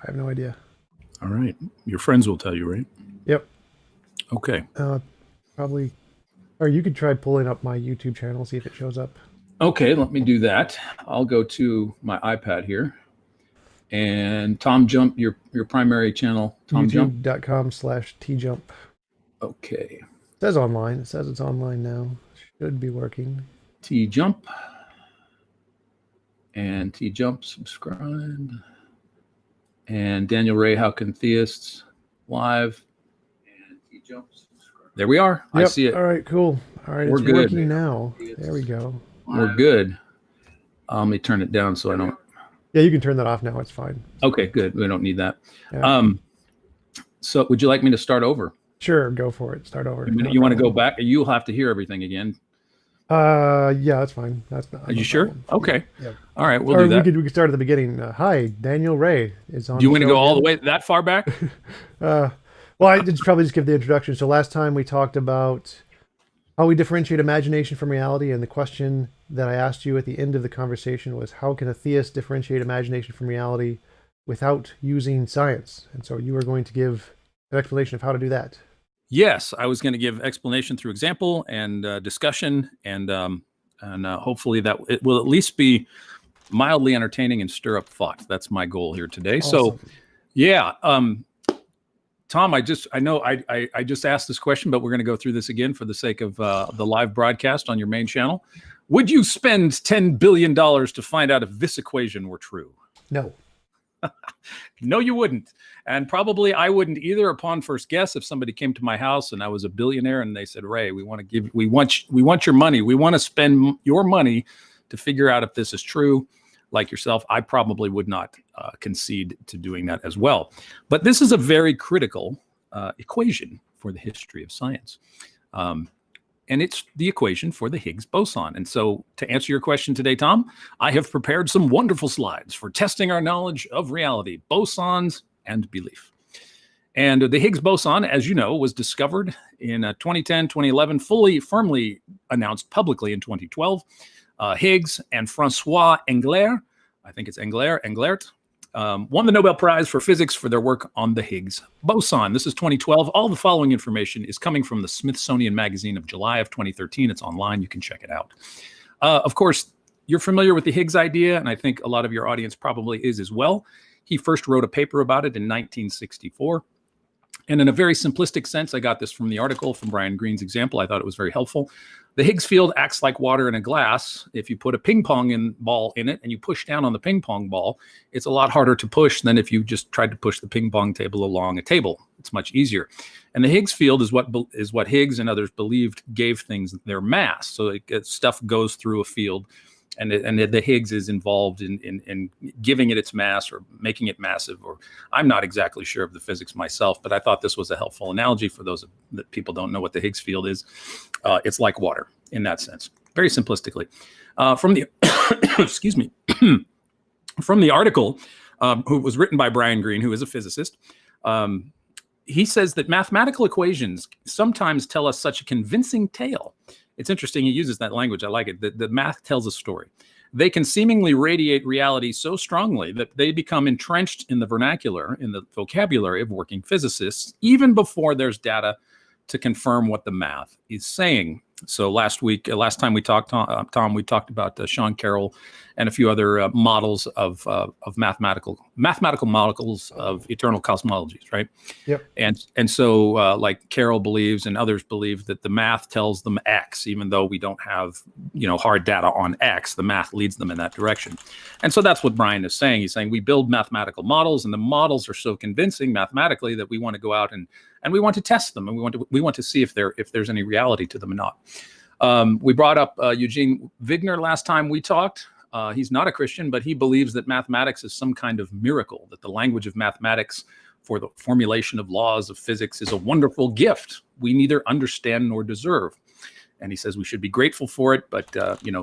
I have no idea. All right. Your friends will tell you, right? Yep. Okay. Probably. Or you could try pulling up my YouTube channel, see if it shows up. Okay, let me do that. I'll go to my iPad here. And TJump, your primary channel, TJump. YouTube.com/TJump. Okay. It says online. It says it's online now. Should be working. TJump. And TJump subscribed. And Daniel Ray, How Can Theists live. And TJump subscribed. There we are. Yep. I see it. All right, cool. All right, We're it's good. Working now. There we go. We're good. Let me turn it down so I don't. Yeah, you can turn that off now. It's fine. Okay, good. We don't need that. Yeah. So would you like me to start over? Sure, go for it. Start over. You want to go back? You'll have to hear everything again. Yeah, that's fine. That's not. Are you sure? Problem. Okay. Yeah. All right, we'll do that. We could start at the beginning. Hi, Daniel Ray is on. Do you want to go all the way that far back? Well, I did probably just give the introduction. So last time we talked about how we differentiate imagination from reality, and the question that I asked you at the end of the conversation was, how can a theist differentiate imagination from reality without using science? And so you were going to give an explanation of how to do that. Yes, I was going to give explanation through example and discussion, and hopefully that it will at least be mildly entertaining and stir up thought. That's my goal here today. Awesome. So, yeah, Tom, I just asked this question, but we're going to go through this again for the sake of the live broadcast on your main channel. Would you spend $10 billion to find out if this equation were true? No. No, you wouldn't. And probably I wouldn't either upon first guess. If somebody came to my house and I was a billionaire and they said, Ray, we want your money. We want to spend your money to figure out if this is true. Like yourself, I probably would not concede to doing that as well. But this is a very critical equation for the history of science. And it's the equation for the Higgs boson. And so to answer your question today, Tom, I have prepared some wonderful slides for testing our knowledge of reality, bosons, and belief. And the Higgs boson, as you know, was discovered in 2010, 2011, firmly announced publicly in 2012. Higgs and Francois Englert, I think it's Englert, won the Nobel Prize for Physics for their work on the Higgs boson. This is 2012. All the following information is coming from the Smithsonian Magazine of July of 2013. It's online. You can check it out. Of course, you're familiar with the Higgs idea, and I think a lot of your audience probably is as well. He first wrote a paper about it in 1964. And in a very simplistic sense, I got this from the article from Brian Greene's example. I thought it was very helpful. The Higgs field acts like water in a glass. If you put a ping pong ball in it and you push down on the ping pong ball, it's a lot harder to push than if you just tried to push the ping pong table along a table. It's much easier. And the Higgs field is what Higgs and others believed gave things their mass. So stuff goes through a field, and the Higgs is involved in giving it its mass or making it massive. Or I'm not exactly sure of the physics myself, but I thought this was a helpful analogy for those that people don't know what the Higgs field is. It's like water in that sense, very simplistically. From the excuse me, from the article, who was written by Brian Greene, who is a physicist. He says that mathematical equations sometimes tell us such a convincing tale. It's interesting. He uses that language. I like it. The math tells a story. They can seemingly radiate reality so strongly that they become entrenched in the vernacular, in the vocabulary of working physicists, even before there's data to confirm what the math is saying. So last time we talked, Tom, we talked about Sean Carroll and a few other models of mathematical models of eternal cosmologies, right? Yep. And so like Carroll believes and others believe that the math tells them X, even though we don't have hard data on X. The math leads them in that direction. And so that's what Brian is saying. He's saying we build mathematical models, and the models are so convincing mathematically that we want to go out and we want to test them, and we want to see if there's any reality to them or not. We brought up Eugene Wigner last time we talked. He's not a Christian, but he believes that mathematics is some kind of miracle, that the language of mathematics for the formulation of laws of physics is a wonderful gift we neither understand nor deserve. And he says we should be grateful for it, but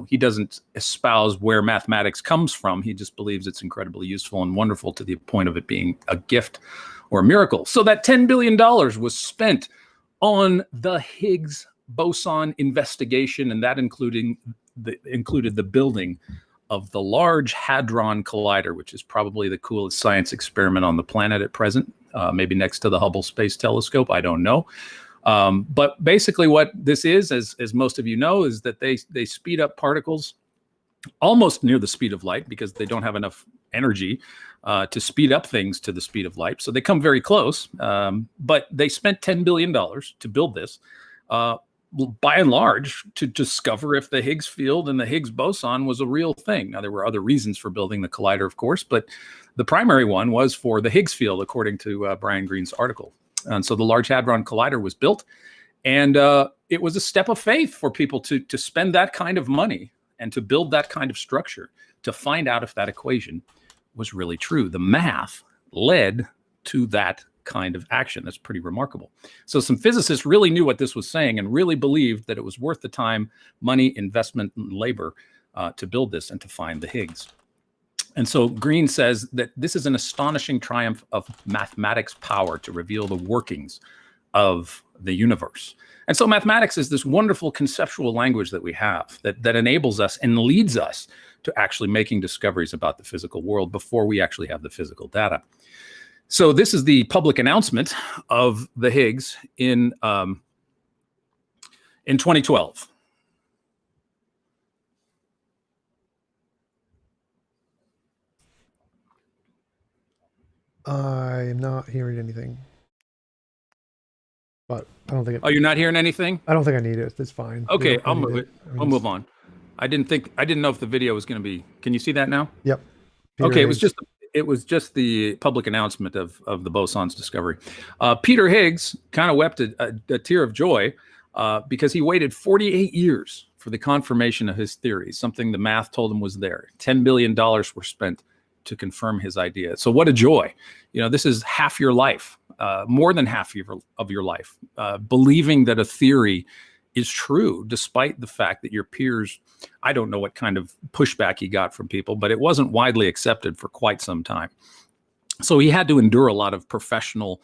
he doesn't espouse where mathematics comes from. He just believes it's incredibly useful and wonderful to the point of it being a gift or a miracle. So that $10 billion was spent on the Higgs boson investigation, and that included the building of the Large Hadron Collider, which is probably the coolest science experiment on the planet at present, maybe next to the Hubble Space Telescope. I don't know. But basically what this is, as most of you know, is that they speed up particles almost near the speed of light because they don't have enough energy to speed up things to the speed of light. So they come very close, but they spent $10 billion to build this, by and large, to discover if the Higgs field and the Higgs boson was a real thing. Now, there were other reasons for building the collider, of course, but the primary one was for the Higgs field, according to Brian Greene's article. And so the Large Hadron Collider was built, and it was a step of faith for people to spend that kind of money and to build that kind of structure to find out if that equation was really true. The math led to that kind of action. That's pretty remarkable. So some physicists really knew what this was saying and really believed that it was worth the time, money, investment, and labor to build this and to find the Higgs. And so Greene says that this is an astonishing triumph of mathematics' power to reveal the workings of the universe. And so mathematics is this wonderful conceptual language that we have that enables us and leads us to actually making discoveries about the physical world before we actually have the physical data. So this is the public announcement of the Higgs in 2012. I am not hearing anything, but I don't think it, Oh, you're not hearing anything? I don't think I need it. It's fine. We Okay, don't I'll need move it. I mean, We'll move on. I didn't know if the video was going to be. Can you see that now? Yep. Peter Okay, Higgs. it was just the public announcement of the boson's discovery. Peter Higgs kind of wept a tear of joy because he waited 48 years for the confirmation of his theory, something the math told him was there. $10 billion were spent to confirm his idea. So what a joy. You know, this is half your life, more than half of your life, believing that a theory is true, despite the fact that your peers, I don't know what kind of pushback he got from people, but it wasn't widely accepted for quite some time. So he had to endure a lot of professional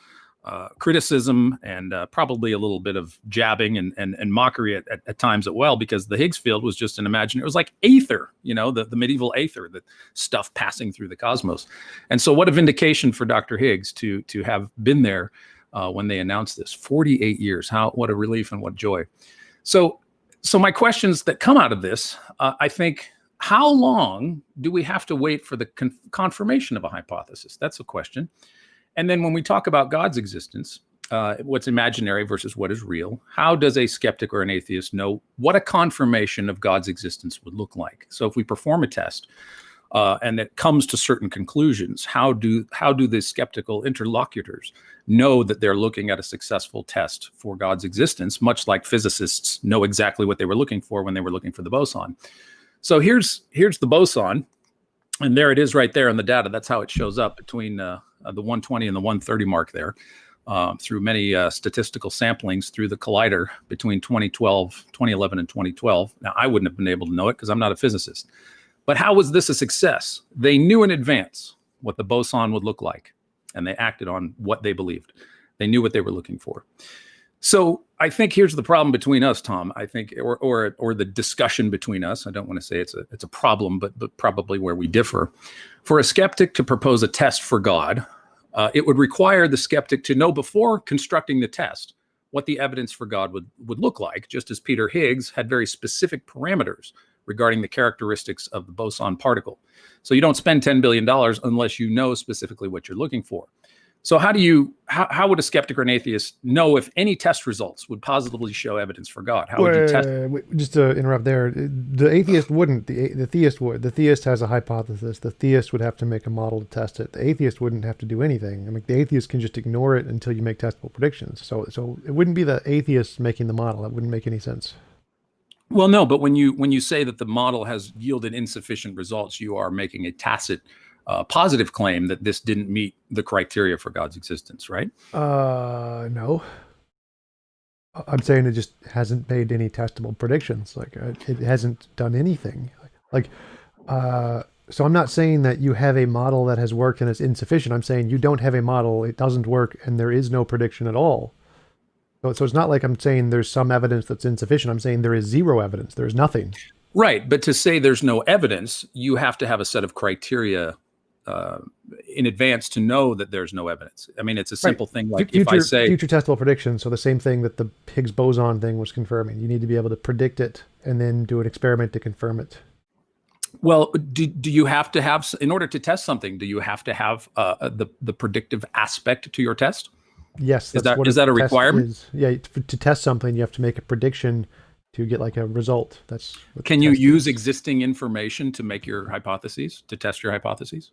criticism and probably a little bit of jabbing and mockery at times as well, because the Higgs field was just an imaginary, it was like aether, you know, the medieval aether, the stuff passing through the cosmos. And so what a vindication for Dr. Higgs to have been there when they announced this. 48 years, what a relief and what joy. So my questions that come out of this, I think, how long do we have to wait for the confirmation of a hypothesis? That's a question. And then when we talk about God's existence, what's imaginary versus what is real, how does a skeptic or an atheist know what a confirmation of God's existence would look like? So if we perform a test and it comes to certain conclusions, how do the skeptical interlocutors know that they're looking at a successful test for God's existence, much like physicists know exactly what they were looking for when they were looking for the boson? So here's the boson, and there it is right there in the data. That's how it shows up between the 120 and the 130 mark there, through many statistical samplings through the collider between 2011 and 2012. Now, I wouldn't have been able to know it because I'm not a physicist. But how was this a success? They knew in advance what the boson would look like, and they acted on what they believed. They knew what they were looking for. So I think here's the problem between us, Tom. I think, or the discussion between us. I don't want to say it's a problem, but probably where we differ. For a skeptic to propose a test for God, it would require the skeptic to know before constructing the test what the evidence for God would look like, just as Peter Higgs had very specific parameters regarding the characteristics of the boson particle. So you don't spend $10 billion unless you know specifically what you're looking for. So how would a skeptic or an atheist know if any test results would positively show evidence for God? How would you test? Just to interrupt there, the atheist wouldn't. The theist would. The theist has a hypothesis. The theist would have to make a model to test it. The atheist wouldn't have to do anything. I mean, the atheist can just ignore it until you make testable predictions. So it wouldn't be the atheist making the model. That wouldn't make any sense. Well, no, but when you say that the model has yielded insufficient results, you are making a tacit positive claim that this didn't meet the criteria for God's existence, right? No. I'm saying it just hasn't made any testable predictions. Like it hasn't done anything. So I'm not saying that you have a model that has worked and it's insufficient. I'm saying you don't have a model, it doesn't work, and there is no prediction at all. So it's not like I'm saying there's some evidence that's insufficient. I'm saying there is zero evidence. There's nothing. Right, but to say there's no evidence, you have to have a set of criteria uh, in advance to know that there's no evidence. I mean, it's a Right. simple thing like if I say, Future testable prediction. So the same thing that the Higgs boson thing was confirming. You need to be able to predict it and then do an experiment to confirm it. well, do you have to have, in order to test something, do you have to have the predictive aspect to your test? Yes, Is that's what that a test requirement? is. Yeah, to test something, you have to make a prediction to get like a result. That's what the Can you test use is. existing information to make your hypotheses, to test your hypotheses?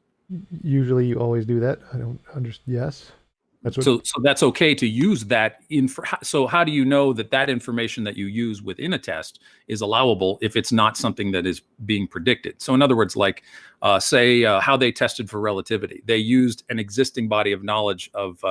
Usually, you always do that. I don't understand. Yes, that's what. So that's okay to use that info. So how do you know that that information that you use within a test is allowable if it's not something that is being predicted? So in other words, like say how they tested for relativity, they used an existing body of knowledge of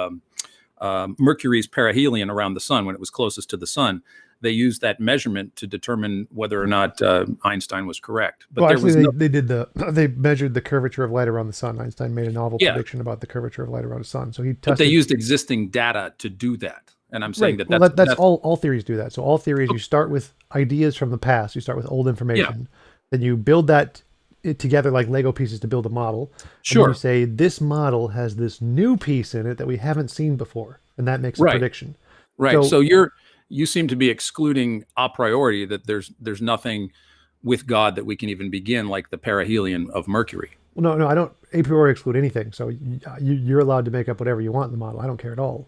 Mercury's perihelion around the sun when it was closest to the sun. They used that measurement to determine whether or not Einstein was correct. But Well, there actually, was no, they did they measured the curvature of light around the sun. Einstein made a novel yeah, prediction about the curvature of light around the sun. So he but they tested. used existing data to do that. And I'm saying Right. that Well, that's all theories do that. So all theories, you start with ideas from the past. You start with old yeah, information, then you build that together like Lego pieces to build a model. And then you sure, say this model has this new piece in it that we haven't seen before, and that makes a right. prediction. Right. So So you seem to be excluding a priori that there's nothing with God that we can even begin, like the perihelion of Mercury. well, no, I don't a priori exclude anything. So you're allowed to make up whatever you want in the model. I don't care at all.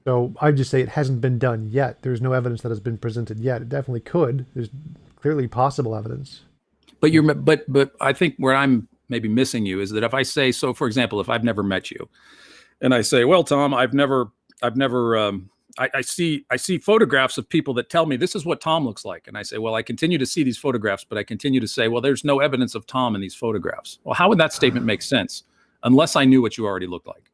So I just say it hasn't been done yet. There's no evidence that has been presented yet. It definitely could. There's clearly possible evidence. But but I think where I'm maybe missing you is that if I say, so for example, if I've never met you and I say, well, Tom, I've never I see photographs of people that tell me this is what Tom looks like. And I say, well, I continue to see these photographs, but I continue to say, well, there's no evidence of Tom in these photographs. Well, how would that statement make sense unless I knew what you already looked like?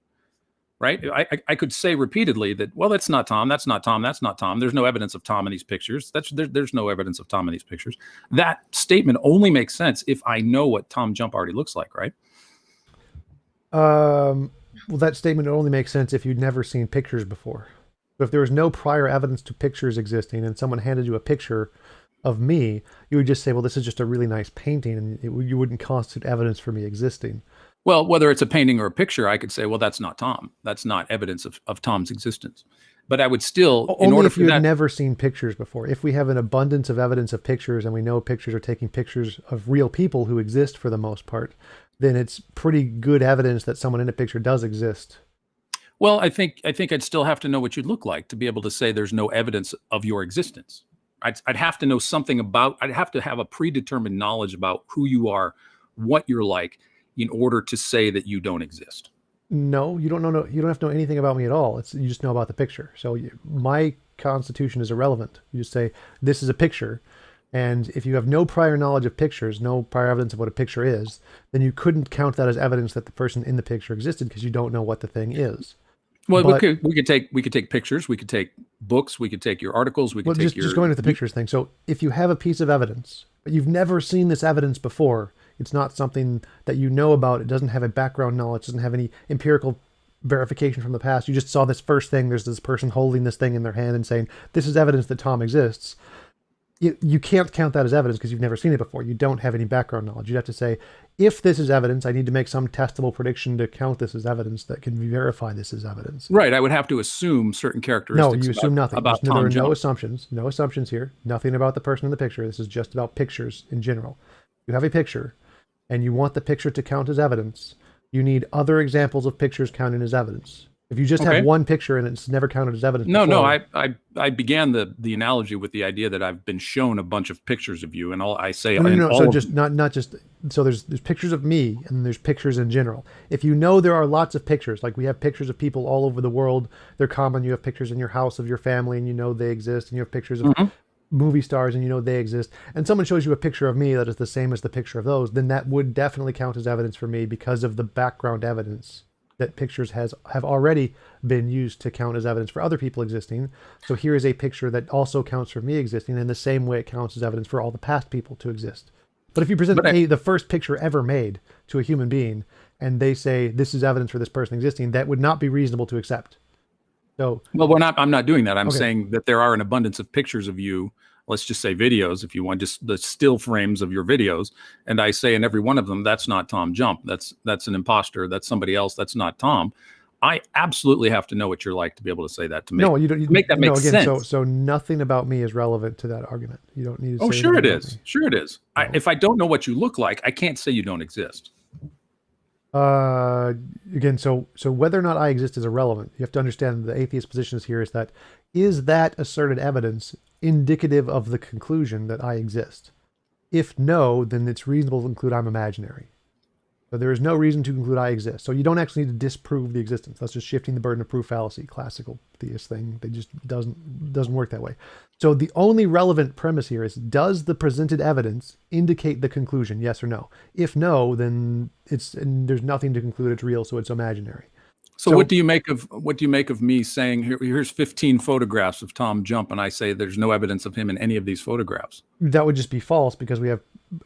Right? I could say repeatedly that, well, that's not Tom, that's not Tom, that's not Tom. There's no evidence of Tom in these pictures. There's no evidence of Tom in these pictures. That statement only makes sense if I know what TJump already looks like, right? Well, that statement only makes sense if you'd never seen pictures before. So if there was no prior evidence to pictures existing and someone handed you a picture of me, you would just say, well, this is just a really nice painting, and you wouldn't constitute evidence for me existing. Well, whether it's a painting or a picture, I could say, well, that's not Tom. That's not evidence of Tom's existence. But I would still, in Only order if for you had that, never seen pictures before. If we have an abundance of evidence of pictures and we know pictures are taking pictures of real people who exist for the most part, then it's pretty good evidence that someone in a picture does exist. well, I think I'd still have to know what you look like to be able to say there's no evidence of your existence. I'd have to know something about, I'd have to have a predetermined knowledge about who you are, what you're like, in order to say that you don't exist. No, you don't know. No, you don't have to know anything about me at all. You just know about the picture. So my constitution is irrelevant. You just say this is a picture, and if you have no prior knowledge of pictures, no prior evidence of what a picture is, then you couldn't count that as evidence that the person in the picture existed because you don't know what the thing is. Well, But we could take pictures, we could take books, we could take your articles, we well, could take your just going with the pictures thing. So if you have a piece of evidence, but you've never seen this evidence before, it's not something that you know about. It doesn't have a background knowledge, doesn't have any empirical verification from the past. You just saw this first thing. There's this person holding this thing in their hand and saying, this is evidence that Tom exists. You can't count that as evidence because you've never seen it before. You don't have any background knowledge. You'd have to say, if this is evidence, I need to make some testable prediction to count this as evidence that can verify this as evidence. right. I would have to assume certain No, characteristics you assume nothing. about There are Tom no Jones. assumptions. No assumptions here. Nothing about the person in the picture. This is just about pictures in general. You have a picture, and you want the picture to count as evidence. You need other examples of pictures counting as evidence. If you just Okay. have one picture and it's never counted as evidence No, no. before, I began the analogy with the idea that I've been shown a bunch of pictures of you, and all I say, no. and all So of just not just so there's pictures of me and there's pictures in general. If you know there are lots of pictures, like we have pictures of people all over the world, they're common. You have pictures in your house of your family, and you know they exist, and you have pictures of Mhm. movie stars, and you know they exist. And someone shows you a picture of me that is the same as the picture of those, then that would definitely count as evidence for me because of the background evidence that pictures have already been used to count as evidence for other people existing. So here is a picture that also counts for me existing in the same way it counts as evidence for all the past people to exist. But if you present the first picture ever made to a human being and they say this is evidence for this person existing, that would not be reasonable to accept. So well, I'm not doing that. I'm okay. saying that there are an abundance of pictures of you let's just say videos, if you want, just the still frames of your videos, and I say in every one of them, that's not TJump, that's an imposter, that's somebody else, that's not Tom, I absolutely have to know what you're like to be able to say that, to make, No, you don't. to make that make again, sense. So nothing about me is relevant to that argument. You don't need to say. Oh, sure it anything about is. me. Sure it is. No. If I don't know what you look like, I can't say you don't exist. Again, so whether or not I exist is irrelevant. You have to understand the atheist position here is that asserted evidence indicative of the conclusion that I exist? If no, then it's reasonable to conclude I'm imaginary. So there is no reason to conclude I exist. So you don't actually need to disprove the existence. That's just shifting the burden of proof fallacy, classical theist thing. They just doesn't work that way. So the only relevant premise here is, does the presented evidence indicate the conclusion, yes or no? If no, then there's nothing to conclude it's real, so it's imaginary. So what do you make of me saying here's 15 photographs of TJump, and I say there's no evidence of him in any of these photographs? That would just be false, because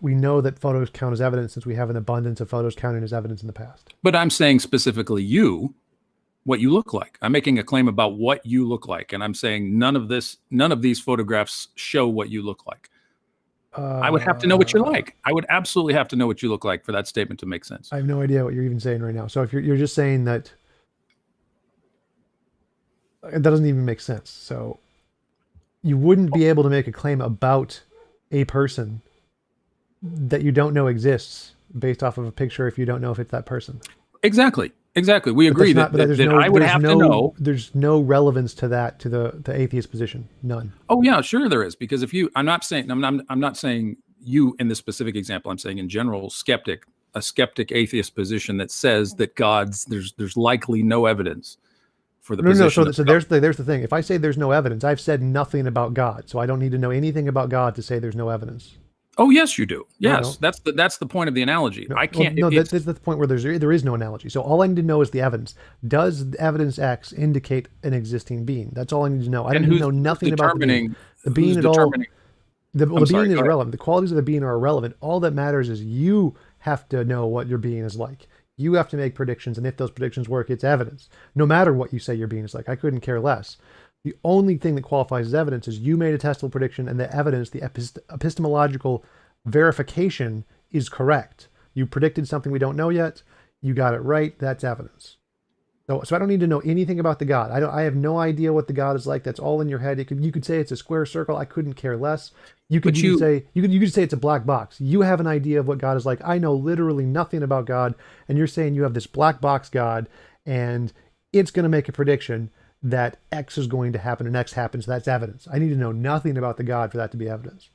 we know that photos count as evidence, since we have an abundance of photos counting as evidence in the past. But I'm saying specifically what you look like. I'm making a claim about what you look like, and I'm saying none of these photographs show what you look like. I would have to know what you're like. I would absolutely have to know what you look like for that statement to make sense. I have no idea what you're even saying right now. So if you're just saying that doesn't even make sense. So you wouldn't be able to make a claim about a person that you don't know exists based off of a picture if you don't know if it's that person. Exactly. We agree that I would have to know. There's no relevance to that, to the atheist position. None. Oh yeah, sure there is, because if you, I'm not saying you in this specific example. I'm saying in general, a skeptic atheist position that says that there's likely no evidence for the position. No. So there's the thing. If I say there's no evidence, I've said nothing about God. So I don't need to know anything about God to say there's no evidence. Oh yes, you do. Yes, No. that's the point of the analogy. No, I can't. Well, no, that's the point where there is no analogy. So all I need to know is the evidence. Does evidence X indicate an existing being? That's all I need to know. I don't need to know nothing about the being. The being at all. The being is irrelevant. The qualities of the being are irrelevant. All that matters is you have to know what your being is like. You have to make predictions, and if those predictions work, it's evidence. No matter what you say your being is like, I couldn't care less. The only thing that qualifies as evidence is you made a testable prediction, and the evidence, the epistemological verification, is correct. You predicted something we don't know yet. You got it right. That's evidence. So I don't need to know anything about the God. I have no idea what the God is like. That's all in your head. You could say it's a square circle. I couldn't care less. You could say it's a black box. You have an idea of what God is like. I know literally nothing about God, and you're saying you have this black box God, and it's going to make a prediction that X is going to happen and X happens. That's evidence. I need to know nothing about the God for that to be evidence.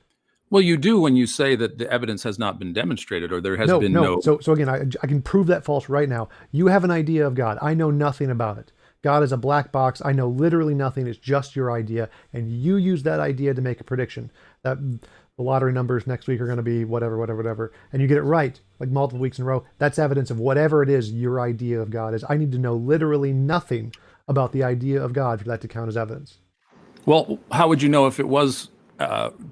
Well, you do when you say that the evidence has not been demonstrated, or there has been no. So again, I can prove that false right now. You have an idea of God. I know nothing about it. God is a black box. I know literally nothing. It's just your idea, and you use that idea to make a prediction that the lottery numbers next week are going to be whatever, and you get it right like multiple weeks in a row. That's evidence of whatever it is your idea of God is. I need to know literally nothing about the idea of God for that to count as evidence. Well, how would you know if it was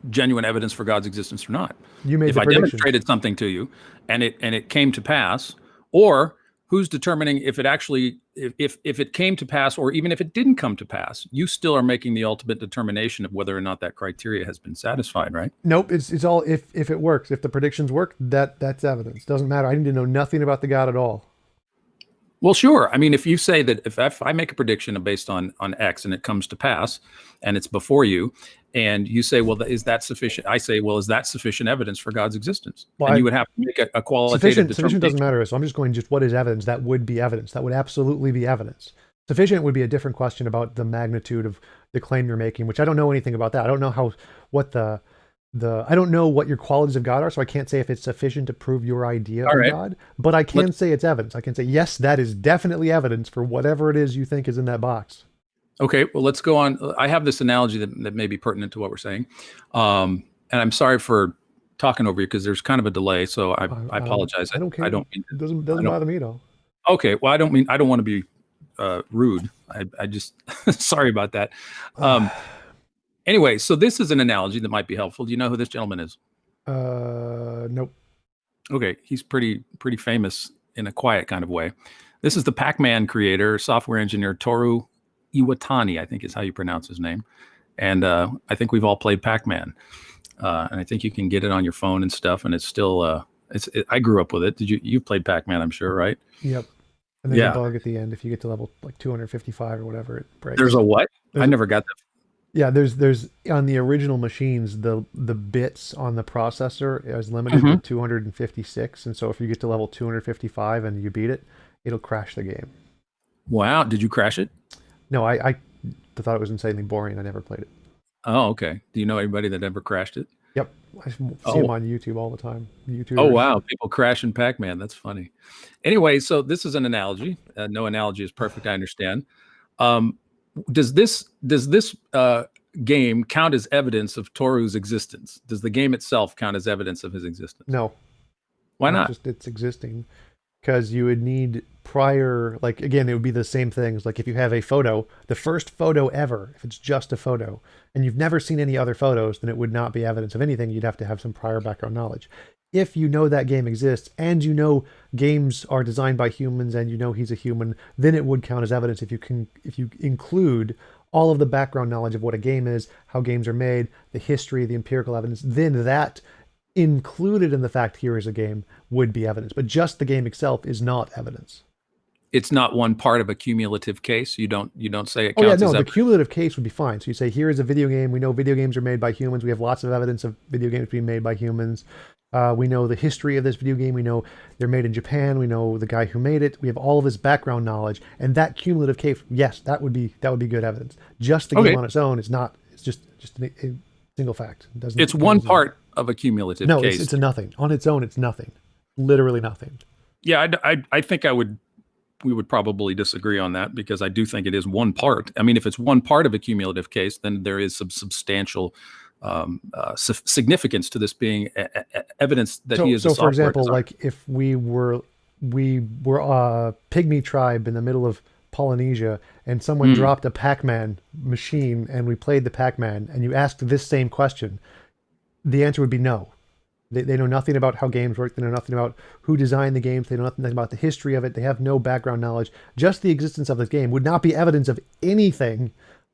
genuine evidence for God's existence or not? You made if the I prediction. demonstrated something to you and it came to pass, or who's determining if it actually if it came to pass, or even if it didn't come to pass, you still are making the ultimate determination of whether or not that criteria has been satisfied, right? Nope. It's all if it works. If the predictions work, that's evidence. Doesn't matter. I need to know nothing about the God at all. Well, sure. I mean, if you say that if I make a prediction based on X and it comes to pass and it's before you, and you say, well, is that sufficient? I say, well, is that sufficient evidence for God's existence? Well, and you would have to make a qualitative determination. Sufficient doesn't matter. So I'm just going, what is evidence? That would be evidence. That would absolutely be evidence. Sufficient would be a different question about the magnitude of the claim you're making, which I don't know anything about that. I don't know I don't know what your qualities of God are, so I can't say if it's sufficient to prove your idea of God, but I can say it's evidence. I can say, yes, that is definitely evidence for whatever it is you think is in that box. Okay, well, let's go on. I have this analogy that may be pertinent to what we're saying. And I'm sorry for talking over you because there's kind of a delay, so I apologize. I don't care. It doesn't bother me at all. Okay, well, I don't want to be rude. I just, sorry about that. Anyway, so this is an analogy that might be helpful. Do you know who this gentleman is? Nope. Okay, he's pretty famous in a quiet kind of way. This is the Pac-Man creator, software engineer Toru Iwatani, I think is how you pronounce his name. And I think we've all played Pac-Man, and I think you can get it on your phone and stuff. And it's still I grew up with it. You played Pac-Man? I'm sure, right? Yep. And there's a Yeah. bug at the end. If you get to level like 255 or whatever, it There's breaks. a what? I There's never got that. Yeah, there's on the original machines, the bits on the processor is limited to Mhm. 256, and so if you get to level 255 and you beat it, it'll crash the game. Wow. Did you crash it? No, I thought it was insanely boring. I never played it. Oh, okay. Do you know anybody that ever crashed it? Yep, I see them Oh, on YouTube all the time. oh YouTubers. wow. People crashing Pac-Man. That's funny. Anyway, so this is an analogy. No analogy is perfect. I understand. Um, does this game count as evidence of Toru's existence? Does the game itself count as evidence of his existence? No, Why not not? just it's existing. Because you would need prior, like again, it would be the same things. Like if you have a photo, the first photo ever, if it's just a photo, and you've never seen any other photos, then it would not be evidence of anything. You'd have to have some prior background knowledge. If you know that game exists and you know games are designed by humans and you know he's a human, then it would count as evidence if you include all of the background knowledge of what a game is, how games are made, the history, the empirical evidence, then that included in the fact here is a game would be evidence, but just the game itself is not evidence. It's not one part of a cumulative case. You don't say it Oh yeah, counts no, as the evidence. cumulative case would be fine. So you say here is a video game. We know video games are made by humans. We have lots of evidence of video games being made by humans. We know the history of this video game. We know they're made in Japan. We know the guy who made it. We have all of this background knowledge, and that cumulative case, yes, that would be good evidence. Just the game Okay, on its own is not. It's just a single fact. It it's doesn't one zero. part of a cumulative No, case. it's a nothing on its own. It's nothing, literally nothing. Yeah, I think we would probably disagree on that because I do think it is one part. I mean, if it's one part of a cumulative case, then there is some substantial significance to this being evidence that he is a So for software example, designer. like if we were a pygmy tribe in the middle of Polynesia, and someone Mm. dropped a Pac-Man machine, and we played the Pac-Man, and you asked this same question, the answer would be no. They know nothing about how games work. They know nothing about who designed the games. They know nothing about the history of it. They have no background knowledge. Just the existence of this game would not be evidence of anything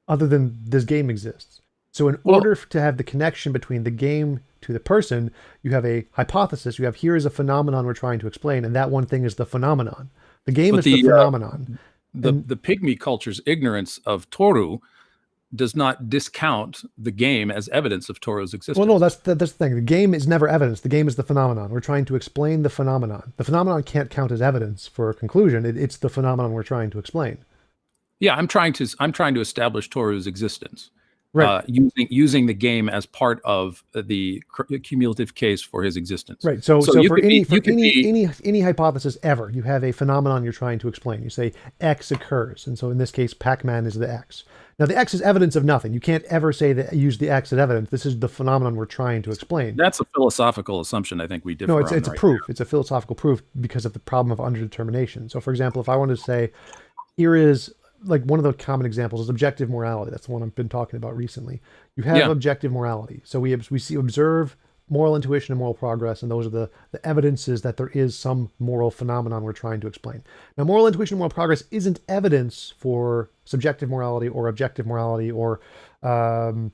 other than this game exists. So in Well, order to have the connection between the game to the person, you have a hypothesis. You have here is a phenomenon we're trying to explain, and that one thing is the phenomenon. The game but is the phenomenon. And the pygmy culture's ignorance of Toru does not discount the game as evidence of Toru's well, no, existence. that's the thing. The game is never evidence. The game is the phenomenon. We're trying to explain the phenomenon. The phenomenon can't count as evidence for a conclusion. It's the phenomenon we're trying to explain. Yeah, I'm trying to establish Toru's existence Right. using the game as part of the cumulative case for his existence. Right. So So so you for could be you could be any hypothesis ever, you have a phenomenon you're trying to explain. You say X occurs, and so in this case, Pac-Man is the X. Now the X is evidence of nothing. You can't ever say that use the X as evidence. This is the phenomenon we're trying to explain. that's a philosophical assumption I think we No, differ on it's a right proof. It's a philosophical proof because of the problem of underdetermination. So for example, if I wanted to say here is like one of the common examples is objective morality. That's the one I've been talking about recently. You have Yeah. objective morality. So we see observe moral intuition and moral progress, and those are the evidences that there is some moral phenomenon we're trying to explain. Now, moral intuition and moral progress isn't evidence for subjective morality or objective morality or um,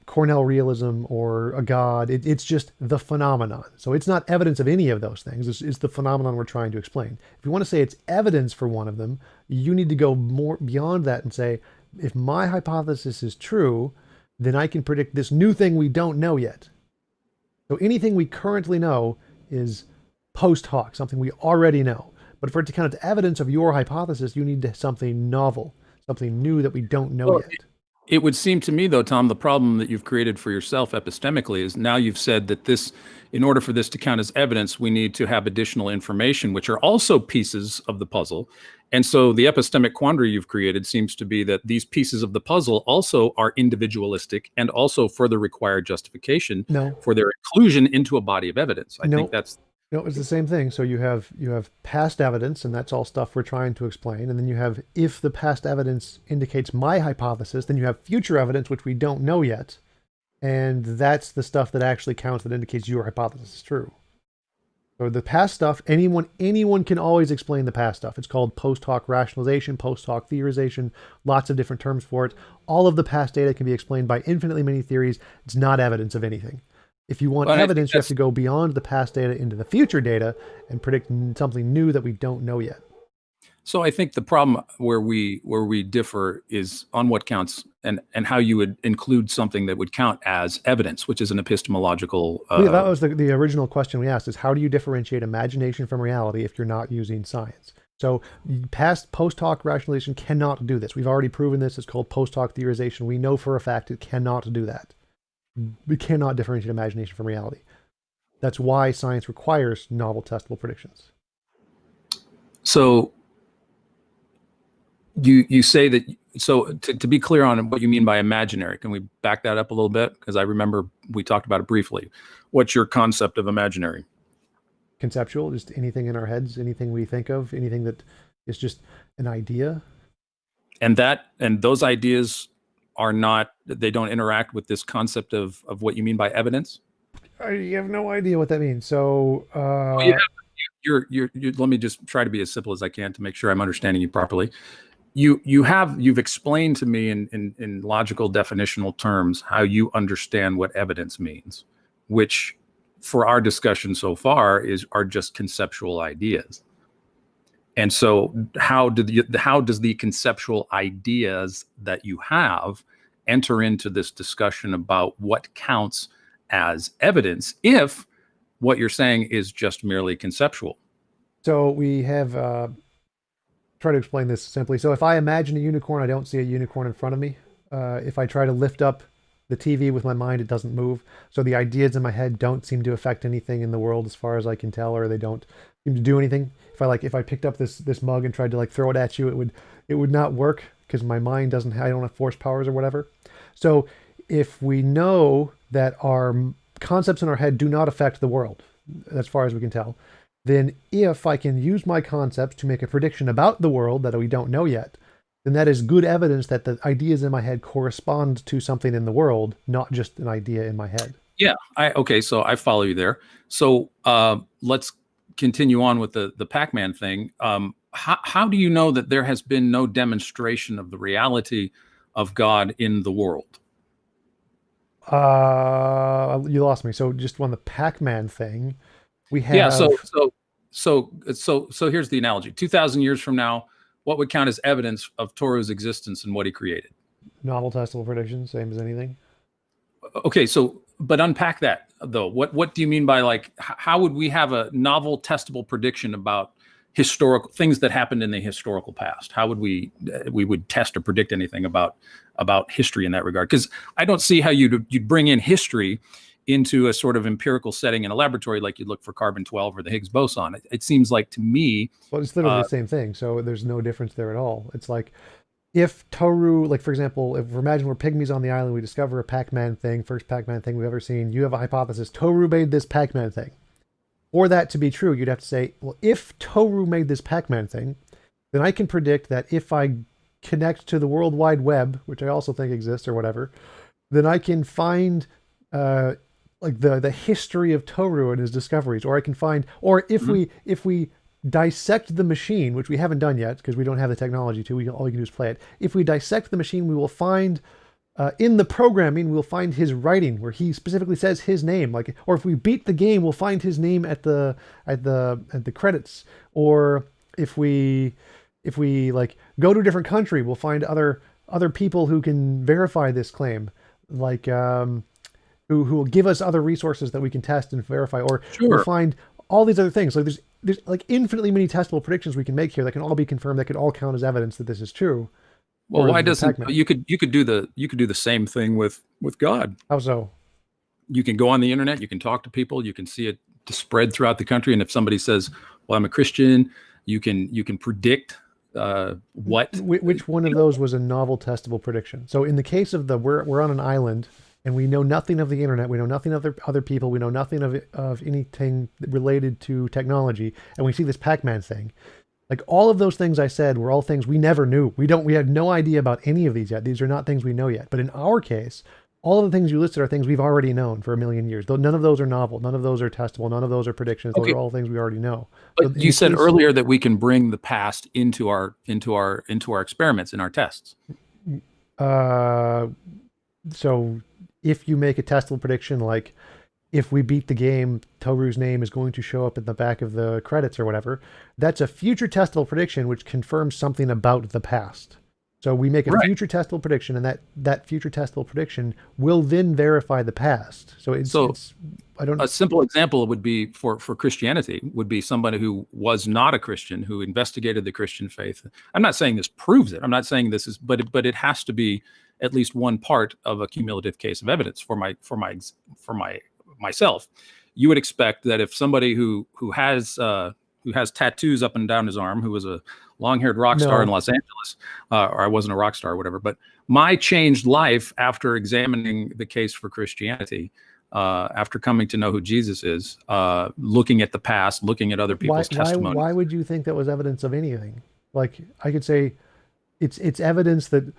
Cornell realism or a god. It's just the phenomenon. So it's not evidence of any of those things. It's the phenomenon we're trying to explain. If you want to say it's evidence for one of them, you need to go more beyond that and say, if my hypothesis is true, then I can predict this new thing we don't know yet. So anything we currently know is post hoc, something we already know. But for it to count as evidence of your hypothesis, you need something novel, something new that we don't know Well, yet. it would seem to me, though, Tom, the problem that you've created for yourself epistemically is now you've said that in order for this to count as evidence, we need to have additional information, which are also pieces of the puzzle. And so the epistemic quandary you've created seems to be that these pieces of the puzzle also are individualistic and also further require justification No, for their inclusion into a body of evidence. I think no, that's no, it's the same thing. So you have past evidence, and that's all stuff we're trying to explain. And then you have if the past evidence indicates my hypothesis, then you have future evidence which we don't know yet, and that's the stuff that actually counts that indicates your hypothesis is true. So the past stuff, anyone can always explain the past stuff. It's called post hoc rationalization, post hoc theorization, lots of different terms for it. All of the past data can be explained by infinitely many theories. It's not evidence of anything. If you want Well, evidence, you have to go beyond the past data into the future data and predict something new that we don't know yet. So I think the problem where we differ is on what counts and how you would include something that would count as evidence, which is an epistemological. Yeah, that was the original question we asked: is how do you differentiate imagination from reality if you're not using science? So past post hoc rationalization cannot do this. We've already proven this. It's called post hoc theorization. We know for a fact it cannot do that. We cannot differentiate imagination from reality. That's why science requires novel testable predictions. So you say that. So to be clear on what you mean by imaginary, can we back that up a little bit? Because I remember we talked about it briefly. What's your concept of imaginary? Conceptual, just anything in our heads, anything we think of, anything that is just an idea. And those ideas are not, they don't interact with this concept of what you mean by evidence? I have no idea what that means. So let me just try to be as simple as I can to make sure I'm understanding you properly. You've explained to me in logical definitional terms how you understand what evidence means, which for our discussion so far are just conceptual ideas. And so how does the conceptual ideas that you have enter into this discussion about what counts as evidence if what you're saying is just merely conceptual? So we have try to explain this simply. So if I imagine a unicorn, I don't see a unicorn in front of me. If I try to lift up the TV with my mind, it doesn't move. So the ideas in my head don't seem to affect anything in the world as far as I can tell, or they don't seem to do anything. If I picked up this mug and tried to like throw it at you, it would not work because my mind I don't have force powers or whatever. So if we know that our concepts in our head do not affect the world, as far as we can tell, then if I can use my concepts to make a prediction about the world that we don't know yet, then that is good evidence that the ideas in my head correspond to something in the world, not just an idea in my head. Yeah. Okay. So I follow you there. So let's continue on with the Pac-Man thing. How do you know that there has been no demonstration of the reality of God in the world? You lost me. So just on the Pac-Man thing, we have. Yeah. So here's the analogy. 2,000 years from now, what would count as evidence of Toru's existence and what he created? Novel testable predictions, same as anything. Okay. So, but unpack that though. What do you mean by like, how would we have a novel testable prediction about historical things that happened in the historical past? How would we would test or predict anything about history in that regard? Because I don't see how you'd bring in history into a sort of empirical setting in a laboratory like you'd look for carbon-12 or the Higgs boson. It seems like to me. Well, it's literally the same thing. So there's no difference there at all. It's like if Toru, like for example, if imagine we're pygmies on the island, we discover a Pac-Man thing, first Pac-Man thing we've ever seen. You have a hypothesis. Toru made this Pac-Man thing. For that to be true, you'd have to say, well, if Toru made this Pac-Man thing, then I can predict that if I connect to the World Wide Web, which I also think exists or whatever, then I can find like the history of Toru and his discoveries, or I can find, or if we dissect the machine, which we haven't done yet because we don't have the technology to, all we can do is play it. If we dissect the machine, we will find in the programming, we'll find his writing where he specifically says his name. Like, or if we beat the game, we'll find his name at the credits. Or if we like go to a different country, we'll find other people who can verify this claim, like who will give us other resources that we can test and verify. Or we'll find all these other things. Like there's like infinitely many testable predictions we can make here that can all be confirmed. That could all count as evidence that this is true. Well, why doesn't you could do the same thing with God? How so? You can go on the internet, you can talk to people, you can see it spread throughout the country, and if somebody says, "Well, I'm a Christian," you can predict which one of those was a novel testable prediction. So in the case of we're on an island and we know nothing of the internet, we know nothing of other people, we know nothing of anything related to technology, and we see this Pac-Man thing. Like all of those things I said were all things we never knew. We had no idea about any of these yet. These are not things we know yet. But in our case, All of the things you listed are things we've already known for a million years. Though none of those are novel. None of those are testable. None of those are predictions. Those Okay, are all things we already know. So but in you the said case, earlier that we can bring the past into our experiments, in our tests. uh, so if you make a testable prediction, like if we beat the game, Toru's name is going to show up in the back of the credits or whatever, that's a future testable prediction which confirms something about the past. So we make a Right. future testable prediction, and that future testable prediction will then verify the past. So So it's I don't. a simple example would be for Christianity would be somebody who was not a Christian who investigated the Christian faith. I'm not saying this proves it. I'm not saying this is, but it has to be at least one part of a cumulative case of evidence for myself. You would expect that if somebody who has tattoos up and down his arm, who was a long-haired rock star in No. Los Angeles, or I wasn't a rock star or whatever, but my changed life after examining the case for Christianity, after coming to know who Jesus is, looking at the past, looking at other people's testimony. Why would you think that was evidence of anything? Like I could say, it's evidence that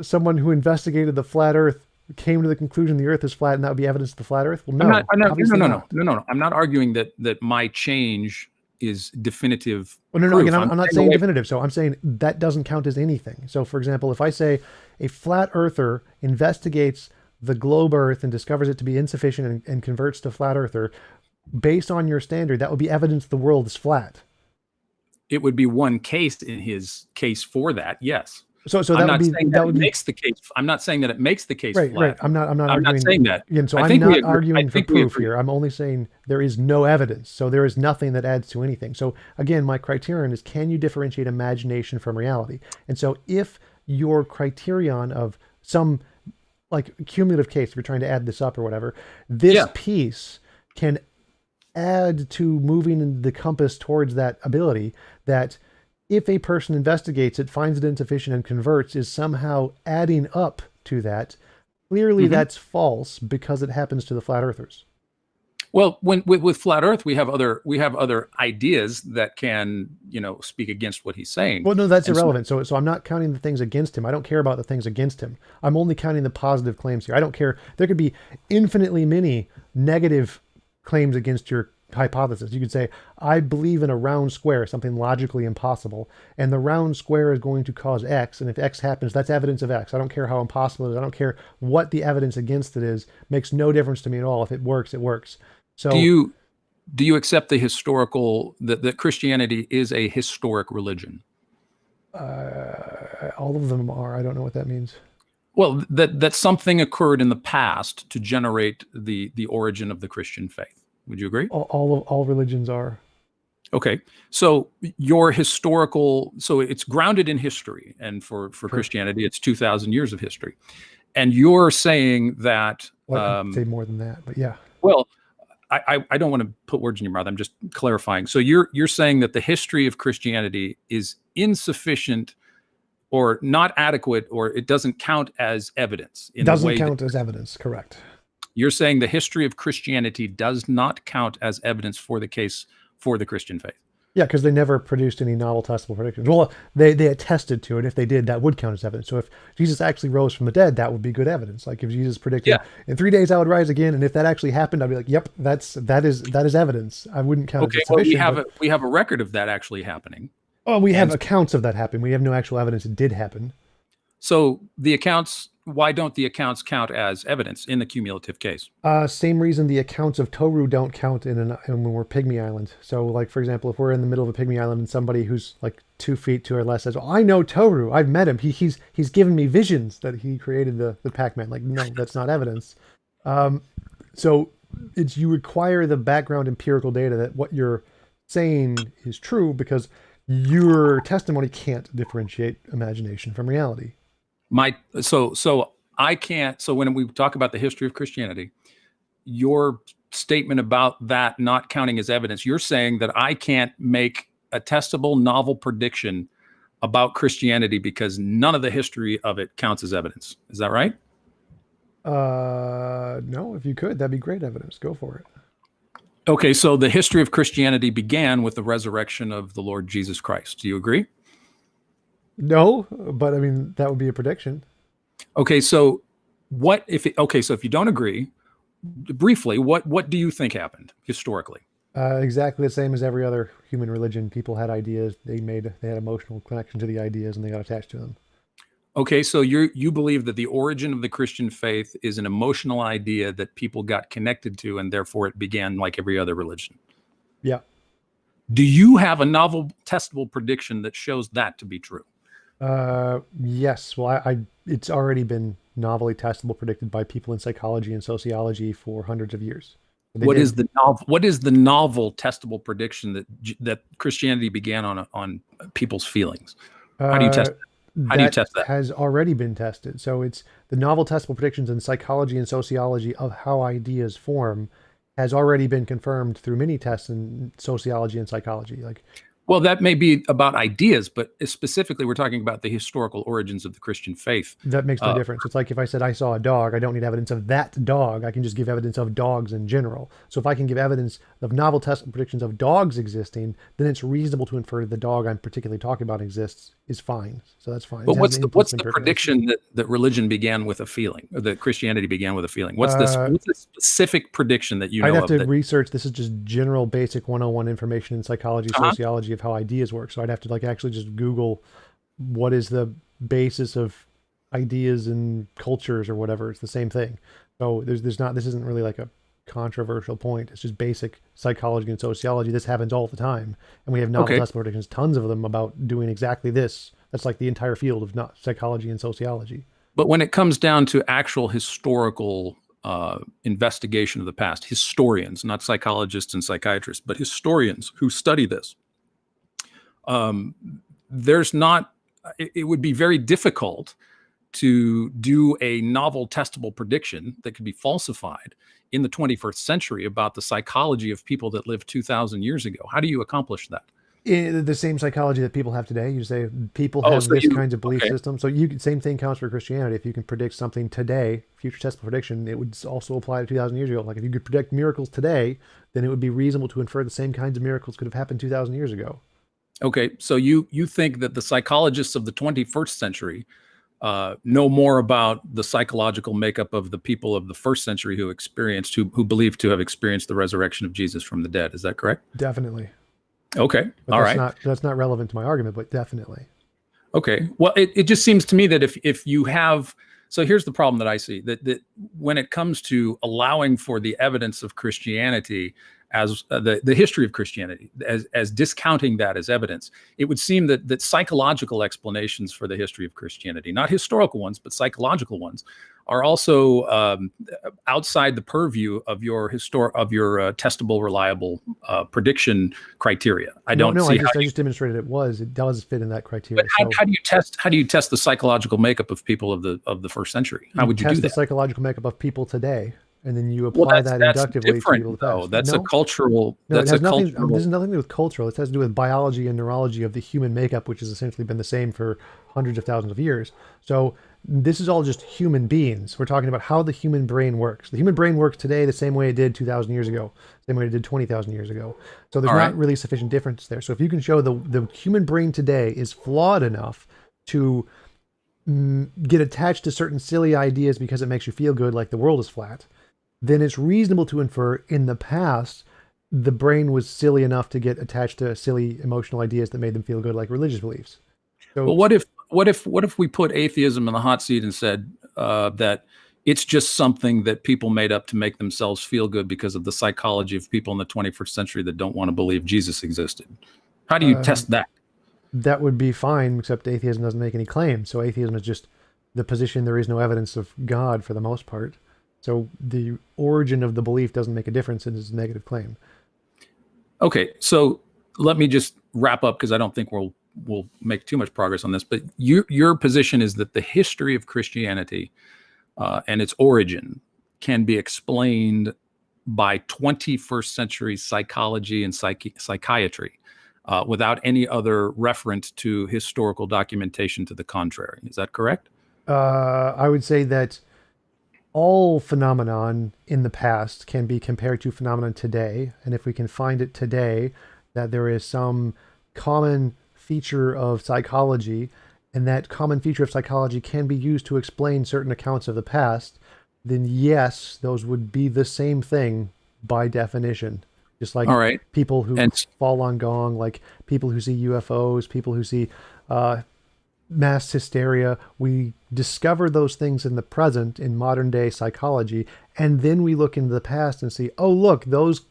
someone who investigated the flat Earth came to the conclusion the Earth is flat, and that would be evidence of the flat Earth. Well, no, I'm not, obviously not. no. I'm not arguing that my change is definitive Well, no. proof. Again, I'm not staying saying away definitive. So I'm saying that doesn't count as anything. So, for example, if I say a flat earther investigates the globe Earth and discovers it to be insufficient and converts to flat earther, based on your standard, that would be evidence the world is flat. it would be one case in his case for that. Yes. So I'm that would not be saying that that would it be makes the case. I'm not saying that it makes the case right. flat. I'm not I'm not arguing saying that. again. So I I'm think we not agree. I arguing for think we proof agree. here. I'm only saying there is no evidence. So there is nothing that adds to anything. So again, my criterion is, can you differentiate imagination from reality? And so if your criterion of some like cumulative case, if you're trying to add this up or whatever, this Yeah. piece can add to moving the compass towards that ability, that if a person investigates it, finds it insufficient, and converts, is somehow adding up to that. Clearly, Mhm. that's false because it happens to the flat earthers. Well, when with flat Earth, we have other ideas that can speak against what he's saying. Well, no, that's And so- irrelevant. So I'm not counting the things against him. I don't care about the things against him. I'm only counting the positive claims here. I don't care. There could be infinitely many negative claims against your hypothesis. You could say, I believe in a round square, something logically impossible, and the round square is going to cause X, and if X happens, that's evidence of X. I don't care how impossible it is. I don't care what the evidence against it is. Makes no difference to me at all. If it works, it works. So do you accept the historical that Christianity is a historic religion? all of them are. I don't know what that means. Well, that something occurred in the past to generate the origin of the Christian faith. Would you agree? All religions are. Okay, so so it's grounded in history, and for Christianity, it's 2,000 years of history, and you're saying that. Well, I'd say more than that, but yeah. Well, I don't want to put words in your mouth. I'm just clarifying. So you're saying that the history of Christianity is insufficient or not adequate, or it doesn't count as evidence. Doesn't count as evidence, correct. You're saying the history of Christianity does not count as evidence for the case for the Christian faith. Yeah, because they never produced any novel testable predictions. Well, they attested to it. If they did, that would count as evidence. So if Jesus actually rose from the dead, that would be good evidence. Like if Jesus predicted in 3 days I would rise again, and if that actually happened, I'd be like, yep, that is evidence. I wouldn't count it as sufficient. Well, we have a record of that actually happening. Oh, we have accounts of that happening. We have no actual evidence it did happen. So the accounts, why don't the accounts count as evidence in the cumulative case? Same reason the accounts of Toru don't count when we're Pygmy Island. So, like, for example, if we're in the middle of a Pygmy Island and somebody who's like 2 feet to or less says, "Oh, I know Toru. I've met him. He's given me visions that he created the Pac-Man." Like, no, that's not evidence. So you require the background empirical data that what you're saying is true, because your testimony can't differentiate imagination from reality. So I can't. So when we talk about the history of Christianity, your statement about that not counting as evidence, you're saying that I can't make a testable novel prediction about Christianity because none of the history of it counts as evidence. Is that right? No, if you could, that'd be great evidence. Go for it. Okay, so the history of Christianity began with the resurrection of the Lord Jesus Christ. Do you agree? No, but I mean, that would be a prediction. Okay, so What if it, okay? So if you don't agree, briefly, what do you think happened historically? Exactly the same as every other human religion. People had ideas. They had emotional connection to the ideas, and they got attached to them. Okay, so you believe that the origin of the Christian faith is an emotional idea that people got connected to, and therefore it began like every other religion. Yeah. Do you have a novel testable prediction that shows that to be true? Yes. Well, it's already been novelly testable, predicted by people in psychology and sociology for hundreds of years. They What is did. the novel? What is the novel testable prediction that Christianity began on people's feelings? How do you Uh, test? How do you that test that? has already been tested. So it's the novel testable predictions in psychology and sociology of how ideas form has already been confirmed through many tests in sociology and psychology. Like Well, that may be about ideas, but specifically, we're talking about the historical origins of the Christian faith. that makes no Uh, difference. It's like if I said I saw a dog, I don't need evidence of that dog. I can just give evidence of dogs in general. So if I can give evidence of novel testable predictions of dogs existing, then it's reasonable to infer the dog I'm particularly talking about exists is fine. So that's fine. but It has an what's influence in the empirical evidence. prediction that religion began with a feeling, or that Christianity began with a feeling? Uh, What's the specific prediction that you I'd know have of to that? research. This is just general basic 101 information in psychology, Uh-huh. sociology of how ideas work. So I'd have to like actually just Google what is the basis of ideas and cultures or whatever. It's the same thing. So there's not, this isn't really like a controversial point. It's just basic psychology and sociology. This happens all the time. And we have novel Okay, test predictions, tons of them about doing exactly this. That's like the entire field of not psychology and sociology. but when it comes down to actual historical investigation of the past, historians, not psychologists and psychiatrists, but historians who study this, um, there's not. It would be very difficult to do a novel testable prediction that could be falsified in the 21st century about the psychology of people that lived 2000 years ago. How do you accomplish that? The same psychology that people have today. You say people Oh, have so this you kinds of belief okay. system. So same thing counts for Christianity. If you can predict something today, future testable prediction, it would also apply to 2,000 years ago. Like if you could predict miracles today, then it would be reasonable to infer the same kinds of miracles could have happened 2,000 years ago. Okay, so you think that the psychologists of the 21st century know more about the psychological makeup of the people of the first century who believe to have experienced the resurrection of Jesus from the dead. Is that correct? Definitely. Okay, But all right. that's not relevant to my argument, but definitely. Okay. Well, it just seems to me that if you have, so here's the problem that I see, that when it comes to allowing for the evidence of Christianity as the history of Christianity as discounting that as evidence, it would seem that psychological explanations for the history of Christianity, not historical ones but psychological ones, are also outside the purview of your testable, reliable prediction criteria. I No, don't no, see how. I just demonstrated it does fit in that But criteria. how, So how do you test? How do you test the psychological makeup of people of the first century? How you would you do test the that? psychological makeup of people today, and then you Well, apply that that's inductively to different people of the though. past. No, no, it That's a has nothing. This cultural. has nothing to do with cultural. It has to do with biology and neurology of the human makeup, which has essentially been the same for hundreds of thousands of years. So this is all just human beings. We're talking about how the human brain works. The human brain works today the same way it did 2,000 years ago, same way it did 20,000 years ago. So there's All not right. really sufficient difference there. So if you can show the human brain today is flawed enough to get attached to certain silly ideas because it makes you feel good, like the world is flat, then it's reasonable to infer in the past the brain was silly enough to get attached to silly emotional ideas that made them feel good, like religious beliefs. Well, So what if we put atheism in the hot seat and said that it's just something that people made up to make themselves feel good because of the psychology of people in the 21st century that don't want to believe Jesus existed? How do you uh, test that? that would be fine, except atheism doesn't make any claims. So atheism is just the position there is no evidence of God for the most part. So the origin of the belief doesn't make a difference in its negative claim. Okay, so let me just wrap up because I don't think we'll make too much progress on this. But your position is that the history of Christianity and its origin can be explained by 21st century psychology and psychiatry without any other reference to historical documentation to the contrary. Is that correct? I would say that all phenomenon in the past can be compared to phenomenon today. And if we can find it today, that there is some common feature of psychology and that common feature of psychology can be used to explain certain accounts of the past, then yes, those would be the same thing by definition. Just All like right. people who And fall on gong, like people who see UFOs, people who see uh, mass hysteria. We discover those things in the present in modern day psychology, and then we look into the past and see, oh look, those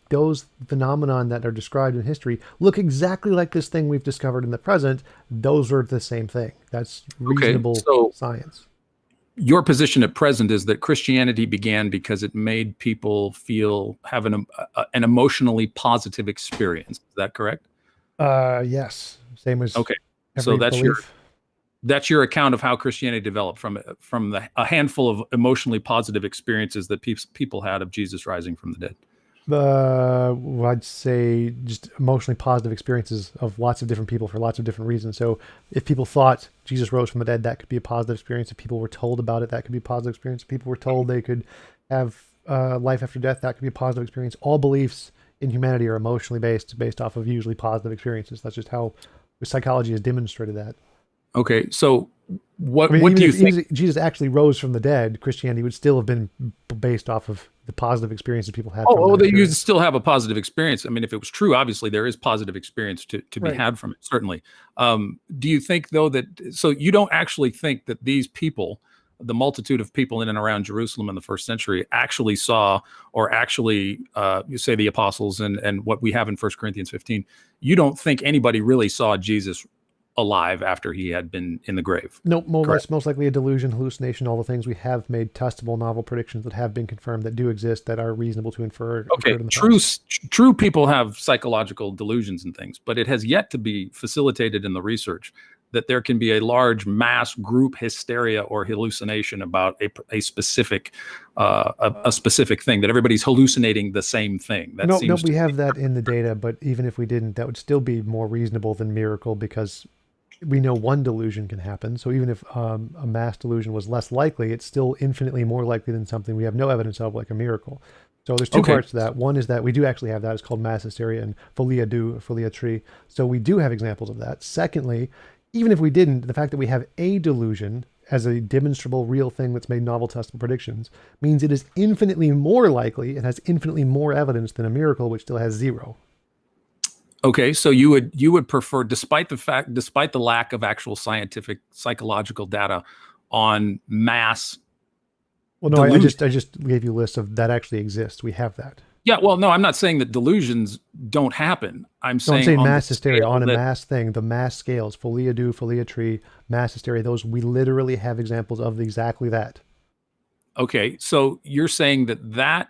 phenomenon that are described in history look exactly like this thing we've discovered in the present. Those are the same thing. That's okay, reasonable so science. your position at present is that Christianity began because it made people have an emotionally positive experience. Is that correct? Yes, same as Okay. So every belief. that's your account of how Christianity developed from a handful of emotionally positive experiences that people had of Jesus rising from the dead. I'd say just emotionally positive experiences of lots of different people for lots of different reasons. So if people thought Jesus rose from the dead, that could be a positive experience. If people were told about it, that could be a positive experience. If people were told they could have life after death, that could be a positive experience. All beliefs in humanity are emotionally based off of usually positive experiences. That's just how psychology has demonstrated that. Okay, so I mean, what do you think? even if Jesus actually rose from the dead, Christianity would still have been based off of the positive experiences people had from Oh, that that you experience. still have a positive experience. I mean, if it was true, obviously there is positive experience to be Right. had from it, certainly. Do you think, though, so you don't actually think that these people, the multitude of people in and around Jerusalem in the first century, actually saw, or actually, you say the apostles and what we have in 1 Corinthians 15, you don't think anybody really saw Jesus alive after he had been in the grave? Nope, Correct. that's most likely a delusion, hallucination, all the things we have made testable novel predictions that have been confirmed that do exist that are reasonable to infer Okay, occurred in the past. true people have psychological delusions and things, but it has yet to be facilitated in the research that there can be a large mass group hysteria or hallucination about a specific a specific thing, that everybody's hallucinating the same thing. That No, seems we to be have that in the data, but even if we didn't, that would still be more reasonable than miracle because we know one delusion can happen. So even if a mass delusion was less likely, it's still infinitely more likely than something we have no evidence of, like a miracle. So there's two okay. parts to that. One is that we do actually have that. It's called mass hysteria and folia tree. So we do have examples of that. Secondly, even if we didn't, the fact that we have a delusion as a demonstrable real thing that's made novel testable predictions means it is infinitely more likely and has infinitely more evidence than a miracle, which still has zero. Okay, so you would prefer, despite the lack of actual scientific psychological data on mass Well, no, delusion. I just gave you a list of that actually exists. We have that. Yeah, well, no, I'm not saying that delusions don't happen. I'm No, I'm saying saying on the mass hysteria scale on a that, mass thing, the mass scales, folia tree, mass hysteria, those we literally have examples of exactly that. okay, so you're saying that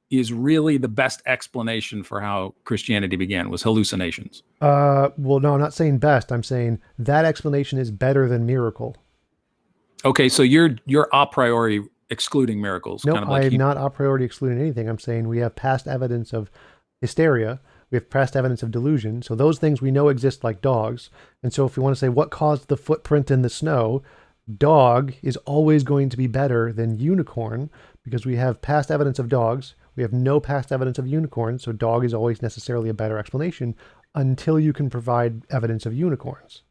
is really the best explanation for how Christianity began, was hallucinations. Well, no, I'm not saying best. I'm saying that explanation is better than miracle. Okay, so you're a priori excluding miracles, kind Nope, of I like am he. not a priority excluding anything. I'm saying we have past evidence of hysteria. We have past evidence of delusion. So those things we know exist like dogs. And so if we want to say what caused the footprint in the snow, dog is always going to be better than unicorn because we have past evidence of dogs. We have no past evidence of unicorns. So dog is always necessarily a better explanation until you can provide evidence of unicorns.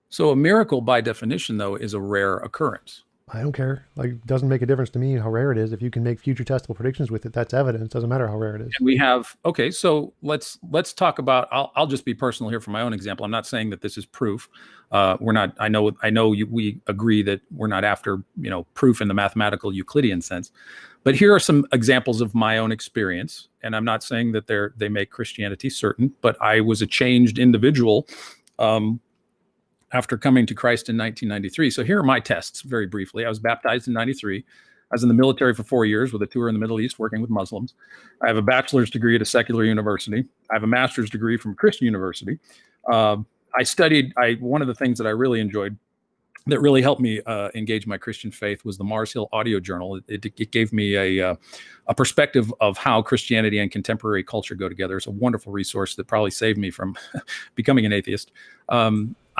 So a miracle, by definition, though, is a rare occurrence. I don't care. Like, it doesn't make a difference to me how rare it is. If you can make future testable predictions with it, that's evidence. Doesn't matter how rare it is. And we have, okay, so let's talk about. I'll just be personal here for my own example. I'm not saying that this is proof. We're not. We agree that we're not after proof in the mathematical Euclidean sense. But here are some examples of my own experience, and I'm not saying that they make Christianity certain. But I was a changed individual after coming to Christ in 1993. So here are my tests, very briefly. I was baptized in 93. I was in the military for 4 years with a tour in the Middle East working with Muslims. I have a bachelor's degree at a secular university. I have a master's degree from a Christian university. I studied, one of the things that I really enjoyed that really helped me engage my Christian faith was the Mars Hill Audio Journal. It gave me a perspective of how Christianity and contemporary culture go together. It's a wonderful resource that probably saved me from becoming an atheist.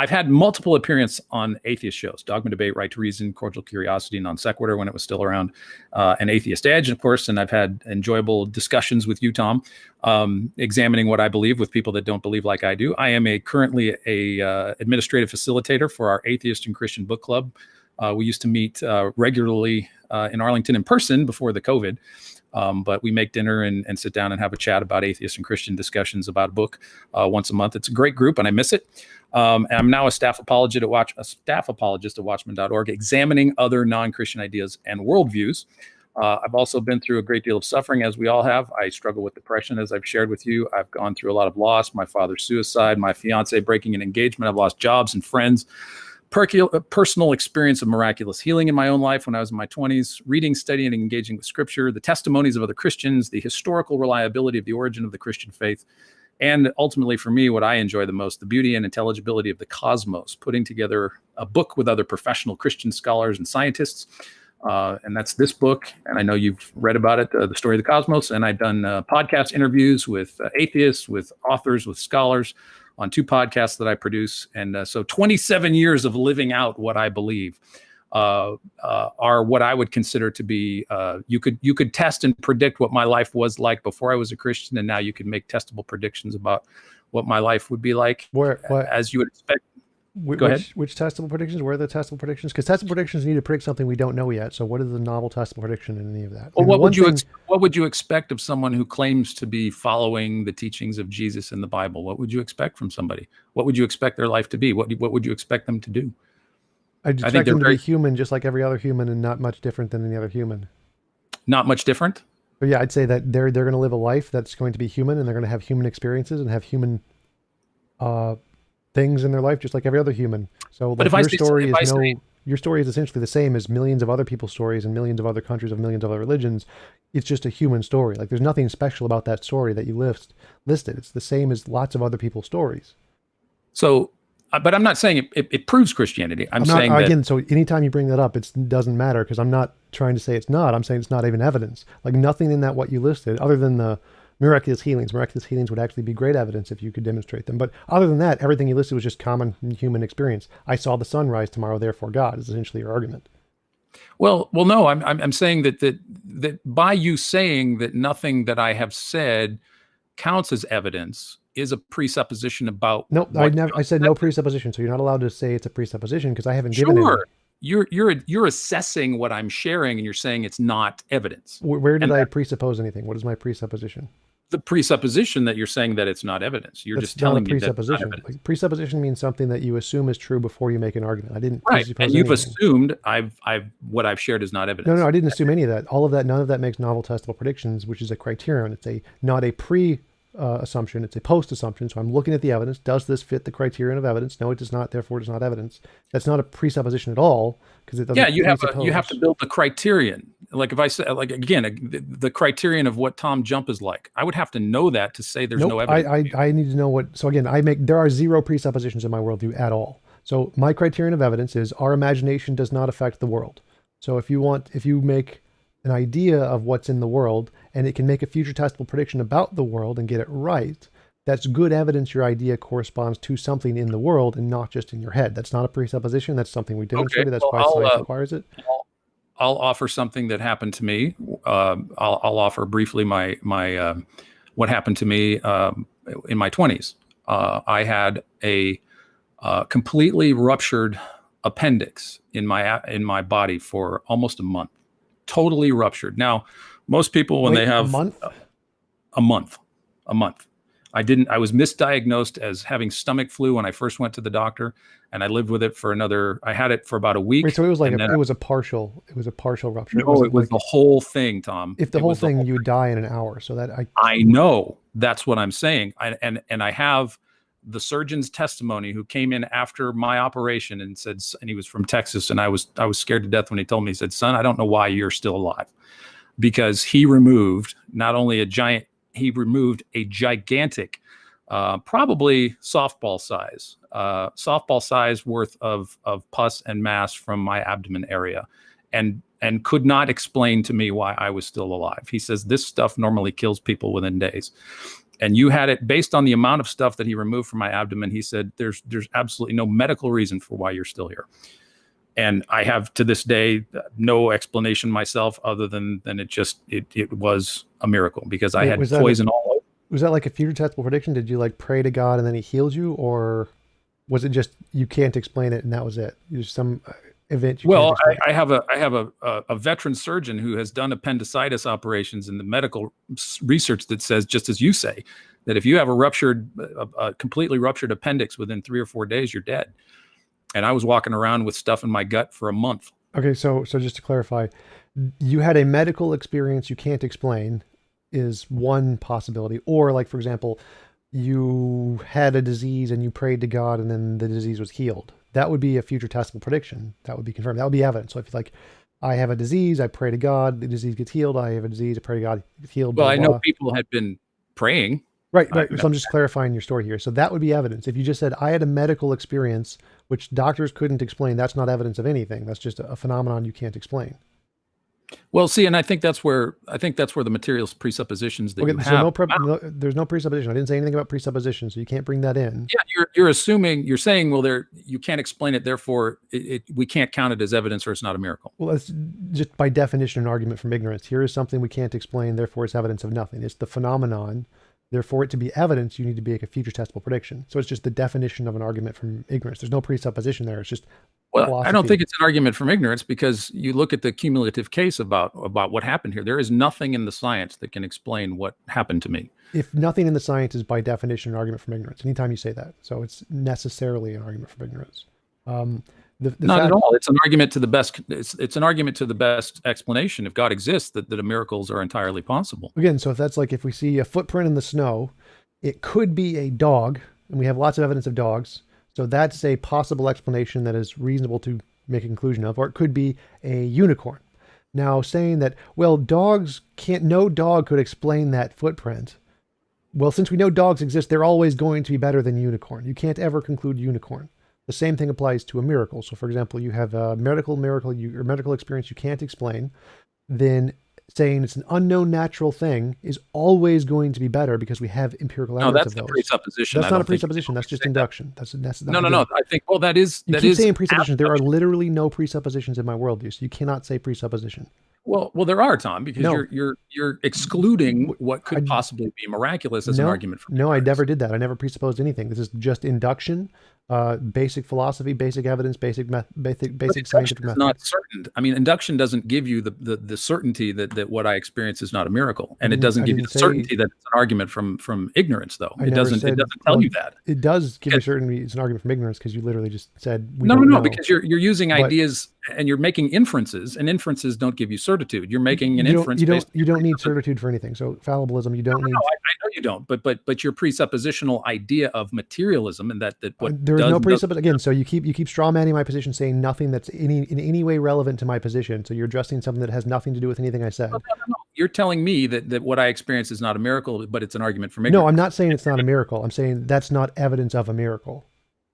I've had multiple appearances on atheist shows: Dogma Debate, Right to Reason, Cordial Curiosity, Non Sequitur when it was still around, and Atheist Edge, of course. And I've had enjoyable discussions with you, Tom, examining what I believe with people that don't believe like I do. I am currently a administrative facilitator for our Atheist and Christian Book Club. We used to meet regularly in Arlington in person before the COVID. But we make dinner and sit down and have a chat about atheist and Christian discussions about a book once a month. It's a great group, and I miss it. And I'm now a staff apologist at Watchman.org, examining other non-Christian ideas and worldviews. I've also been through a great deal of suffering, as we all have. I struggle with depression, as I've shared with you. I've gone through a lot of loss: my father's suicide, my fiance breaking an engagement. I've lost jobs and friends. Personal experience of miraculous healing in my own life when I was in my 20s, reading, studying, and engaging with scripture, the testimonies of other Christians, the historical reliability of the origin of the Christian faith, and ultimately for me, what I enjoy the most, the beauty and intelligibility of the cosmos, putting together a book with other professional Christian scholars and scientists. And that's this book. And I know you've read about it, The Story of the Cosmos. And I've done podcast interviews with atheists, with authors, with scholars, on 2 podcasts that I produce. And so 27 years of living out what I believe are what I would consider to be, you could test and predict what my life was like before I was a Christian. And now you can make testable predictions about what my life would be like, as you would expect. Go ahead. Which testable predictions? Where are the testable predictions? Because testable predictions need to predict something we don't know yet. So what is the novel testable prediction in any of that? Well, what would you expect of someone who claims to be following the teachings of Jesus in the Bible? What would you expect from somebody? What would you expect their life to be? What would you expect them to do? I expect them to be human, just like every other human, and not much different than any other human. Not much different? But yeah, I'd say that they're going to live a life that's going to be human, and they're going to have human experiences and have human things in their life, just like every other human. So, like, your story is essentially the same as millions of other people's stories and millions of other countries of millions of other religions. It's just a human story. Like, there's nothing special about that story that you listed. It's the same as lots of other people's stories. So, but I'm not saying it proves Christianity. I'm saying that, again, so anytime you bring that up, it doesn't matter, because I'm not trying to say it's not. I'm saying it's not even evidence. Like, nothing in that what you listed, other than the miraculous healings. Miraculous healings would actually be great evidence if you could demonstrate them. But other than that, everything you listed was just common human experience. I saw the sun rise tomorrow, therefore God, is essentially your argument. Well, no. I'm saying that by you saying that nothing that I have said counts as evidence is a presupposition about. No, I said no presupposition. So you're not allowed to say it's a presupposition, because I haven't given it. You're assessing what I'm sharing, and you're saying it's not evidence. Where did I presuppose anything? What is my presupposition? The presupposition that you're saying that it's not evidence. You're just telling me that it's not evidence. Like, presupposition means something that you assume is true before you make an argument. I didn't. Right, and you've assumed what I've shared is not evidence. No, I didn't assume any of that. All of that, none of that makes novel testable predictions, which is a criterion. It's not a assumption, it's a post assumption. So I'm looking at the evidence. Does this fit the criterion of evidence? No, it does not. Therefore, it is not evidence. That's not a presupposition at all, because it doesn't. Yeah, you have to build the criterion. Like, if I say, like, again, the criterion of what TJump is like, I would have to know that to say there's no evidence. I need to know what. So again, there are zero presuppositions in my worldview at all. So my criterion of evidence is our imagination does not affect the world. So if you make an idea of what's in the world, and it can make a future testable prediction about the world and get it right, that's good evidence your idea corresponds to something in the world and not just in your head. That's not a presupposition. That's something we demonstrated. That's why science requires it. I'll offer something that happened to me. I'll offer briefly my what happened to me in my 20s. I had a completely ruptured appendix in my body for almost a month. Totally ruptured. Now, most people, when they have a month, I was misdiagnosed as having stomach flu when I first went to the doctor, and I lived with it I had it for about a week. Wait, so it was like it was a partial rupture. No, it was the whole thing, Tom. If the whole thing, you would die in an hour. So that I know, that's what I'm saying. And I have the surgeon's testimony, who came in after my operation and said, and he was from Texas, and I was scared to death when he told me. He said, "Son, I don't know why you're still alive," because he removed a gigantic, probably softball size worth of pus and mass from my abdomen area, and could not explain to me why I was still alive. He says, "This stuff normally kills people within days." and you had it based on the amount of stuff that he removed from my abdomen. He said, there's absolutely no medical reason for why you're still here. And I have to this day no explanation myself other than it was a miracle, because I had poison all over. Was that like a future testable prediction? Did you like pray to God and then he healed you, or was it just you can't explain it and that was it? There's some event. Well, I have a veteran surgeon who has done appendicitis operations in the medical research that says, just as you say, that if you have a completely ruptured appendix within 3 or 4 days, you're dead. And I was walking around with stuff in my gut for a month. Okay, so just to clarify, you had a medical experience you can't explain is one possibility, or like, for example, you had a disease and you prayed to God and then the disease was healed. That would be a future testable prediction. That would be confirmed. That would be evidence. So if like, I have a disease, I pray to God, the disease gets healed. I have a disease, I pray to God, it gets healed. Well, I know people had been praying. Right. So I'm just clarifying your story here. So that would be evidence. If you just said, I had a medical experience, which doctors couldn't explain, that's not evidence of anything. That's just a phenomenon you can't explain. Well, see, and I think that's where the materials presuppositions that you have. There's no presupposition. I didn't say anything about presupposition, so you can't bring that in. Yeah, you're saying, well, you can't explain it, therefore we can't count it as evidence, or it's not a miracle. Well, that's just by definition an argument from ignorance. Here is something we can't explain, therefore it's evidence of nothing. It's the phenomenon. Therefore, it to be evidence, you need to make a future testable prediction. So it's just the definition of an argument from ignorance. There's no presupposition there. It's just philosophy. I don't think it's an argument from ignorance, because you look at the cumulative case about what happened here. There is nothing in the science that can explain what happened to me. If nothing in the science is by definition an argument from ignorance, anytime you say that. So it's necessarily an argument from ignorance. Not at all. It's an argument to the best. It's an argument to the best explanation. If God exists, that miracles are entirely possible. Again, so if that's like, if we see a footprint in the snow, it could be a dog, and we have lots of evidence of dogs. So that's a possible explanation that is reasonable to make a conclusion of, or it could be a unicorn. Now, saying that, well, no dog could explain that footprint. Well, since we know dogs exist, they're always going to be better than unicorn. You can't ever conclude unicorn. The same thing applies to a miracle. So for example, you have a medical experience you can't explain, then saying it's an unknown natural thing is always going to be better because we have empirical evidence of those. No, that's a presupposition. That's not a presupposition. That's just induction. That's no. I think, well, that is... You keep saying presupposition. There are literally no presuppositions in my worldview, so you cannot say presupposition. Well, there are, Tom, because you're excluding what could possibly be miraculous as an argument for ignorance. I never did that. I never presupposed anything. This is just induction, basic philosophy, basic evidence, basic scientific method. Not certain. I mean, induction doesn't give you the certainty that what I experience is not a miracle, and it doesn't give you the certainty that it's an argument from ignorance, though. It doesn't tell you that. It does give you certainty it's an argument from ignorance, because you literally just said no, because you're using ideas and you're making inferences, and inferences don't give you certitude. You're making an inference. You don't need certitude for anything. So fallibilism, you don't need. No, I know you don't. But your presuppositional idea of materialism, and that what there is no presupposition again. So you keep straw manning my position, saying nothing that's in any way relevant to my position. So you're addressing something that has nothing to do with anything I said. No. You're telling me that what I experience is not a miracle, but it's an argument from ignorance. No, I'm not saying it's not a miracle. I'm saying that's not evidence of a miracle.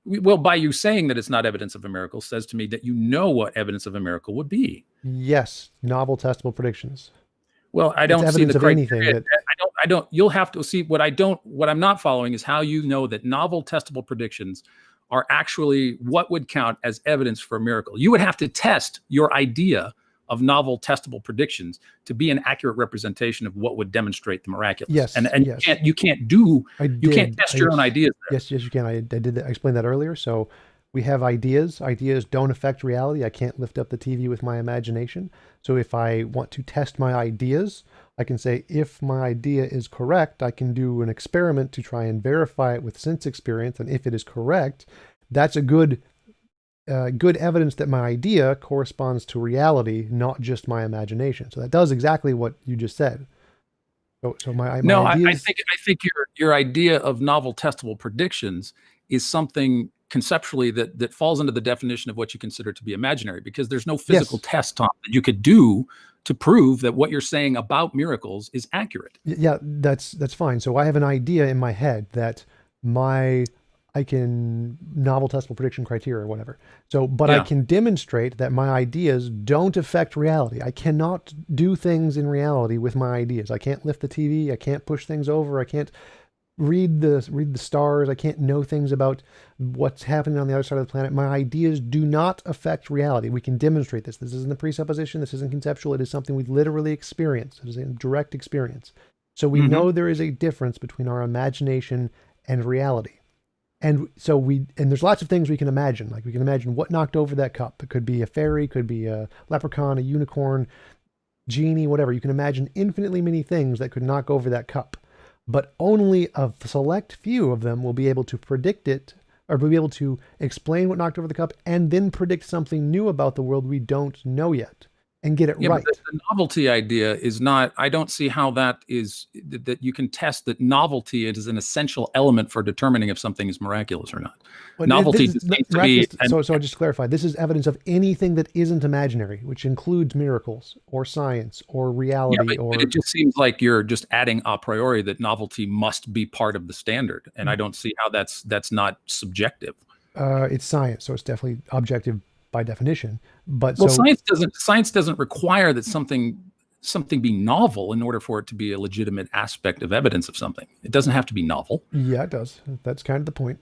Well, by you saying that it's not evidence of a miracle says to me that you know what evidence of a miracle would be. Yes, novel testable predictions. Well, I don't see the criteria. Anything I don't. You'll have to see what I'm not following is how you know that novel testable predictions are actually what would count as evidence for a miracle. You would have to test your idea of novel testable predictions to be an accurate representation of what would demonstrate the miraculous. Yes, and yes. you can't test your own ideas there. Yes, you can. I did that. I explained that earlier. So we have ideas. Ideas don't affect reality. I can't lift up the TV with my imagination. So if I want to test my ideas, I can say, if my idea is correct, I can do an experiment to try and verify it with sense experience. And if it is correct, that's a good evidence that my idea corresponds to reality, not just my imagination. So that does exactly what you just said. So my ideas... I think your idea of novel testable predictions is something conceptually that falls into the definition of what you consider to be imaginary, because there's no physical test, Tom, that you could do to prove that what you're saying about miracles is accurate. Yeah, that's fine. So I have an idea in my head that I can novel testable prediction criteria or whatever. So, but I can demonstrate that my ideas don't affect reality. I cannot do things in reality with my ideas. I can't lift the TV. I can't push things over. I can't read the stars. I can't know things about what's happening on the other side of the planet. My ideas do not affect reality. We can demonstrate this. This isn't a presupposition. This isn't conceptual. It is something we literally experience. It is a direct experience. So we know there is a difference between our imagination and reality. And so and there's lots of things we can imagine. Like we can imagine what knocked over that cup. It could be a fairy, could be a leprechaun, a unicorn, genie, whatever. You can imagine infinitely many things that could knock over that cup, but only a select few of them will be able to predict it, or will be able to explain what knocked over the cup and then predict something new about the world we don't know yet and get it right. But the novelty idea is not, I don't see how that is, that you can test that novelty is an essential element for determining if something is miraculous or not. But Novelty seems to be... So I just clarify, this is evidence of anything that isn't imaginary, which includes miracles or science or reality. But it just seems like you're just adding a priori that novelty must be part of the standard. And I don't see how that's not subjective. It's science, so it's definitely objective by definition. But science doesn't require that something be novel in order for it to be a legitimate aspect of evidence of something. It doesn't have to be novel. Yeah, it does. That's kind of the point.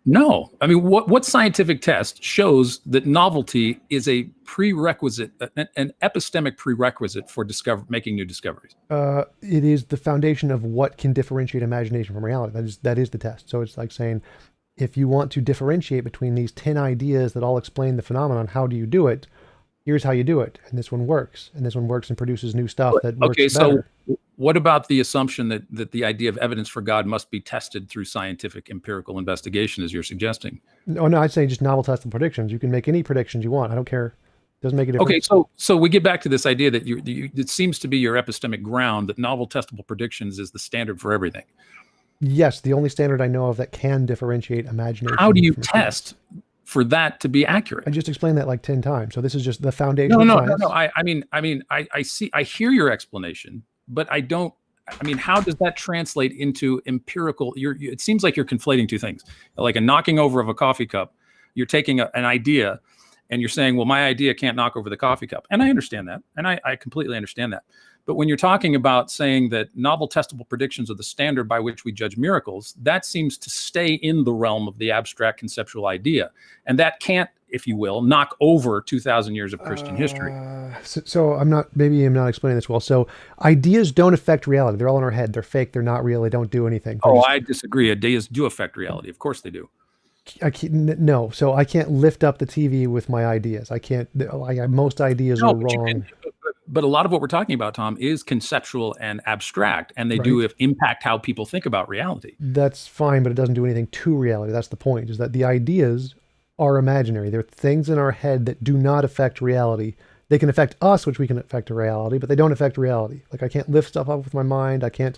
No, I mean, what scientific test shows that novelty is a prerequisite, an epistemic prerequisite for making new discoveries? It is the foundation of what can differentiate imagination from reality. That is the test. So it's like saying, if you want to differentiate between these 10 ideas that all explain the phenomenon, how do you do it? Here's how you do it. And this one works. And this one works and produces new stuff that works better. So what about the assumption that the idea of evidence for God must be tested through scientific empirical investigation, as you're suggesting? No, I'd say just novel testable predictions. You can make any predictions you want. I don't care. It doesn't make a difference. Okay, so we get back to this idea that it seems to be your epistemic ground that novel testable predictions is the standard for everything. Yes, the only standard I know of that can differentiate imagination. How do you test for that to be accurate? I just explained that like 10 times. So this is just the foundation. No. I hear your explanation, but how does that translate into empirical? It seems like you're conflating two things, like a knocking over of a coffee cup. You're taking an idea and you're saying, well, my idea can't knock over the coffee cup. And I understand that. And I completely understand that. But when you're talking about saying that novel testable predictions are the standard by which we judge miracles, that seems to stay in the realm of the abstract conceptual idea. And that can't, if you will, knock over 2,000 years of Christian history. So maybe I'm not explaining this well. So ideas don't affect reality. They're all in our head. They're fake. They're not real. They don't do anything. I disagree. Ideas do affect reality. Of course they do. No, so I can't lift up the TV with my ideas. I can't. Most ideas are wrong. But a lot of what we're talking about, Tom, is conceptual and abstract, and they do impact how people think about reality. That's fine, but it doesn't do anything to reality. That's the point, is that the ideas are imaginary. They're things in our head that do not affect reality. They can affect us, which we can affect reality, but they don't affect reality. Like I can't lift stuff up with my mind. I can't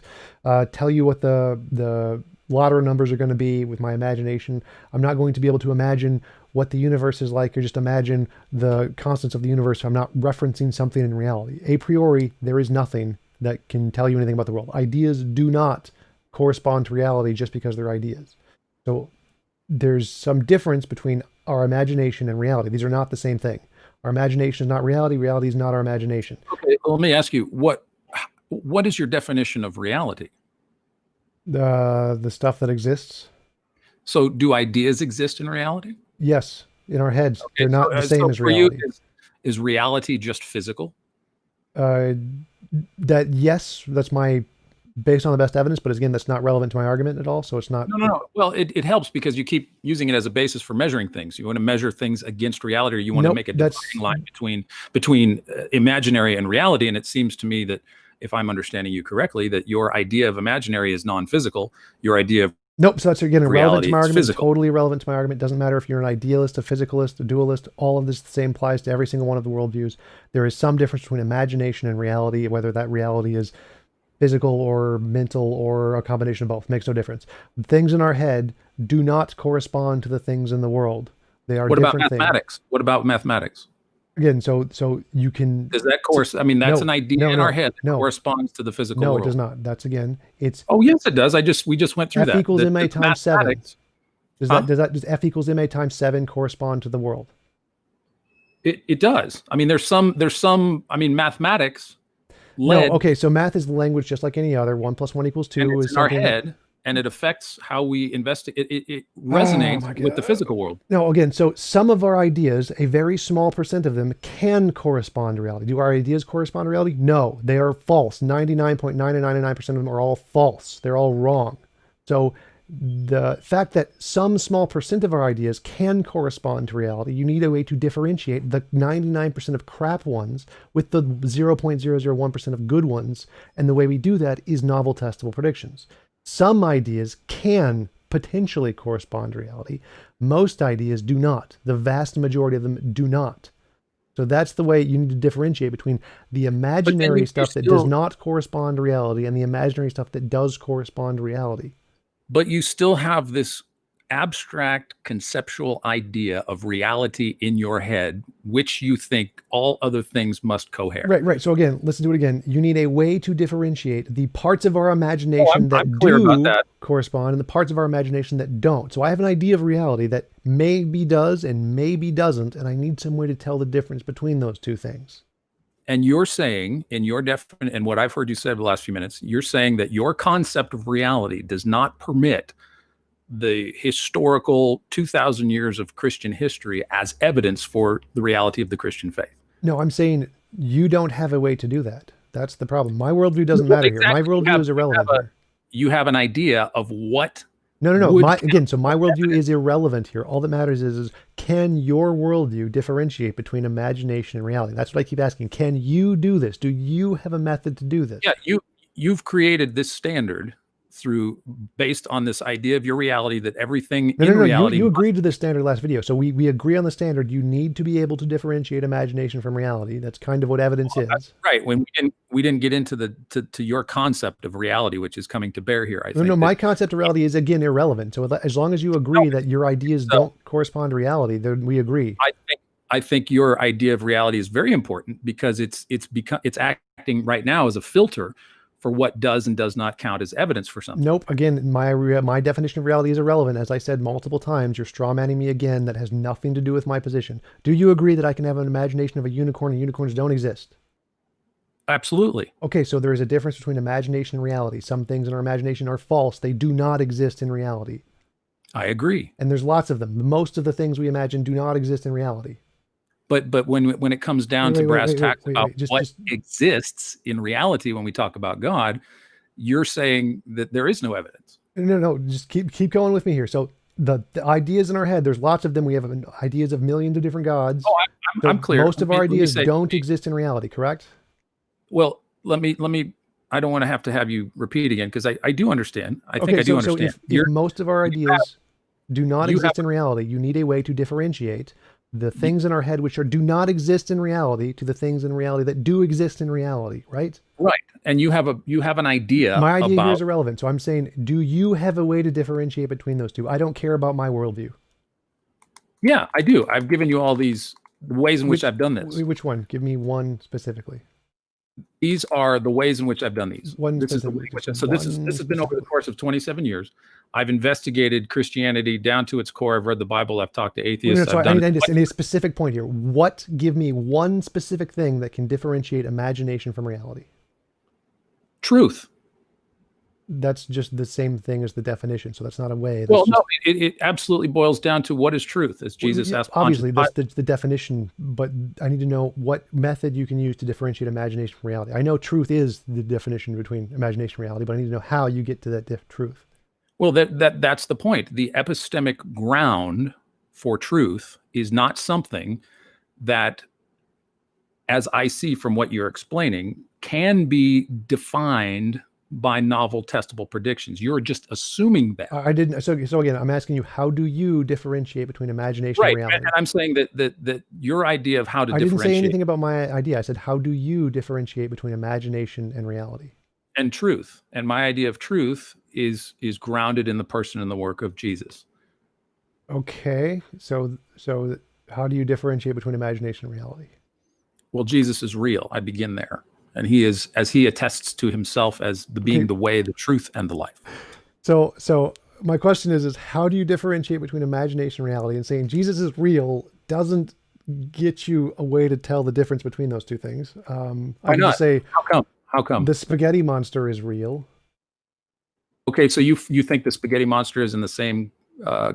tell you what the lottery numbers are going to be with my imagination. I'm not going to be able to imagine what the universe is like, or just imagine the constants of the universe. I'm not referencing something in reality. A priori, there is nothing that can tell you anything about the world. Ideas do not correspond to reality just because they're ideas. So there's some difference between our imagination and reality. These are not the same thing. Our imagination is not reality. Reality is not our imagination. Okay, well, let me ask you, what is your definition of reality? The stuff that exists. So do ideas exist in reality? Yes, in our heads. Okay, they're not the same as reality. For you, is reality just physical? Yes, that's my based on the best evidence, but again, that's not relevant to my argument at all. So it's not. No. Well, it helps because you keep using it as a basis for measuring things. You want to measure things against reality, or you want to make a dividing line between imaginary and reality. And it seems to me that, if I'm understanding you correctly, that your idea of imaginary is non-physical. Your idea of so that's again irrelevant to my argument. Physical. Totally irrelevant to my argument. Doesn't matter if you're an idealist, a physicalist, a dualist. All of this the same applies to every single one of the worldviews. There is some difference between imagination and reality, whether that reality is physical or mental or a combination of both. Makes no difference. Things in our head do not correspond to the things in the world. They are different things. What about mathematics? What about mathematics? Again, so you can. Does that course? I mean, that's an idea in our head that corresponds to the physical world. No, it does not. That's it's. Oh yes, it does. We just went through that. F equals ma times 7. Does F equals ma times 7 correspond to the world? It does. I mean, there's some. I mean, mathematics. No, okay. So math is the language just like any other. 1 + 1 = 2 is in our head. and it affects how we investigate. It Oh resonates my with the God. physical world. No, again, so some of our ideas, a very small percent of them, can correspond to reality. Do our ideas correspond to reality? No, they are false. 99.999% of them are all false. They're all wrong. So the fact that some small percent of our ideas can correspond to reality, you need a way to differentiate the 99% of crap ones with the 0.001% of good ones. And the way we do that is novel testable predictions. Some ideas can potentially correspond to reality. Most ideas do not. The vast majority of them do not. So that's the way you need to differentiate between the imaginary stuff that does not correspond to reality and the imaginary stuff that does correspond to reality. But you still have this abstract conceptual idea of reality in your head, which you think all other things must cohere. Right. So again, let's do it again. You need a way to differentiate the parts of our imagination that do correspond and the parts of our imagination that don't. So I have an idea of reality that maybe does and maybe doesn't, and I need some way to tell the difference between those two things. And you're saying, in your definition, and what I've heard you say the last few minutes, you're saying that your concept of reality does not permit the historical 2,000 years of Christian history as evidence for the reality of the Christian faith. No, I'm saying you don't have a way to do that. That's the problem. My worldview doesn't matter here. My worldview is irrelevant here. You have an idea of what... No. So my worldview is irrelevant here. All that matters is can your worldview differentiate between imagination and reality? That's what I keep asking. Can you do this? Do you have a method to do this? Yeah, you've created this standard based on this idea of your reality that everything in reality... You agreed to this standard last video. So we agree on the standard. You need to be able to differentiate imagination from reality. That's kind of what evidence is. Right. When we didn't get into to your concept of reality, which is coming to bear here, I think. No, my concept of reality is, again, irrelevant. So as long as you agree that your ideas don't correspond to reality, then we agree. I think your idea of reality is very important because it's acting right now as a filter for what does and does not count as evidence for something. Nope. Again, my definition of reality is irrelevant. As I said multiple times, you're strawmanning me again. That has nothing to do with my position. Do you agree that I can have an imagination of a unicorn and unicorns don't exist? Absolutely. Okay, so there is a difference between imagination and reality. Some things in our imagination are false. They do not exist in reality. I agree. And there's lots of them. Most of the things we imagine do not exist in reality. But when it comes down to brass tacks about what exists in reality, when we talk about God, you're saying that there is no evidence. No. Just keep going with me here. So the ideas in our head, there's lots of them. We have ideas of millions of different gods. Oh, I'm clear. Most of our ideas don't exist in reality, correct? Well, let me. I don't want to have you repeat again because I do understand. I think I do understand. If most of our ideas do not exist in reality, you need a way to differentiate the things in our head which do not exist in reality to the things in reality that do exist in reality, right? Right. And you have an idea. My idea here is irrelevant. So I'm saying, do you have a way to differentiate between those two? I don't care about my worldview. Yeah, I do. I've given you all these ways in which I've done this. Which one? Give me one specifically. These are the ways in which I've done these. This has been over the course of 27 years. I've investigated Christianity down to its core. I've read the Bible. I've talked to atheists. I need a specific point here. Give me one specific thing that can differentiate imagination from reality. Truth. That's just the same thing as the definition. So that's not a way. It absolutely boils down to what is truth, as Jesus asked. Obviously, that's the definition, but I need to know what method you can use to differentiate imagination from reality. I know truth is the definition between imagination and reality, but I need to know how you get to that truth. Well, that's the point. The epistemic ground for truth is not something that, as I see from what you're explaining, can be defined by novel testable predictions. You're just assuming that. I didn't. So again, I'm asking you, how do you differentiate between imagination and reality? And I'm saying that your idea of how to differentiate. I didn't say anything about my idea. I said, how do you differentiate between imagination and reality? And truth. And my idea of truth is grounded in the person and the work of Jesus. Okay. So how do you differentiate between imagination and reality? Well, Jesus is real. I begin there. And he is, as he attests to himself as being the way, the truth, and the life. So my question is how do you differentiate between imagination and reality? And saying Jesus is real doesn't get you a way to tell the difference between those two things. Why not? Just say, how come? The spaghetti monster is real. Okay, so you think the spaghetti monster is in the same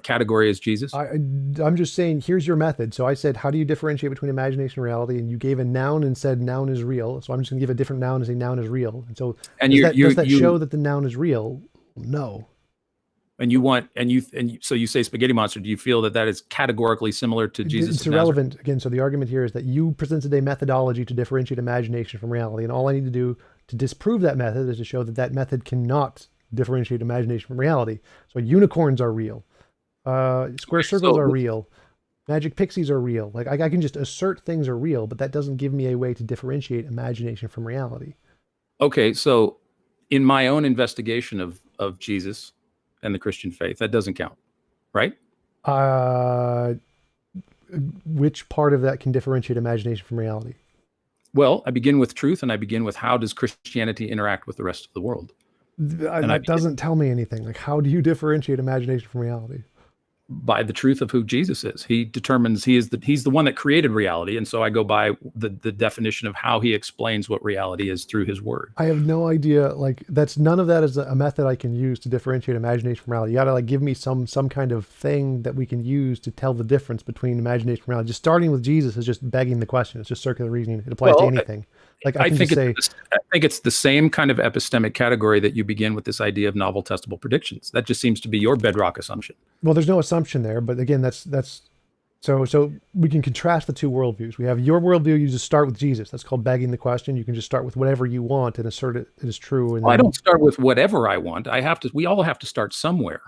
category as Jesus? I'm just saying, here's your method. So I said, how do you differentiate between imagination and reality? And you gave a noun and said noun is real. So I'm just going to give a different noun and say noun is real. And so And does that show that the noun is real? No. And so you say spaghetti monster. Do you feel that that is categorically similar to Jesus? It's irrelevant again. So the argument here is that you presented a methodology to differentiate imagination from reality, and all I need to do to disprove that method is to show that that method cannot differentiate imagination from reality. So unicorns are real, square circles are real, magic pixies are real. Like I can just assert things are real, but that doesn't give me a way to differentiate imagination from reality. Okay, so in my own investigation of Jesus and the Christian faith, that doesn't count, right? Which part of that can differentiate imagination from reality? Well, I begin with truth, and I begin with how does Christianity interact with the rest of the world? That doesn't tell me anything. Like, how do you differentiate imagination from reality? By the truth of who Jesus is. He determines he's the one that created reality, and so I go by the definition of how he explains what reality is through his word. I have no idea. Like none of that is a method I can use to differentiate imagination from reality. You gotta like give me some kind of thing that we can use to tell the difference between imagination and reality. Just starting with Jesus is just begging the question. It's just circular reasoning. It applies to anything. Like I think it's the same kind of epistemic category that you begin with this idea of novel testable predictions. That just seems to be your bedrock assumption. Well, there's no assumption there, but again, that's so we can contrast the two worldviews. We have your worldview. You just start with Jesus. That's called begging the question. You can just start with whatever you want and assert it is true. And I don't start with whatever I want. We all have to start somewhere.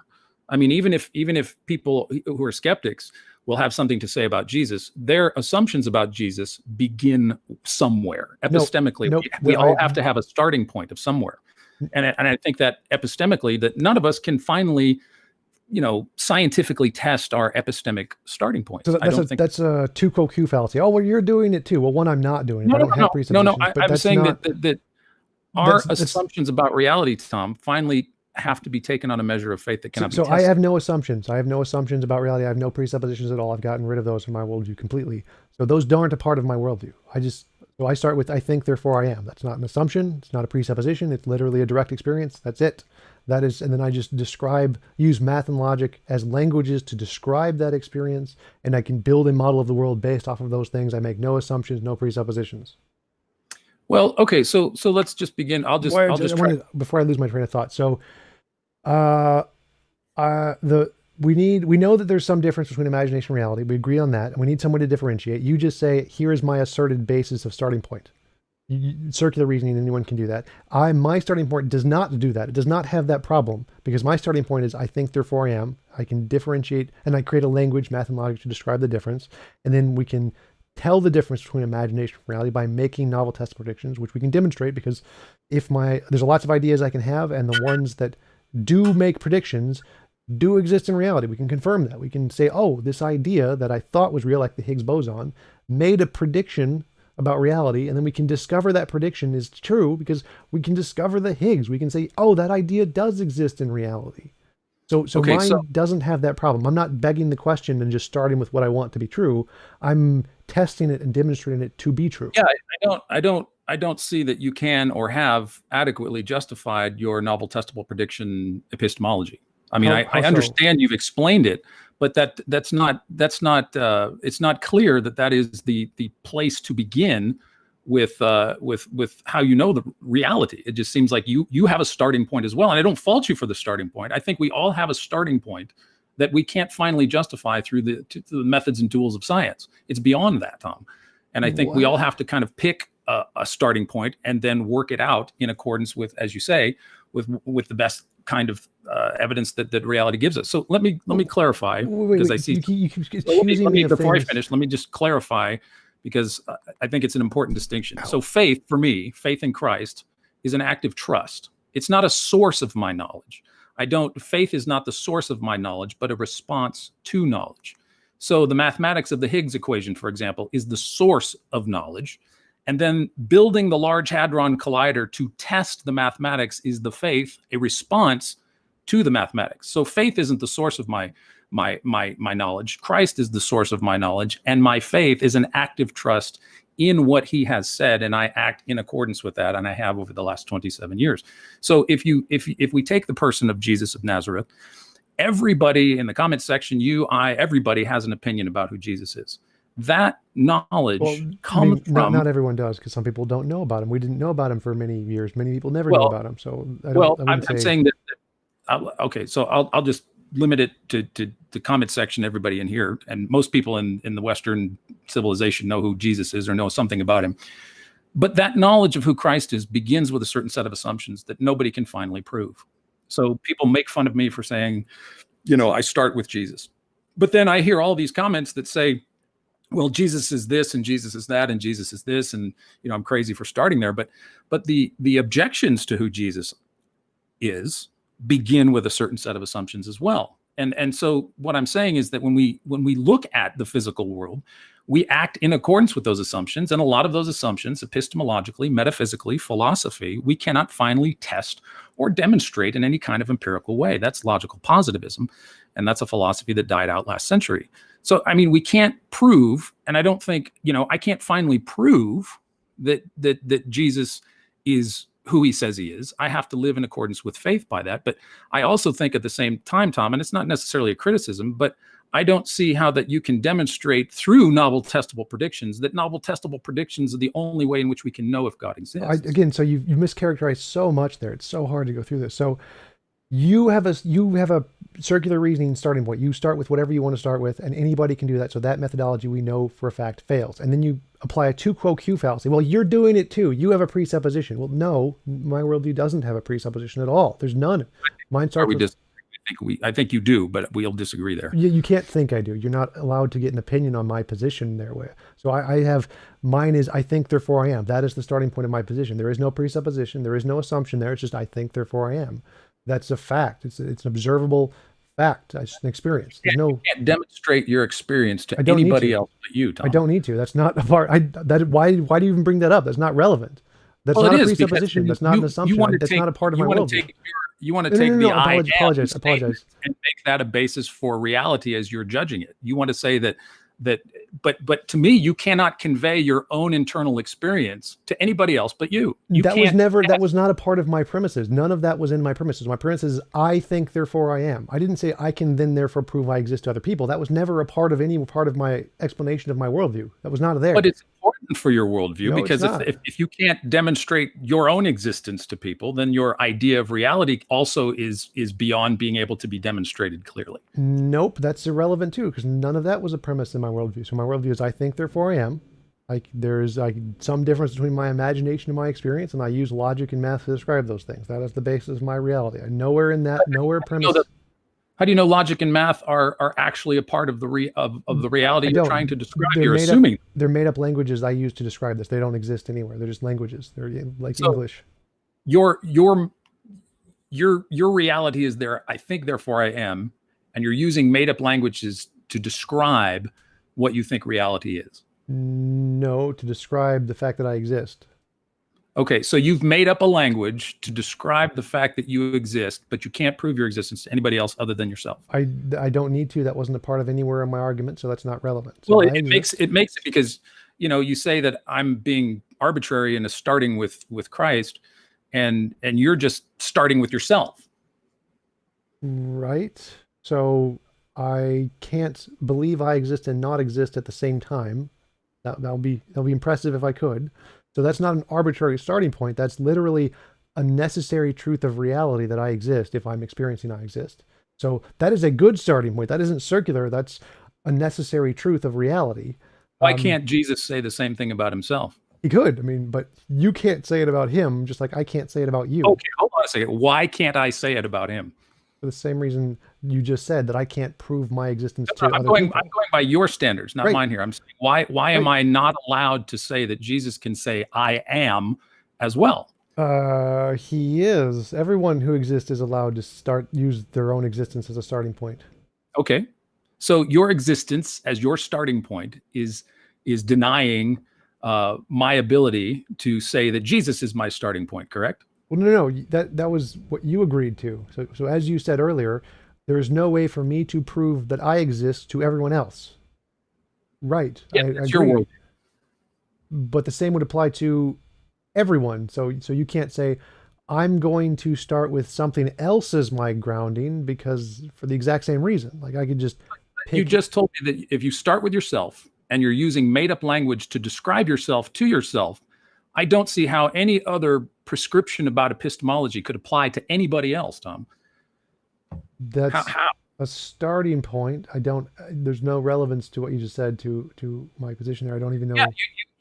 I mean, even if people who are skeptics will have something to say about Jesus, their assumptions about Jesus begin somewhere. Epistemically, we all have to have a starting point of somewhere. And I think that epistemically, that none of us can finally, scientifically test our epistemic starting points. So that's a tu quo quo fallacy. Oh, well, you're doing it too. Well, one, I'm not doing it. I don't have presuppositions. I'm saying that our assumptions about reality, Tom, finally have to be taken on a measure of faith that cannot be tested. I have no assumptions. I have no assumptions about reality. I have no presuppositions at all. I've gotten rid of those from my worldview completely. So those aren't a part of my worldview. I start with, I think, therefore I am. That's not an assumption. It's not a presupposition. It's literally a direct experience. That's it. That is, and then I just use math and logic as languages to describe that experience, and I can build a model of the world based off of those things. I make no assumptions, no presuppositions. Well, okay, so let's just begin. Before I lose my train of thought. So, we know that there's some difference between imagination and reality. We agree on that, and we need some way to differentiate. You just say, here is my asserted basis of starting point. Circular reasoning, anyone can do that. My starting point does not do that. It does not have that problem, because my starting point is I think, therefore I am. I can differentiate, and I create a language, math and logic, to describe the difference, and then we can tell the difference between imagination and reality by making novel test predictions, which we can demonstrate, because there's lots of ideas I can have, and the ones that do make predictions do exist in reality. We can confirm that. We can say, oh, this idea that I thought was real, like the Higgs boson, made a prediction about reality, and then we can discover that prediction is true because we can discover the Higgs. We can say, oh, that idea does exist in reality. So mine doesn't have that problem. I'm not begging the question and just starting with what I want to be true. I'm testing it and demonstrating it to be true. Yeah, I don't see that you can or have adequately justified your novel testable prediction epistemology. I mean, I understand you've explained it, but that's not it's not clear that is the place to begin with how you know the reality. It just seems like you have a starting point as well, and I don't fault you for the starting point. I think we all have a starting point that we can't finally justify through the methods and tools of science. It's beyond that, Tom, and I think we all have to kind of pick a starting point and then work it out in accordance with, as you say, with the best kind of evidence that reality gives us. So let me clarify, because I see. Before I finish, let me just clarify, because I think it's an important distinction. So faith, for me, faith in Christ, is an active trust. It's not a source of my knowledge. Faith is not the source of my knowledge, but a response to knowledge. So the mathematics of the Higgs equation, for example, is the source of knowledge. And then building the Large Hadron Collider to test the mathematics is the faith, a response to the mathematics. So faith isn't the source of my my knowledge. Christ is the source of my knowledge, and my faith is an active trust in what he has said, and I act in accordance with that, and I have over the last 27 years. So if we take the person of Jesus of Nazareth, everybody in the comment section, everybody has an opinion about who Jesus is. That knowledge comes from... Not everyone does, because some people don't know about him. We didn't know about him for many years. Many people never knew about him. So I'm saying that okay, so I'll just limit it to the comment section, everybody in here, and most people in the Western civilization know who Jesus is or know something about him. But that knowledge of who Christ is begins with a certain set of assumptions that nobody can finally prove. So people make fun of me for saying, I start with Jesus. But then I hear all these comments that say, well, Jesus is this and Jesus is that and Jesus is this, and I'm crazy for starting there. But the objections to who Jesus is begin with a certain set of assumptions as well. And so what I'm saying is that when we look at the physical world, we act in accordance with those assumptions. And a lot of those assumptions, epistemologically, metaphysically, philosophy, we cannot finally test or demonstrate in any kind of empirical way. That's logical positivism. And that's a philosophy that died out last century. So, we can't prove, and I don't think, I can't finally prove that Jesus is who he says he is. I have to live in accordance with faith by that. But I also think at the same time, Tom, and it's not necessarily a criticism, but I don't see how that you can demonstrate through novel testable predictions that novel testable predictions are the only way in which we can know if God exists. So you've mischaracterized so much there. It's so hard to go through this. So you have a circular reasoning starting point. You start with whatever you want to start with, and anybody can do that. So that methodology we know for a fact fails. And then you apply a tu quo q fallacy. Well, you're doing it too. You have a presupposition. Well, no, my worldview doesn't have a presupposition at all. There's none. Mine starts with... I think you do, but we'll disagree there. You can't think I do. You're not allowed to get an opinion on my position there. So I have, mine is I think, therefore I am. That is the starting point of my position. There is no presupposition. There is no assumption there. It's just I think, therefore I am. That's a fact. It's an observable fact. It's an experience. You can't demonstrate your experience to anybody else but you, Tom. I don't need to. That's not a part. Why do you even bring that up? That's not relevant. That's not a presupposition. That's not an assumption. That's not a part of my worldview. You want to take the I apologize and make that a basis for reality as you're judging it. You want to say that but to me, you cannot convey your own internal experience to anybody else but you. That was not a part of my premises. None of that was in my premises. My premise is I think, therefore I am. I didn't say I can then therefore prove I exist to other people. That was never a part of any part of my explanation of my worldview. That was not there. But it's important for your worldview, because if you can't demonstrate your own existence to people, then your idea of reality also is beyond being able to be demonstrated clearly. Nope, that's irrelevant too, because none of that was a premise in my worldview. So my worldview is I think, therefore I am. There's some difference between my imagination and my experience, and I use logic and math to describe those things. That is the basis of my reality. Nowhere premise. How do you know logic and math are actually a part of the reality you're trying to describe? You're assuming they're made up languages I use to describe this. They don't exist anywhere. They're just languages. They're like English. Your reality is there. I think, therefore I am, and you're using made up languages to describe what you think reality is. No, to describe the fact that I exist. Okay, so you've made up a language to describe the fact that you exist, but you can't prove your existence to anybody else other than yourself. I don't need to. That wasn't a part of anywhere in my argument, so that's not relevant. So well, it makes it because you say that I'm being arbitrary and starting with Christ, and you're just starting with yourself. Right. So I can't believe I exist and not exist at the same time. That'll be impressive if I could. So that's not an arbitrary starting point. That's literally a necessary truth of reality that I exist if I'm experiencing I exist. So that is a good starting point. That isn't circular. That's a necessary truth of reality. Why can't Jesus say the same thing about himself? He could. But you can't say it about him, just like I can't say it about you. Okay, hold on a second. Why can't I say it about him? For the same reason you just said, that I can't prove my existence to other people. I'm going by your standards, not mine here. I'm saying, why am I not allowed to say that Jesus can say I am as well? He is. Everyone who exists is allowed to use their own existence as a starting point. Okay. So your existence as your starting point is denying my ability to say that Jesus is my starting point, correct? Well, no. That was what you agreed to. So as you said earlier, There is no way for me to prove that I exist to everyone else. Right. Yeah, I that's your agree. world. But the same would apply to everyone. So you can't say, I'm going to start with something else as my grounding because for the exact same reason. Like I could just You pick. just told me that if you start with yourself and you're using made up language to describe yourself to yourself, I don't see how any other prescription about epistemology could apply to anybody else, Tom. That's How? a starting point. I don't. There's no relevance to what you just said to my position there. I don't even Yeah,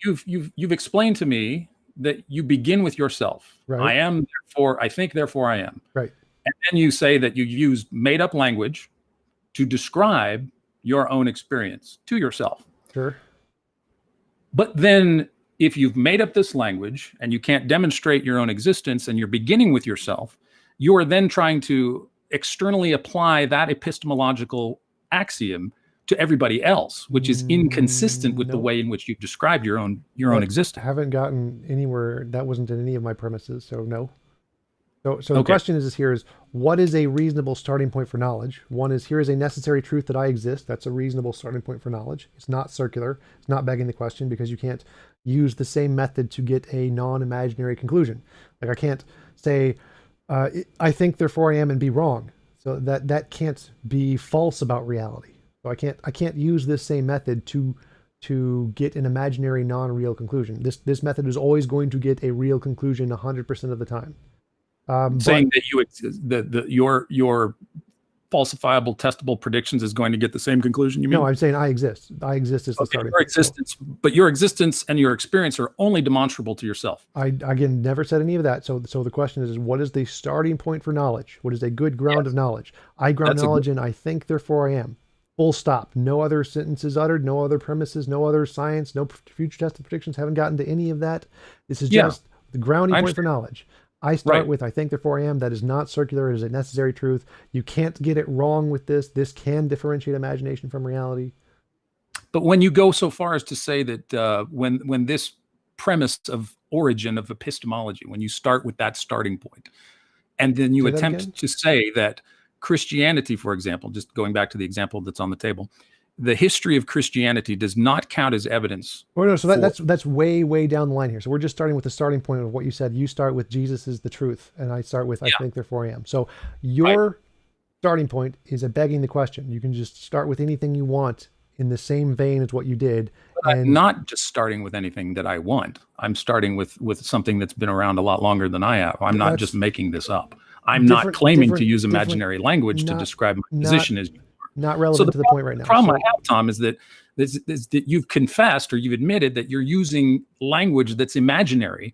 know. you've explained to me that you begin with yourself. Right. I am, therefore I think, therefore I am. Right. And then you say that you use made up language to describe your own experience to yourself. Sure. But then if you've made up this language and you can't demonstrate your own existence and you're beginning with yourself, you are then trying to externally apply that epistemological axiom to everybody else, which is inconsistent with the Nope. way in which you've described your own I existence. haven't gotten anywhere. That wasn't in any of my premises. So no. So the Okay. question is here is what is a reasonable starting point for knowledge? One is here is a necessary truth that I exist. That's a reasonable starting point for knowledge. It's not circular. It's not begging the question because you can't use the same method to get a non-imaginary conclusion. Like I can't say I think therefore I am and be wrong. So that can't be false about reality. So I can't use this same method to get an imaginary non-real conclusion. This method is always going to get a real conclusion 100% of the time. Saying that your falsifiable, testable predictions is going to get the same conclusion. You mean? No, I'm saying I exist. I exist as the starting your point. existence, but your existence and your experience are only demonstrable to yourself. I again never said any of that. So the question is what is the starting point for knowledge? What is a good ground of knowledge? I ground knowledge in I think, therefore I am. Full stop. No other sentences uttered, no other premises, no other science, no future tested predictions. Haven't gotten to any of that. This is just the grounding point for knowledge. I start with I think, therefore I am. That is not circular. It is a necessary truth. You can't get it wrong with this. This can differentiate imagination from reality. But when you go so far as to say that when this premise of origin of epistemology, when you start with that starting point, and then you attempt to say that Christianity, for example, just going back to the example that's on the table, the history of Christianity does not count as evidence. Oh no, so that's way down the line here. So we're just starting with the starting point of what you said. You start with Jesus is the truth, and I start with I think, therefore I am. So your starting point is a begging the question. You can just start with anything you want in the same vein as what you did. And I'm not just starting with anything that I want. I'm starting with something that's been around a lot longer than I have. I'm not just making this up. I'm not claiming to use imaginary language to describe my position as not relevant to the point right now. The problem I have, Tom, is that you've confessed or you've admitted that you're using language that's imaginary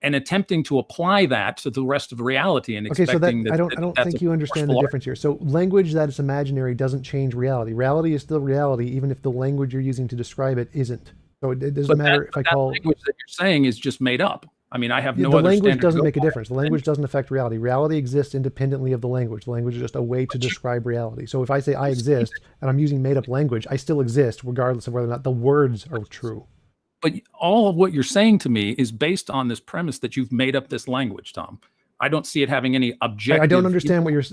and attempting to apply that to the rest of reality and expecting I don't think you understand the difference here. So language that is imaginary doesn't change reality. Reality is still reality, even if the language you're using to describe it isn't. So it doesn't matter if I call language that you're saying is just made up. I mean, I have no the other language standard doesn't make a difference. The language doesn't affect reality. Reality exists independently of the language. The language is just a way to describe reality. So if I say I exist and I'm using made up language, I still exist regardless of whether or not the words are true. But all of what you're saying to me is based on this premise that you've made up this language, Tom. I don't see it having any objective. I don't understand what you're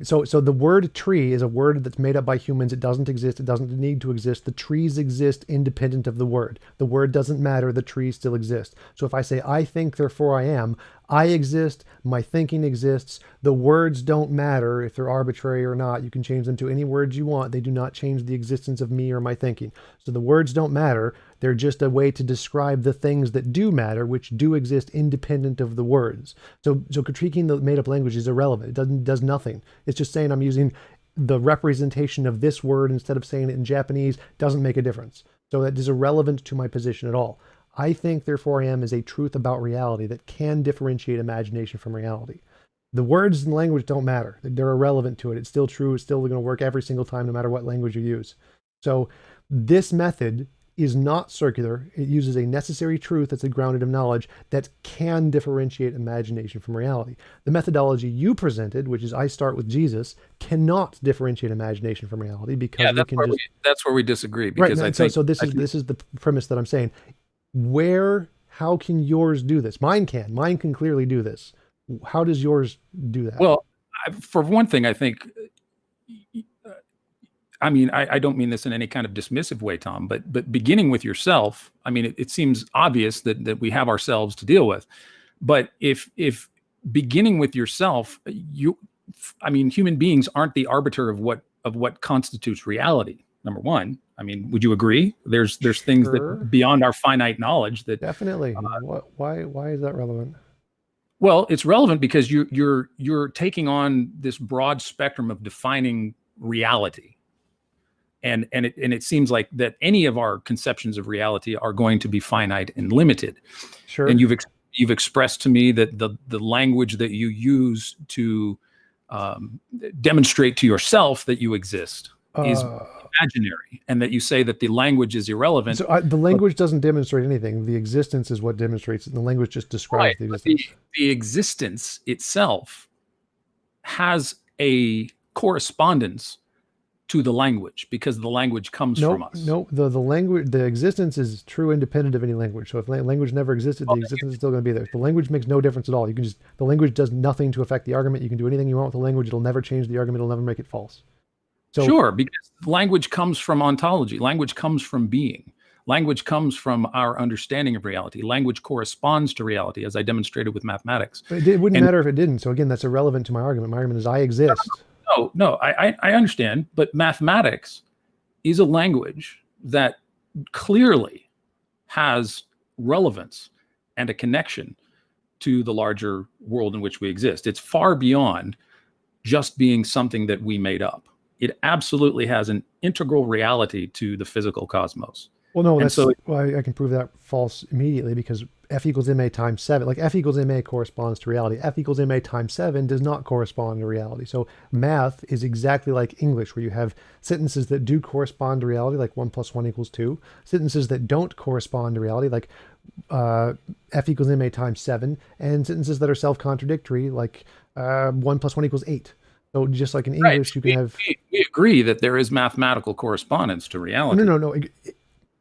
so the word tree is a word that's made up by humans. It doesn't exist. It doesn't need to exist. The trees exist independent of the word. The word doesn't matter. The trees still exist. So if I say I think, therefore I am, I exist, my thinking exists. The words don't matter if they're arbitrary or not. You can change them to any words you want. They do not change the existence of me or my thinking. So the words don't matter. They're just a way to describe the things that do matter, which do exist independent of the words. So critiquing the made up language is irrelevant. It does nothing. It's just saying I'm using the representation of this word instead of saying it in Japanese doesn't make a difference. So that is irrelevant to my position at all. I think, therefore I am is a truth about reality that can differentiate imagination from reality. The words and language don't matter. They're irrelevant to it. It's still true. It's still going to work every single time, no matter what language you use. So this method is not circular. It uses a necessary truth that's a grounded of knowledge that can differentiate imagination from reality. The methodology you presented, which is I start with Jesus, cannot differentiate imagination from reality because that's where we disagree. Because right. This is the premise that I'm saying. How can yours do this? Mine can. Mine can clearly do this. How does yours do that? Well, for one thing, I think I mean, I don't mean this in any kind of dismissive way, Tom, but beginning with yourself, I mean, it seems obvious that we have ourselves to deal with. But if beginning with yourself, I mean, human beings aren't the arbiter of what constitutes reality. Number one, I mean, would you agree? There's things Sure. that beyond our finite knowledge that Definitely. Why is that relevant? well, it's relevant because you're taking on this broad spectrum of defining reality. And it seems like that any of our conceptions of reality are going to be finite and limited. Sure. And you've expressed to me that the language that you use to demonstrate to yourself that you exist is imaginary, and that you say that the language is irrelevant. So the language doesn't demonstrate anything. The existence is what demonstrates it. The language just describes the existence. The existence itself has a correspondence to the language because the language comes from us. No, the language, the existence is true independent of any language. So if language never existed, the existence is still going to be there. The language makes no difference at all. You can just, the language does nothing to affect the argument. You can do anything you want with the language. It'll never change the argument. It'll never make it false. So, sure, because language comes from ontology. Language comes from being. Language comes from our understanding of reality. Language corresponds to reality, as I demonstrated with mathematics. It wouldn't matter if it didn't. So again, that's irrelevant to my argument. My argument is I exist. No, I understand. But mathematics is a language that clearly has relevance and a connection to the larger world in which we exist. It's far beyond just being something that we made up. It absolutely has an integral reality to the physical cosmos. Well, no, that's I can prove that false immediately because F equals ma times 7. Like F equals ma corresponds to reality. F equals ma times 7 does not correspond to reality. So math is exactly like English, where you have sentences that do correspond to reality, like 1 + 1 = 2. Sentences that don't correspond to reality, like F equals ma times 7. And sentences that are self-contradictory, like 1 + 1 = 8. So just like in English, right. You can have... We agree that there is mathematical correspondence to reality. No.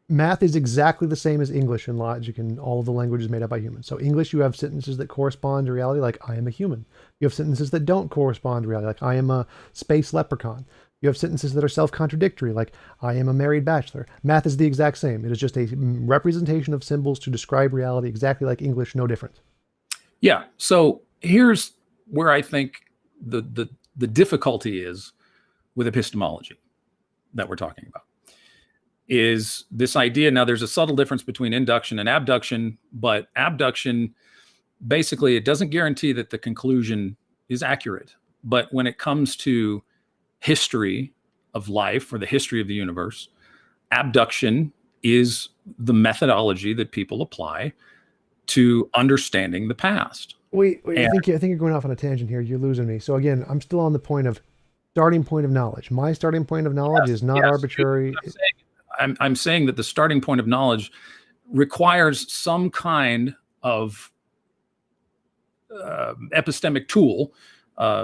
Math is exactly the same as English and logic and all of the languages made up by humans. So English, you have sentences that correspond to reality, like I am a human. You have sentences that don't correspond to reality, like I am a space leprechaun. You have sentences that are self-contradictory, like I am a married bachelor. Math is the exact same. It is just a representation of symbols to describe reality, exactly like English, no different. Yeah. So here's where I think the difficulty is with epistemology that we're talking about. Is this idea, now there's a subtle difference between induction and abduction, but abduction, basically it doesn't guarantee that the conclusion is accurate. But when it comes to history of life or the history of the universe, abduction is the methodology that people apply to understanding the past. Wait, I think you're going off on a tangent here. You're losing me. So again, I'm still on the point of starting point of knowledge. My starting point of knowledge is not arbitrary. I'm saying that the starting point of knowledge requires some kind of epistemic tool,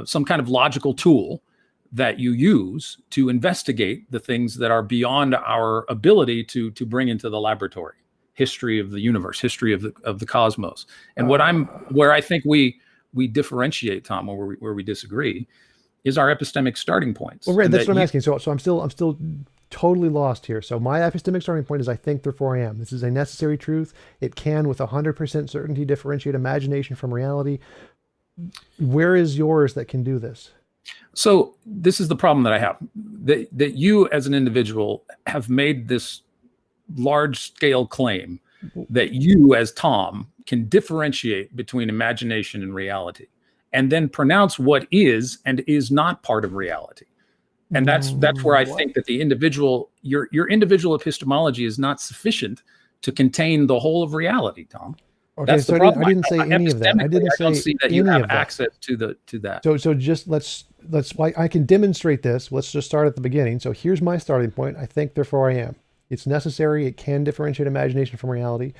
some kind of logical tool that you use to investigate the things that are beyond our ability to bring into the laboratory. History of the universe, history of the cosmos, and where I think we differentiate, Tom, where we disagree, is our epistemic starting points. Well, right, that's what I'm asking. So I'm still totally lost here. So my epistemic starting point is I think, therefore I am. This is a necessary truth. It can, with 100% certainty, differentiate imagination from reality. Where is yours that can do this? So this is the problem that I have. That you, as an individual, have made this large-scale claim that you, as Tom, can differentiate between imagination and reality, and then pronounce what is and is not part of reality. And that's where I think that the individual, your individual epistemology is not sufficient to contain the whole of reality, Tom. Okay, that's so I didn't say any of that. I didn't say see that you have access to that. So just let's I can demonstrate this. Let's just start at the beginning. So here's my starting point. I think, therefore I am. It's necessary. It can differentiate imagination from reality.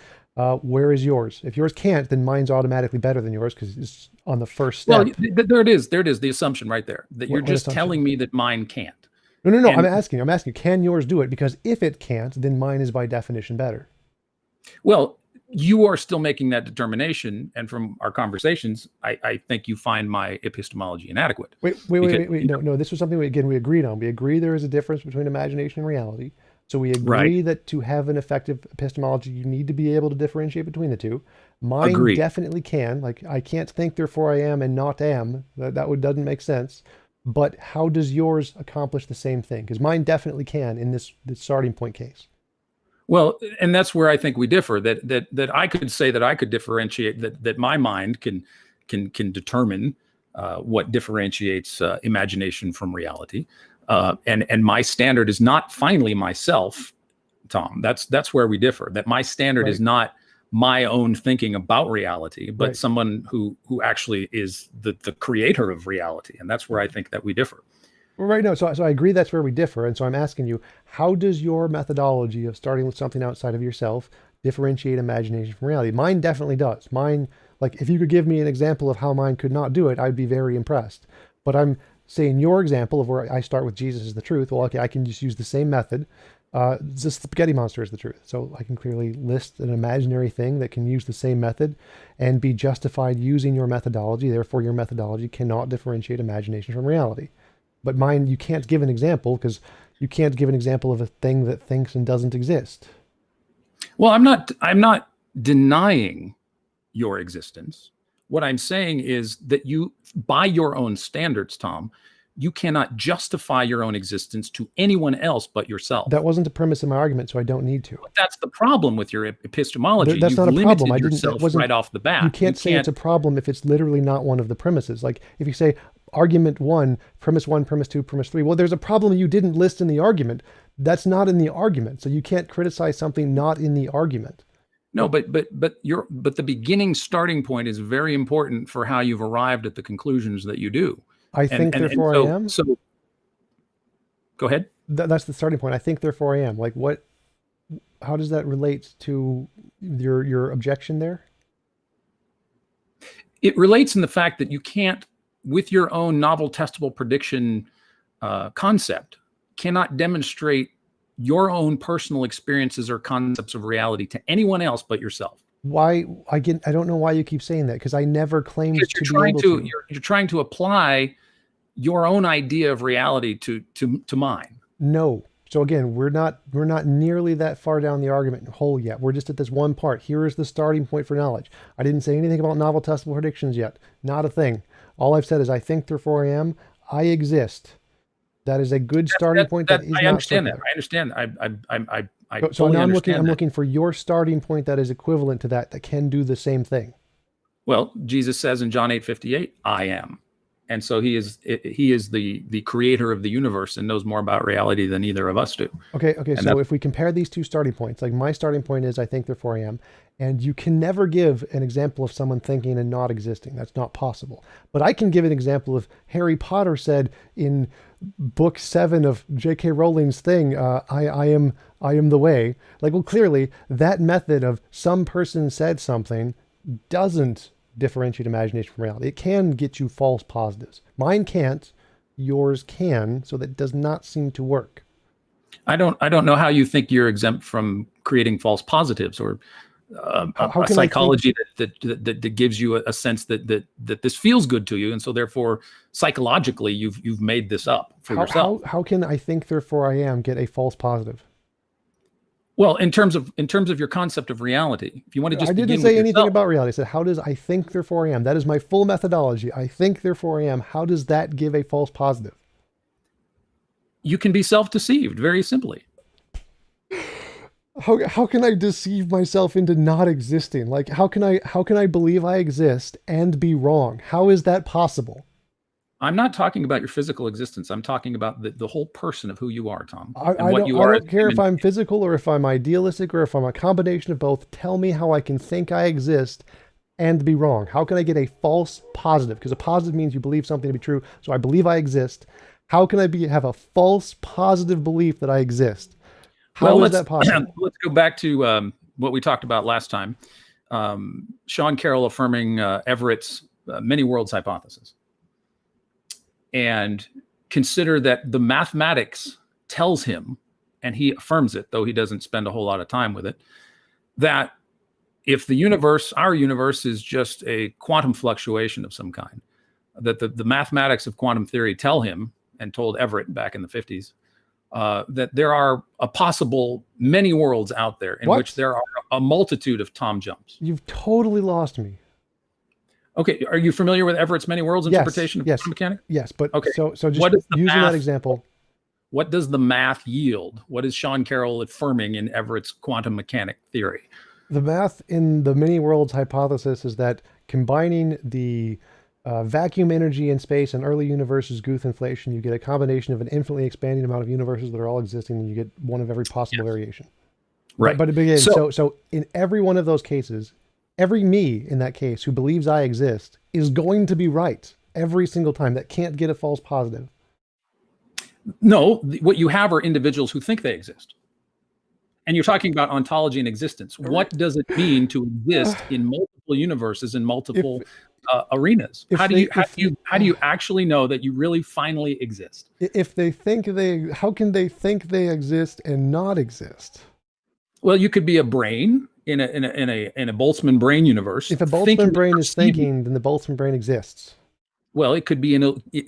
Where is yours? If yours can't, then mine's automatically better than yours because it's on the first step. Well, there it is. There it is. The assumption right there that you're just telling me that mine can't. No. I'm asking, can yours do it? Because if it can't, then mine is by definition better. Well, you are still making that determination. And from our conversations, I think you find my epistemology inadequate. Wait. No, this was something we agreed on. We agree there is a difference between imagination and reality. So we Right. agree that to have an effective epistemology, you need to be able to differentiate between the two. Mine Agreed. definitely can. Like, I can't think, therefore I am, and not am. Doesn't make sense. But how does yours accomplish the same thing? Because mine definitely can in this starting point case. Well, and that's where I think we differ. That I could say that I could differentiate, that my mind can determine what differentiates imagination from reality, and my standard is not finally myself, Tom. That's where we differ. That my standard Right. is not my own thinking about reality, but Right. someone who actually is the creator of reality, and that's where I think that we differ. Right. No. So I agree that's where we differ. And so I'm asking you, how does your methodology of starting with something outside of yourself differentiate imagination from reality? Mine definitely does. Mine, like, if you could give me an example of how mine could not do it, I'd be very impressed. But I'm saying your example of where I start with Jesus is the truth. Well, okay, I can just use the same method. The spaghetti monster is the truth. So I can clearly list an imaginary thing that can use the same method and be justified using your methodology. Therefore, your methodology cannot differentiate imagination from reality. But mine, you can't give an example because you can't give an example of a thing that thinks and doesn't exist. Well, I'm not denying your existence. What I'm saying is that you, by your own standards, Tom, you cannot justify your own existence to anyone else but yourself. That wasn't the premise of my argument, so I don't need to. But that's the problem with your epistemology. That's You've not a problem. limited yourself right off the bat. You can't say it's a problem if it's literally not one of the premises. Like, if you say argument one, premise two, premise three, well, there's a problem you didn't list in the argument. That's not in the argument. So you can't criticize something not in the argument. No, but the beginning starting point is very important for how you've arrived at the conclusions that you do. I think, therefore I am. So go ahead. That's the starting point. I think, therefore I am. Like, what? How does that relate to your objection there? It relates in the fact that you can't, with your own novel testable prediction concept, cannot demonstrate your own personal experiences or concepts of reality to anyone else but yourself. Why? I don't know why you keep saying that, because I never claimed Because to be able to. You're trying to apply your own idea of reality to mine. No. So again, we're not nearly that far down the argument hole yet. We're just at this one part. Here is the starting point for knowledge. I didn't say anything about novel testable predictions yet. Not a thing. All I've said is I think, therefore I am. I exist. That is a good starting point. I understand that. I understand. So now I'm looking for your starting point that is equivalent to that can do the same thing. Well, Jesus says in John 8:58, I am. And so he is the creator of the universe and knows more about reality than either of us do. Okay. So if we compare these two starting points, like my starting point is I think, therefore I am, and you can never give an example of someone thinking and not existing. That's not possible. But I can give an example of Harry Potter said in book 7 of J.K. Rowling's thing, I am the way. Like, well, clearly that method of some person said something doesn't differentiate imagination from reality. It can get you false positives. Mine can't, yours can, so that does not seem to work. I don't know how you think you're exempt from creating false positives or a psychology that gives you a sense that this feels good to you, and so therefore psychologically you've made this up for yourself. How can I think, therefore I am get a false positive? Well, in terms of your concept of reality, if you want to just I didn't say anything about reality. I said, how does I think, therefore I am? That is my full methodology. I think, therefore I am. How does that give a false positive? You can be self-deceived very simply. How can I deceive myself into not existing? Like, how can I believe I exist and be wrong? How is that possible? I'm not talking about your physical existence. I'm talking about the whole person of who you are, Tom. I don't care if I'm physical or if I'm idealistic or if I'm a combination of both. Tell me how I can think I exist and be wrong. How can I get a false positive? Because a positive means you believe something to be true. So I believe I exist. How can I have a false positive belief that I exist? How is that possible? Let's go back to what we talked about last time. Sean Carroll affirming Everett's many worlds hypothesis. And consider that the mathematics tells him, and he affirms it, though he doesn't spend a whole lot of time with it, that if the universe, our universe, is just a quantum fluctuation of some kind, that the mathematics of quantum theory tell him, and told Everett back in the 50s, that there are a possible many worlds out there in which there are a multitude of Tom jumps. You've totally lost me. Okay, are you familiar with Everett's many worlds interpretation of quantum mechanics? Yes, but okay. So just using that example. What does the math yield? What is Sean Carroll affirming in Everett's quantum mechanic theory? The math in the many worlds hypothesis is that combining the vacuum energy in space and early universes Guth inflation, you get a combination of an infinitely expanding amount of universes that are all existing, and you get one of every possible variation. Right. But again, so in every one of those cases, every me in that case who believes I exist is going to be right every single time. That can't get a false positive. No, what you have are individuals who think they exist. And you're talking about ontology and existence. What does it mean to exist in multiple universes and multiple arenas? How do you actually know that you really finally exist? If they think how can they think they exist and not exist? Well, you could be a brain in a Boltzmann brain universe. If a Boltzmann brain is thinking, then the Boltzmann brain exists. Well, it could be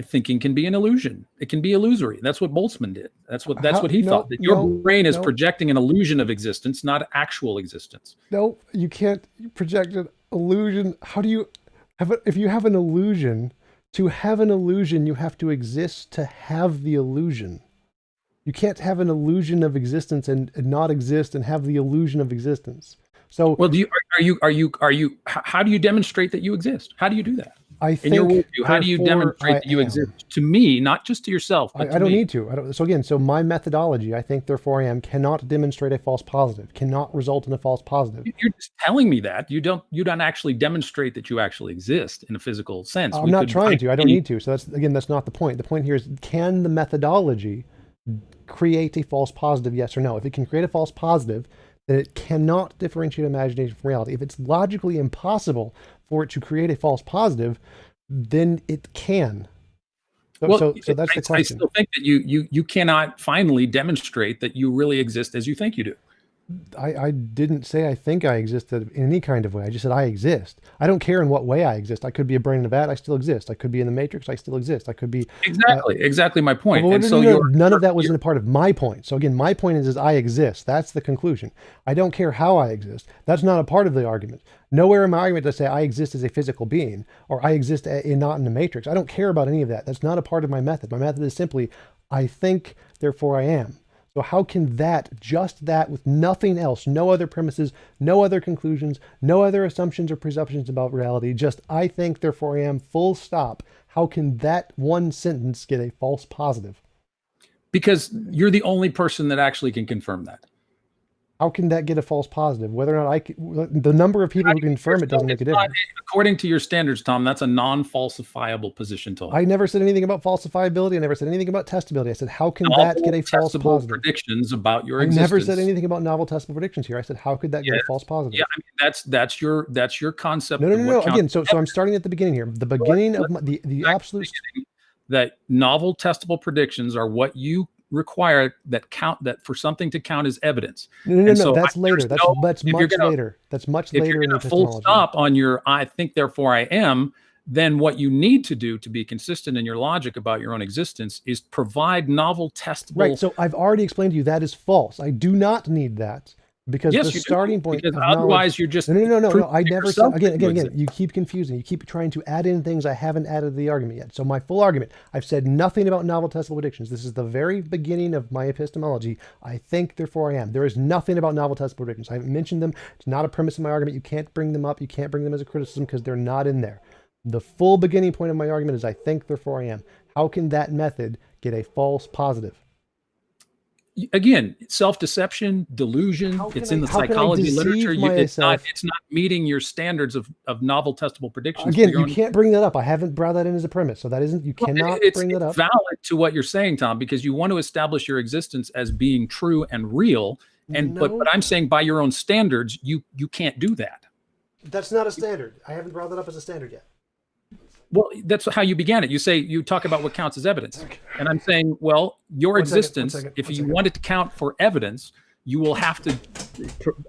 thinking can be an illusion. It can be illusory. That's what Boltzmann did. That's what he thought. That your brain is projecting an illusion of existence, not actual existence. No, you can't project an illusion. How do you have if you have an illusion? To have an illusion, you have to exist to have the illusion. You can't have an illusion of existence and not exist and have the illusion of existence. So, well, how do you demonstrate that you exist? How do you do that? I think, in your worldview, how do you demonstrate that you exist to me, not just to yourself? But I don't need to. So my methodology, I think, therefore I am, cannot demonstrate a false positive, cannot result in a false positive. You're just telling me that you don't actually demonstrate that you actually exist in a physical sense. I'm not trying to. I don't need to. So that's not the point. The point here is, can the methodology create a false positive? Yes or no? If it can create a false positive, then it cannot differentiate imagination from reality. If it's logically impossible for it to create a false positive, then it can. So that's the question. I still think that you cannot finally demonstrate that you really exist as you think you do. I didn't say I think I existed in any kind of way. I just said I exist. I don't care in what way I exist. I could be a brain in a vat. I still exist. I could be in the Matrix. I still exist. I could be exactly my point. Well, none of that was in a part of my point. So again, my point is I exist. That's the conclusion. I don't care how I exist. That's not a part of the argument. Nowhere in my argument does I say I exist as a physical being or I exist not in the Matrix. I don't care about any of that. That's not a part of my method. My method is simply I think, therefore I am. So how can just that with nothing else, no other premises, no other conclusions, no other assumptions or presumptions about reality, just I think, therefore I am, full stop. How can that one sentence get a false positive? Because you're the only person that actually can confirm that. How can that get a false positive? Whether or not the number of people who confirm it doesn't make a difference. According to your standards, Tom, that's a non-falsifiable position to hold. I never said anything about falsifiability. I never said anything about testability. I said, how can that get a false positive? Predictions about your existence. I never said anything about novel testable predictions here. I said, how could that get a false positive? Yeah, I mean, that's your concept. No. Again, so I'm starting at the beginning here. The beginning of the absolute. That novel testable predictions are what you require that for something to count as evidence. No. That's later. That's much later. That's much later. If you're going to full stop on your I think, therefore I am, then what you need to do to be consistent in your logic about your own existence is provide novel testable. Right. So I've already explained to you that is false. I do not need that. Because the starting point, because otherwise you're just no. I never said again. You keep confusing. You keep trying to add in things I haven't added to the argument yet. So my full argument, I've said nothing about novel testable predictions. This is the very beginning of my epistemology. I think, therefore I am. There is nothing about novel testable predictions. I haven't mentioned them. It's not a premise of my argument. You can't bring them up. You can't bring them as a criticism because they're not in there. The full beginning point of my argument is I think, therefore I am. How can that method get a false positive? Again, self-deception, delusion, it's in the psychology literature. It's not meeting your standards of novel testable predictions. Again, you can't bring that up. I haven't brought that in as a premise. So that isn't, you cannot bring that up. It's valid to what you're saying, Tom, because you want to establish your existence as being true and real. But I'm saying by your own standards, you can't do that. That's not a standard. I haven't brought that up as a standard yet. Well, that's how you began it. You talk about what counts as evidence. Okay. And I'm saying, well, your existence, if you want it to count for evidence, you will have to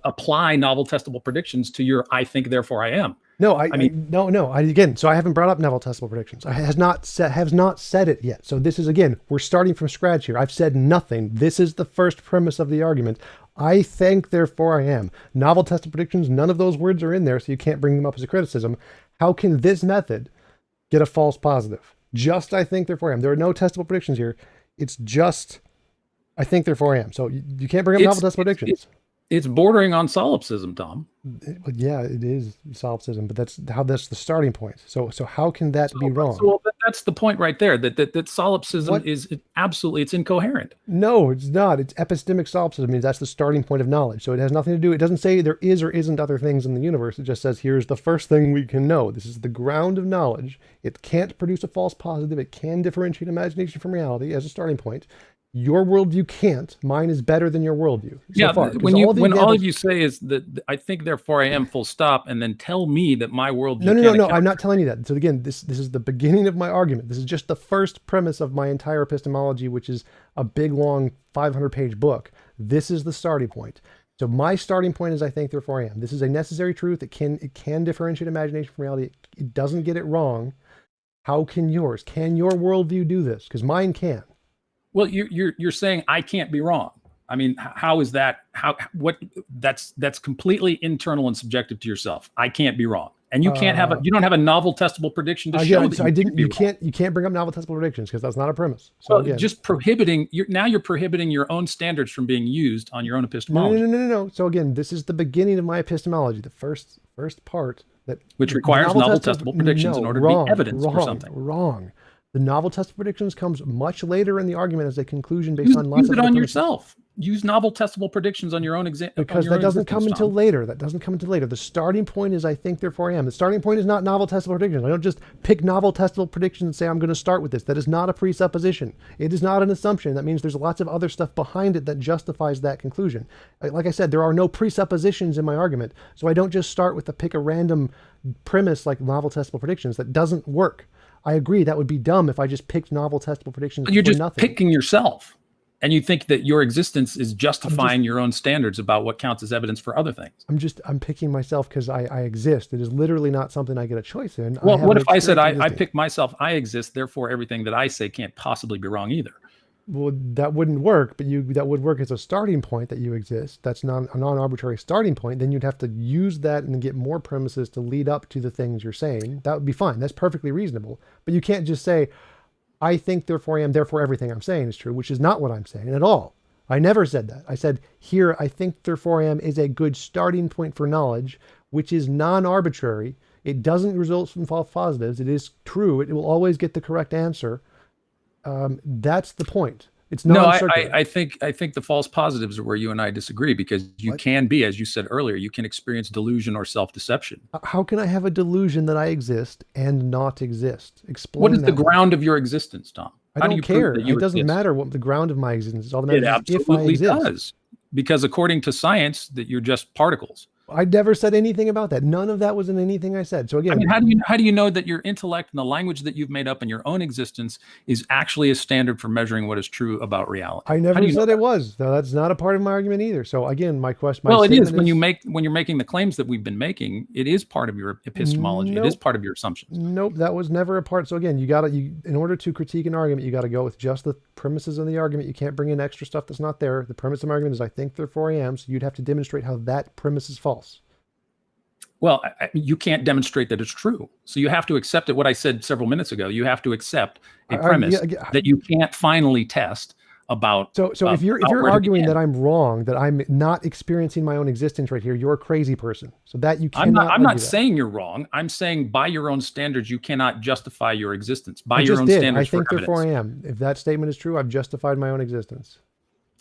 apply novel testable predictions to your "I think, therefore I am." No, again, so I haven't brought up novel testable predictions. I has not said it yet. So this is, again, we're starting from scratch here. I've said nothing. This is the first premise of the argument. I think, therefore I am. Novel testable predictions, none of those words are in there, so you can't bring them up as a criticism. How can this method get a false positive? Just I think, therefore I am. There are no testable predictions here. It's just I think, therefore I am. So you can't bring up novel testable predictions. It's bordering on solipsism, Tom. Yeah, it is solipsism, but that's the starting point. So how can that be wrong? So that's the point right there. That solipsism is absolutely, it's incoherent. No, it's not. It's epistemic solipsism. I mean, that's the starting point of knowledge. So it has nothing to do. It doesn't say there is or isn't other things in the universe. It just says here's the first thing we can know. This is the ground of knowledge. It can't produce a false positive. It can differentiate imagination from reality as a starting point. Your worldview can't. Mine is better than your worldview. So far. When all of you say is that I think, therefore I am, full stop, and then tell me that my worldview. No. I'm not telling you that. So again, this is the beginning of my argument. This is just the first premise of my entire epistemology, which is a big, long 500-page book. This is the starting point. So my starting point is I think, therefore I am. This is a necessary truth. It can differentiate imagination from reality. It doesn't get it wrong. How can yours? Can your worldview do this? Because mine can. Well, you're saying I can't be wrong. I mean, how is that? That's completely internal and subjective to yourself. I can't be wrong, and you can't you don't have a novel testable prediction to show that you can't bring up novel testable predictions because that's not a premise. So again, just prohibiting you're prohibiting your own standards from being used on your own epistemology. No. So again, this is the beginning of my epistemology. The first part which requires novel testable predictions in order to be evidence for something. Wrong. The novel testable predictions comes much later in the argument as a conclusion based on lots of... Use it on premises. Yourself. Use novel testable predictions on your own example. Because that doesn't come until later. The starting point is I think, therefore I am. The starting point is not novel testable predictions. I don't just pick novel testable predictions and say I'm going to start with this. That is not a presupposition. It is not an assumption. That means there's lots of other stuff behind it that justifies that conclusion. Like I said, there are no presuppositions in my argument. So I don't just start with pick a random premise like novel testable predictions. That doesn't work. I agree that would be dumb if I just picked novel testable predictions. You're just nothing. Picking yourself, and you think that your existence is justifying your own standards about what counts as evidence for other things. I'm picking myself because I exist. It is literally not something I get a choice in. Well, what if I said I pick myself, I exist, therefore everything that I say can't possibly be wrong either? Well, that wouldn't work, but that would work as a starting point that you exist. That's not a non-arbitrary starting point. Then you'd have to use that and get more premises to lead up to the things you're saying. That would be fine. That's perfectly reasonable. But you can't just say, I think, therefore I am, therefore everything I'm saying is true, which is not what I'm saying at all. I never said that. I said, here, I think, therefore I am is a good starting point for knowledge, which is non-arbitrary. It doesn't result from false positives. It is true. It will always get the correct answer. That's the point. It's non-circular. I think the false positives are where you and I disagree, because you can be, as you said earlier, you can experience delusion or self-deception. How can I have a delusion that I exist and not exist? Explain. What is the ground of your existence, Tom? I don't care. It doesn't matter what the ground of my existence is. All that matters is if I exist. It absolutely does, because according to science, that you're just particles. I never said anything about that. None of that was in anything I said. So again, I mean, how do you know that your intellect and the language that you've made up in your own existence is actually a standard for measuring what is true about reality? I never said it was. No, that's not a part of my argument either. So again, my question. Well, it is when you're making the claims that we've been making. It is part of your epistemology. Nope. It is part of your assumptions. Nope, that was never a part. So again, in order to critique an argument, you got to go with just the premises of the argument. You can't bring in extra stuff that's not there. The premise of my argument is I think, therefore I am. So you'd have to demonstrate how that premise is false. Well, you can't demonstrate that it's true. So you have to accept it. What I said several minutes ago, you have to accept a premise that you can't finally test about. So if you're arguing that I'm wrong, that I'm not experiencing my own existence right here, you're a crazy person. So that you cannot. I'm not saying you're wrong. I'm saying by your own standards, you cannot justify your existence. By your own standards for evidence. I think, therefore I am. If that statement is true, I've justified my own existence.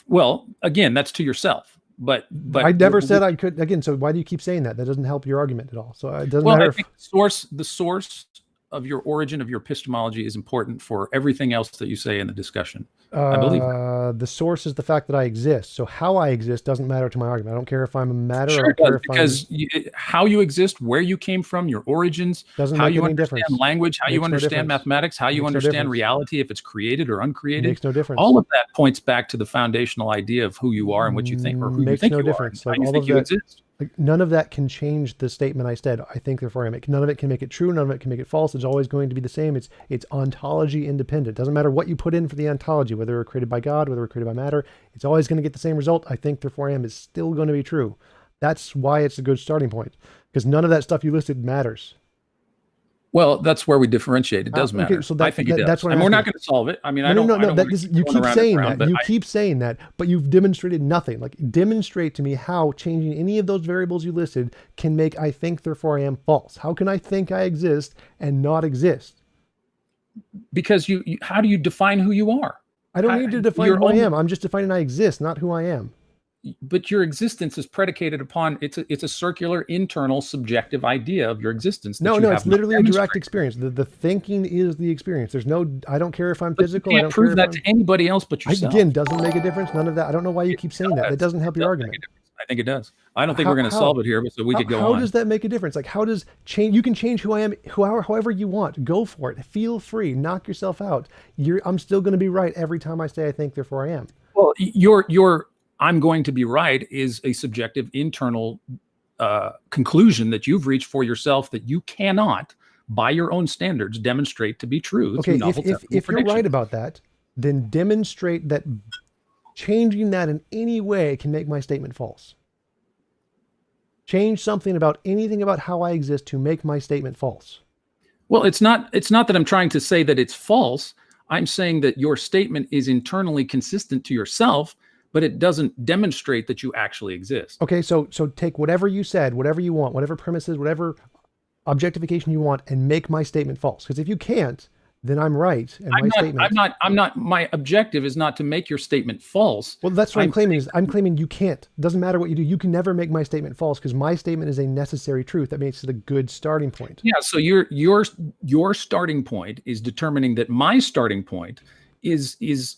Well, again, that's to yourself. But I never said I could. Again, so why do you keep saying that? That doesn't help your argument at all. So it doesn't matter. I think the source of your origin of your epistemology is important for everything else that you say in the discussion. I believe that. The source is the fact that I exist. So how I exist doesn't matter to my argument. I don't care if I'm a matter. Sure I it don't care does, if because how you exist, where you came from, your origins, doesn't how make you any understand difference. language, how you Makes no understand difference. mathematics, how you Makes no understand difference. reality, if it's created or uncreated. Makes no difference. All of that points back to the foundational idea of who you are and what you think, or who you Makes think no you difference. are, Like and how you all think of you that, exist. like none of that can change the statement I said. I think, therefore I am. None of it can make it true. None of it can make it false. It's always going to be the same. It's ontology independent. Doesn't matter what you put in for the ontology, whether we're created by God, whether we're created by matter. It's always going to get the same result. I think, therefore I am is still going to be true. That's why it's a good starting point, because none of that stuff you listed matters. Well, that's where we differentiate. It does Okay, matter. so I think it does. That's what and I'm we're not asking. going to solve it. I mean, No. You keep saying that. You keep saying that, but you've demonstrated nothing. Like, demonstrate to me how changing any of those variables you listed can make I think, therefore I am false. How can I think I exist and not exist? Because how do you define who you are? I don't need to define who I am. I'm just defining I exist, not who I am. But your existence is predicated upon it's a circular, internal, subjective idea of your existence. No, it's literally a direct experience. The thinking is the experience. There's no, I don't care if I'm physical. You can't prove that to anybody else but yourself. Again, doesn't make a difference. None of that. I don't know why you keep saying that. That doesn't help your argument. I think it does. I don't think we're going to solve it here, but so we could go on. How does that make a difference? Like, how does change? You can change who I am, however you want. Go for it. Feel free. Knock yourself out. I'm still going to be right every time I say I think, therefore I am. Well, your I'm going to be right is a subjective internal conclusion that you've reached for yourself that you cannot, by your own standards, demonstrate to be true. Okay, if you're right about that, then demonstrate that changing that in any way can make my statement false. Change something about anything about how I exist to make my statement false. Well, it's not that I'm trying to say that it's false. I'm saying that your statement is internally consistent to yourself, but it doesn't demonstrate that you actually exist. Okay, so take whatever you said, whatever you want, whatever premises, whatever objectification you want, and make my statement false. Because if you can't, then I'm right, and I'm not. My objective is not to make your statement false. Well, that's what I'm claiming. I'm claiming you can't. It doesn't matter what you do. You can never make my statement false, because my statement is a necessary truth. That makes it a good starting point. Yeah. So your starting point is determining that my starting point is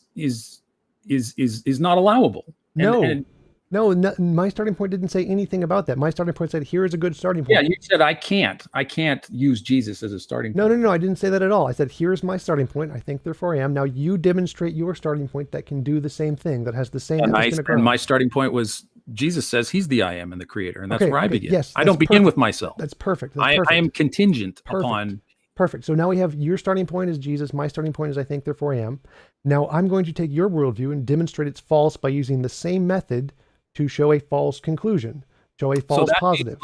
not allowable. No, my starting point didn't say anything about that. My starting point said, here is a good starting point. Yeah, you said I can't use Jesus as a starting point. No, I didn't say that at all. I said, here's my starting point. I think, therefore I am. Now you demonstrate your starting point that can do the same thing, that has the same. And my starting point was, Jesus says he's the I am and the creator. And that's where I begin. Yes, I don't begin with myself. That's perfect. I am contingent upon. Perfect. So now we have your starting point is Jesus. My starting point is I think, therefore I am. Now I'm going to take your worldview and demonstrate it's false by using the same method to show a false conclusion, show a false positive.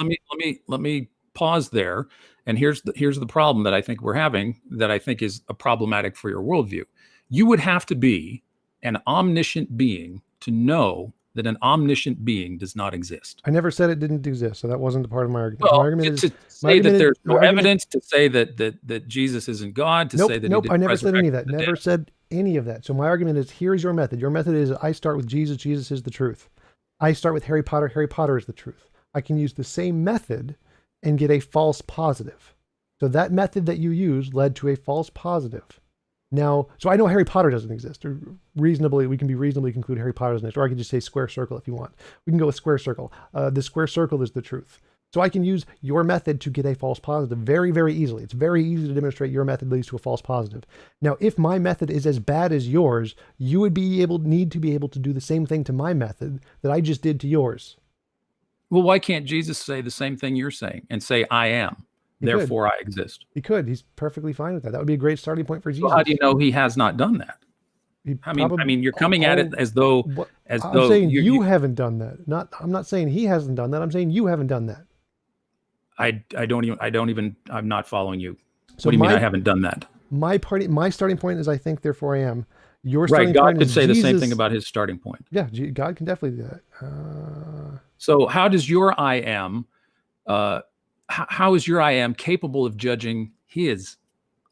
Let me pause there. And here's the problem that I think we're having, that I think is a problematic for your worldview. You would have to be an omniscient being to know that an omniscient being does not exist. I never said it didn't exist, so that wasn't a part of my argument. Well, my argument to say that there's no evidence, to say that Jesus isn't God, to say that I never said any of that. Never said any of that. So my argument is, here's your method. Your method is, I start with Jesus. Jesus is the truth. I start with Harry Potter. Harry Potter is the truth. I can use the same method and get a false positive. So that method that you used led to a false positive. Now, so I know Harry Potter doesn't exist, or we can reasonably conclude Harry Potter doesn't exist, or I can just say square circle if you want. We can go with square circle. The square circle is the truth. So I can use your method to get a false positive very, very easily. It's very easy to demonstrate your method leads to a false positive. Now, if my method is as bad as yours, you would need to be able to do the same thing to my method that I just did to yours. Well, why can't Jesus say the same thing you're saying and say, I am, therefore I exist? He could. He's perfectly fine with that. That would be a great starting point for Jesus. Well, how do you know he has not done that? I mean, you're coming at it as though I'm saying you haven't done that. I'm not saying he hasn't done that. I'm saying you haven't done that. I'm not following you. So what do you mean I haven't done that? My starting point is I think, therefore I am. Your starting God point could is say Jesus. The same thing about his starting point. Yeah, God can definitely do that. So how does your I am, how is your I am capable of judging his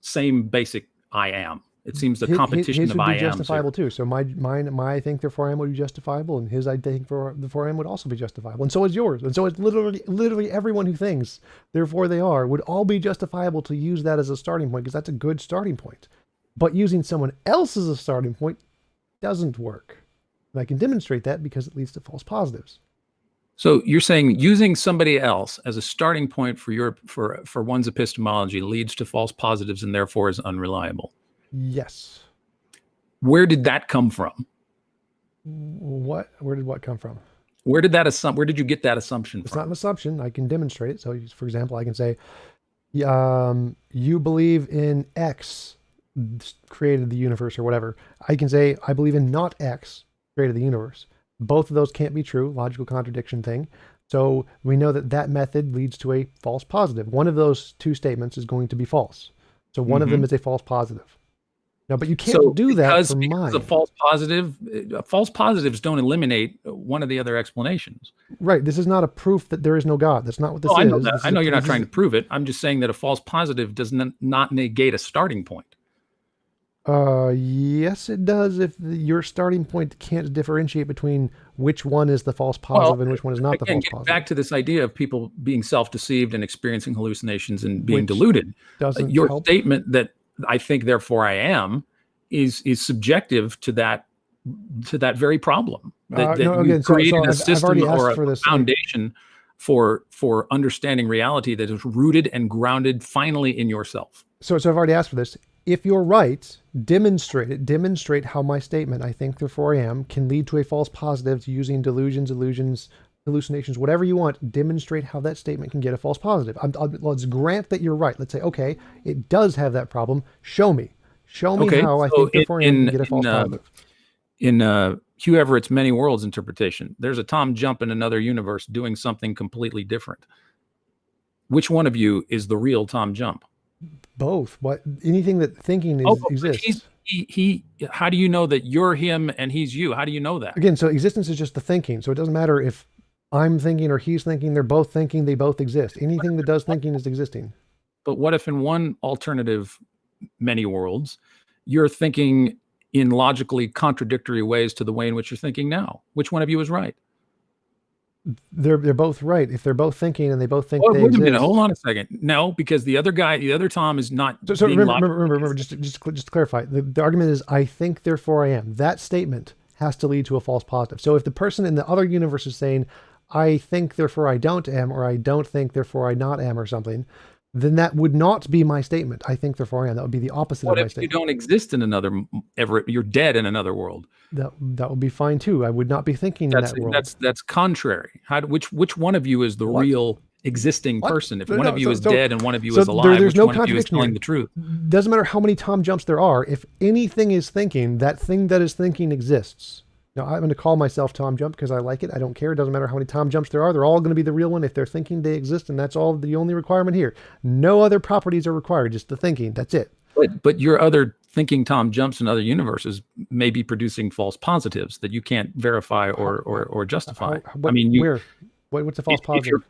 same basic I am? It seems the competition his of would be I ams justifiable here. too. So my I think therefore I am would be justifiable, and his I think therefore I am would also be justifiable, and so is yours, and so is literally everyone who thinks therefore they are would all be justifiable to use that as a starting point, because that's a good starting point. But using someone else as a starting point doesn't work, and I can demonstrate that because it leads to false positives. So you're saying using somebody else as a starting point for one's epistemology leads to false positives and therefore is unreliable. Yes. Where did that come from? What? Where did what come from? Where did you get that assumption It's from? not an assumption. I can demonstrate it. So, for example, I can say, you believe in X created the universe or whatever. I can say, I believe in not X created the universe. Both of those can't be true, logical contradiction thing. So we know that that method leads to a false positive. One of those two statements is going to be false. So one of them is a false positive. No, but you can't do that for mine. A false positives don't eliminate one of the other explanations. Right. This is not a proof that there is no God. That's not what this is. I know that. I know you're not trying to prove it. I'm just saying that a false positive does not negate a starting point. Yes, it does. If your starting point can't differentiate between which one is the false positive and which one is not the false positive. Back to this idea of people being self-deceived and experiencing hallucinations and being deluded. Your statement that I think therefore I am is subjective to that very problem. That created a system or a foundation for understanding reality that is rooted and grounded finally in yourself. So I've already asked for this. If you're right, demonstrate it. Demonstrate how my statement, I think therefore I am, can lead to a false positive using delusions, illusions, hallucinations, whatever you want. Demonstrate how that statement can get a false positive. Let's grant that you're right. Let's say, okay, it does have that problem. Show me. Show me how I think therefore I am can get a false positive. In Hugh Everett's Many Worlds interpretation, there's a Tom Jump in another universe doing something completely different. Which one of you is the real Tom Jump? Both. What? Anything that thinking exists. How do you know that you're him and he's you? How do you know that? Again, so existence is just the thinking. So it doesn't matter if I'm thinking or he's thinking. They're both thinking. They both exist. Anything that does thinking is existing. But what if in one alternative many worlds, you're thinking in logically contradictory ways to the way in which you're thinking now? Which one of you is right? They're both right. If they're both thinking and they both think they wait exist. a minute. Hold on a second. No, because the other Tom is not. So remember, just to clarify, the argument is I think therefore I am. That statement has to lead to a false positive. So if the person in the other universe is saying I think therefore I don't am, or I don't think therefore I not am, or something, then that would not be my statement. I think therefore I am. That would be the opposite of my statement. What if you don't exist in another you're dead in another world? That would be fine too. I would not be thinking in that world. That's contrary. Which one of you is the real existing person? If one of you is dead and one of you is alive, there's which no one of you is telling the truth? Doesn't matter how many Tom Jumps there are. If anything is thinking, that thing that is thinking exists. Now, I'm going to call myself Tom Jump because I like it. I don't care. It doesn't matter how many Tom Jumps there are. They're all going to be the real one if they're thinking they exist, and that's all the only requirement here. No other properties are required, just the thinking. That's it. But your other thinking Tom Jumps in other universes may be producing false positives that you can't verify or justify. What's the false positive?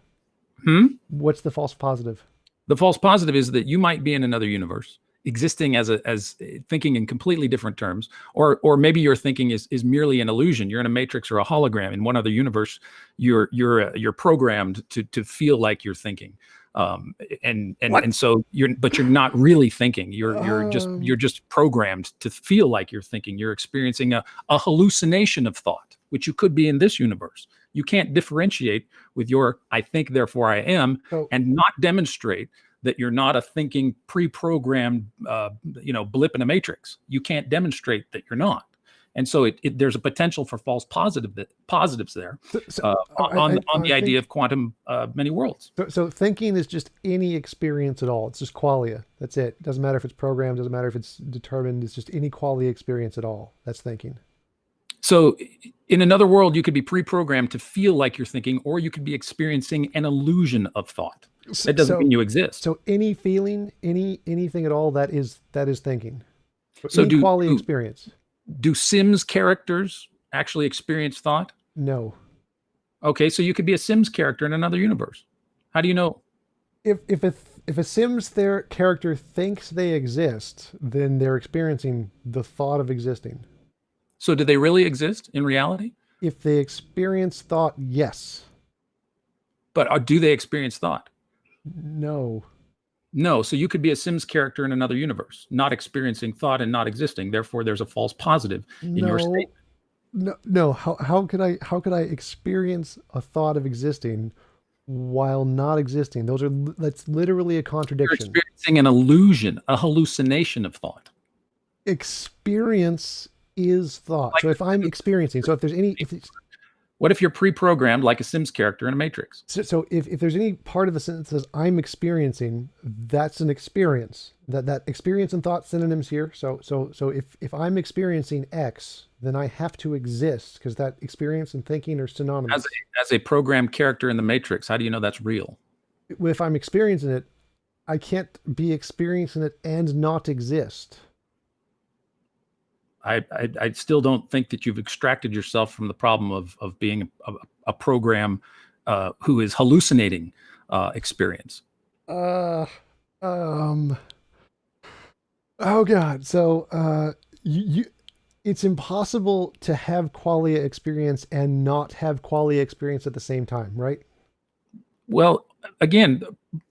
What's the false positive? The false positive is that you might be in another universe, existing as thinking in completely different terms, or maybe your thinking is merely an illusion. You're in a matrix or a hologram. In one other universe, you're programmed to feel like you're thinking. And so you're not really thinking. You're just programmed to feel like you're thinking. You're experiencing a hallucination of thought, which you could be in this universe. You can't differentiate with your I think therefore I am and not demonstrate that you're not a thinking pre-programmed blip in a matrix. You can't demonstrate that you're not. And so there's a potential for false positives there on the idea of quantum many worlds. So thinking is just any experience at all. It's just qualia. That's it. Doesn't matter if it's programmed. Doesn't matter if it's determined. It's just any qualia experience at all. That's thinking. So in another world, you could be pre-programmed to feel like you're thinking, or you could be experiencing an illusion of thought. That doesn't mean you exist. So any feeling, anything at all, that is thinking. So any qualia experience. Do Sims characters actually experience thought? No. Okay, so you could be a Sims character in another universe. How do you know? If if a Sims their character thinks they exist, then they're experiencing the thought of existing. So do they really exist in reality? If they experience thought, yes. But do they experience thought? No. No. So you could be a Sims character in another universe, not experiencing thought and not existing. Therefore, there's a false positive in your statement. No. How could I experience a thought of existing while not existing? That's literally a You're contradiction. experiencing an illusion, a hallucination of thought. Experience is thought. Like, so if I'm experiencing, so if there's any, if it's, what if you're pre-programmed like a Sims character in a Matrix? so if there's any part of the sentence that says I'm experiencing, that's an experience. That experience and thought synonyms here. So if I'm experiencing X, then I have to exist because that experience and thinking are synonymous. As a programmed character in the Matrix, how do you know that's real? If I'm experiencing it, I can't be experiencing it and not exist. I still don't think that you've extracted yourself from the problem of being a program who is hallucinating experience. Oh God. So it's impossible to have qualia experience and not have qualia experience at the same time, right? Well, again,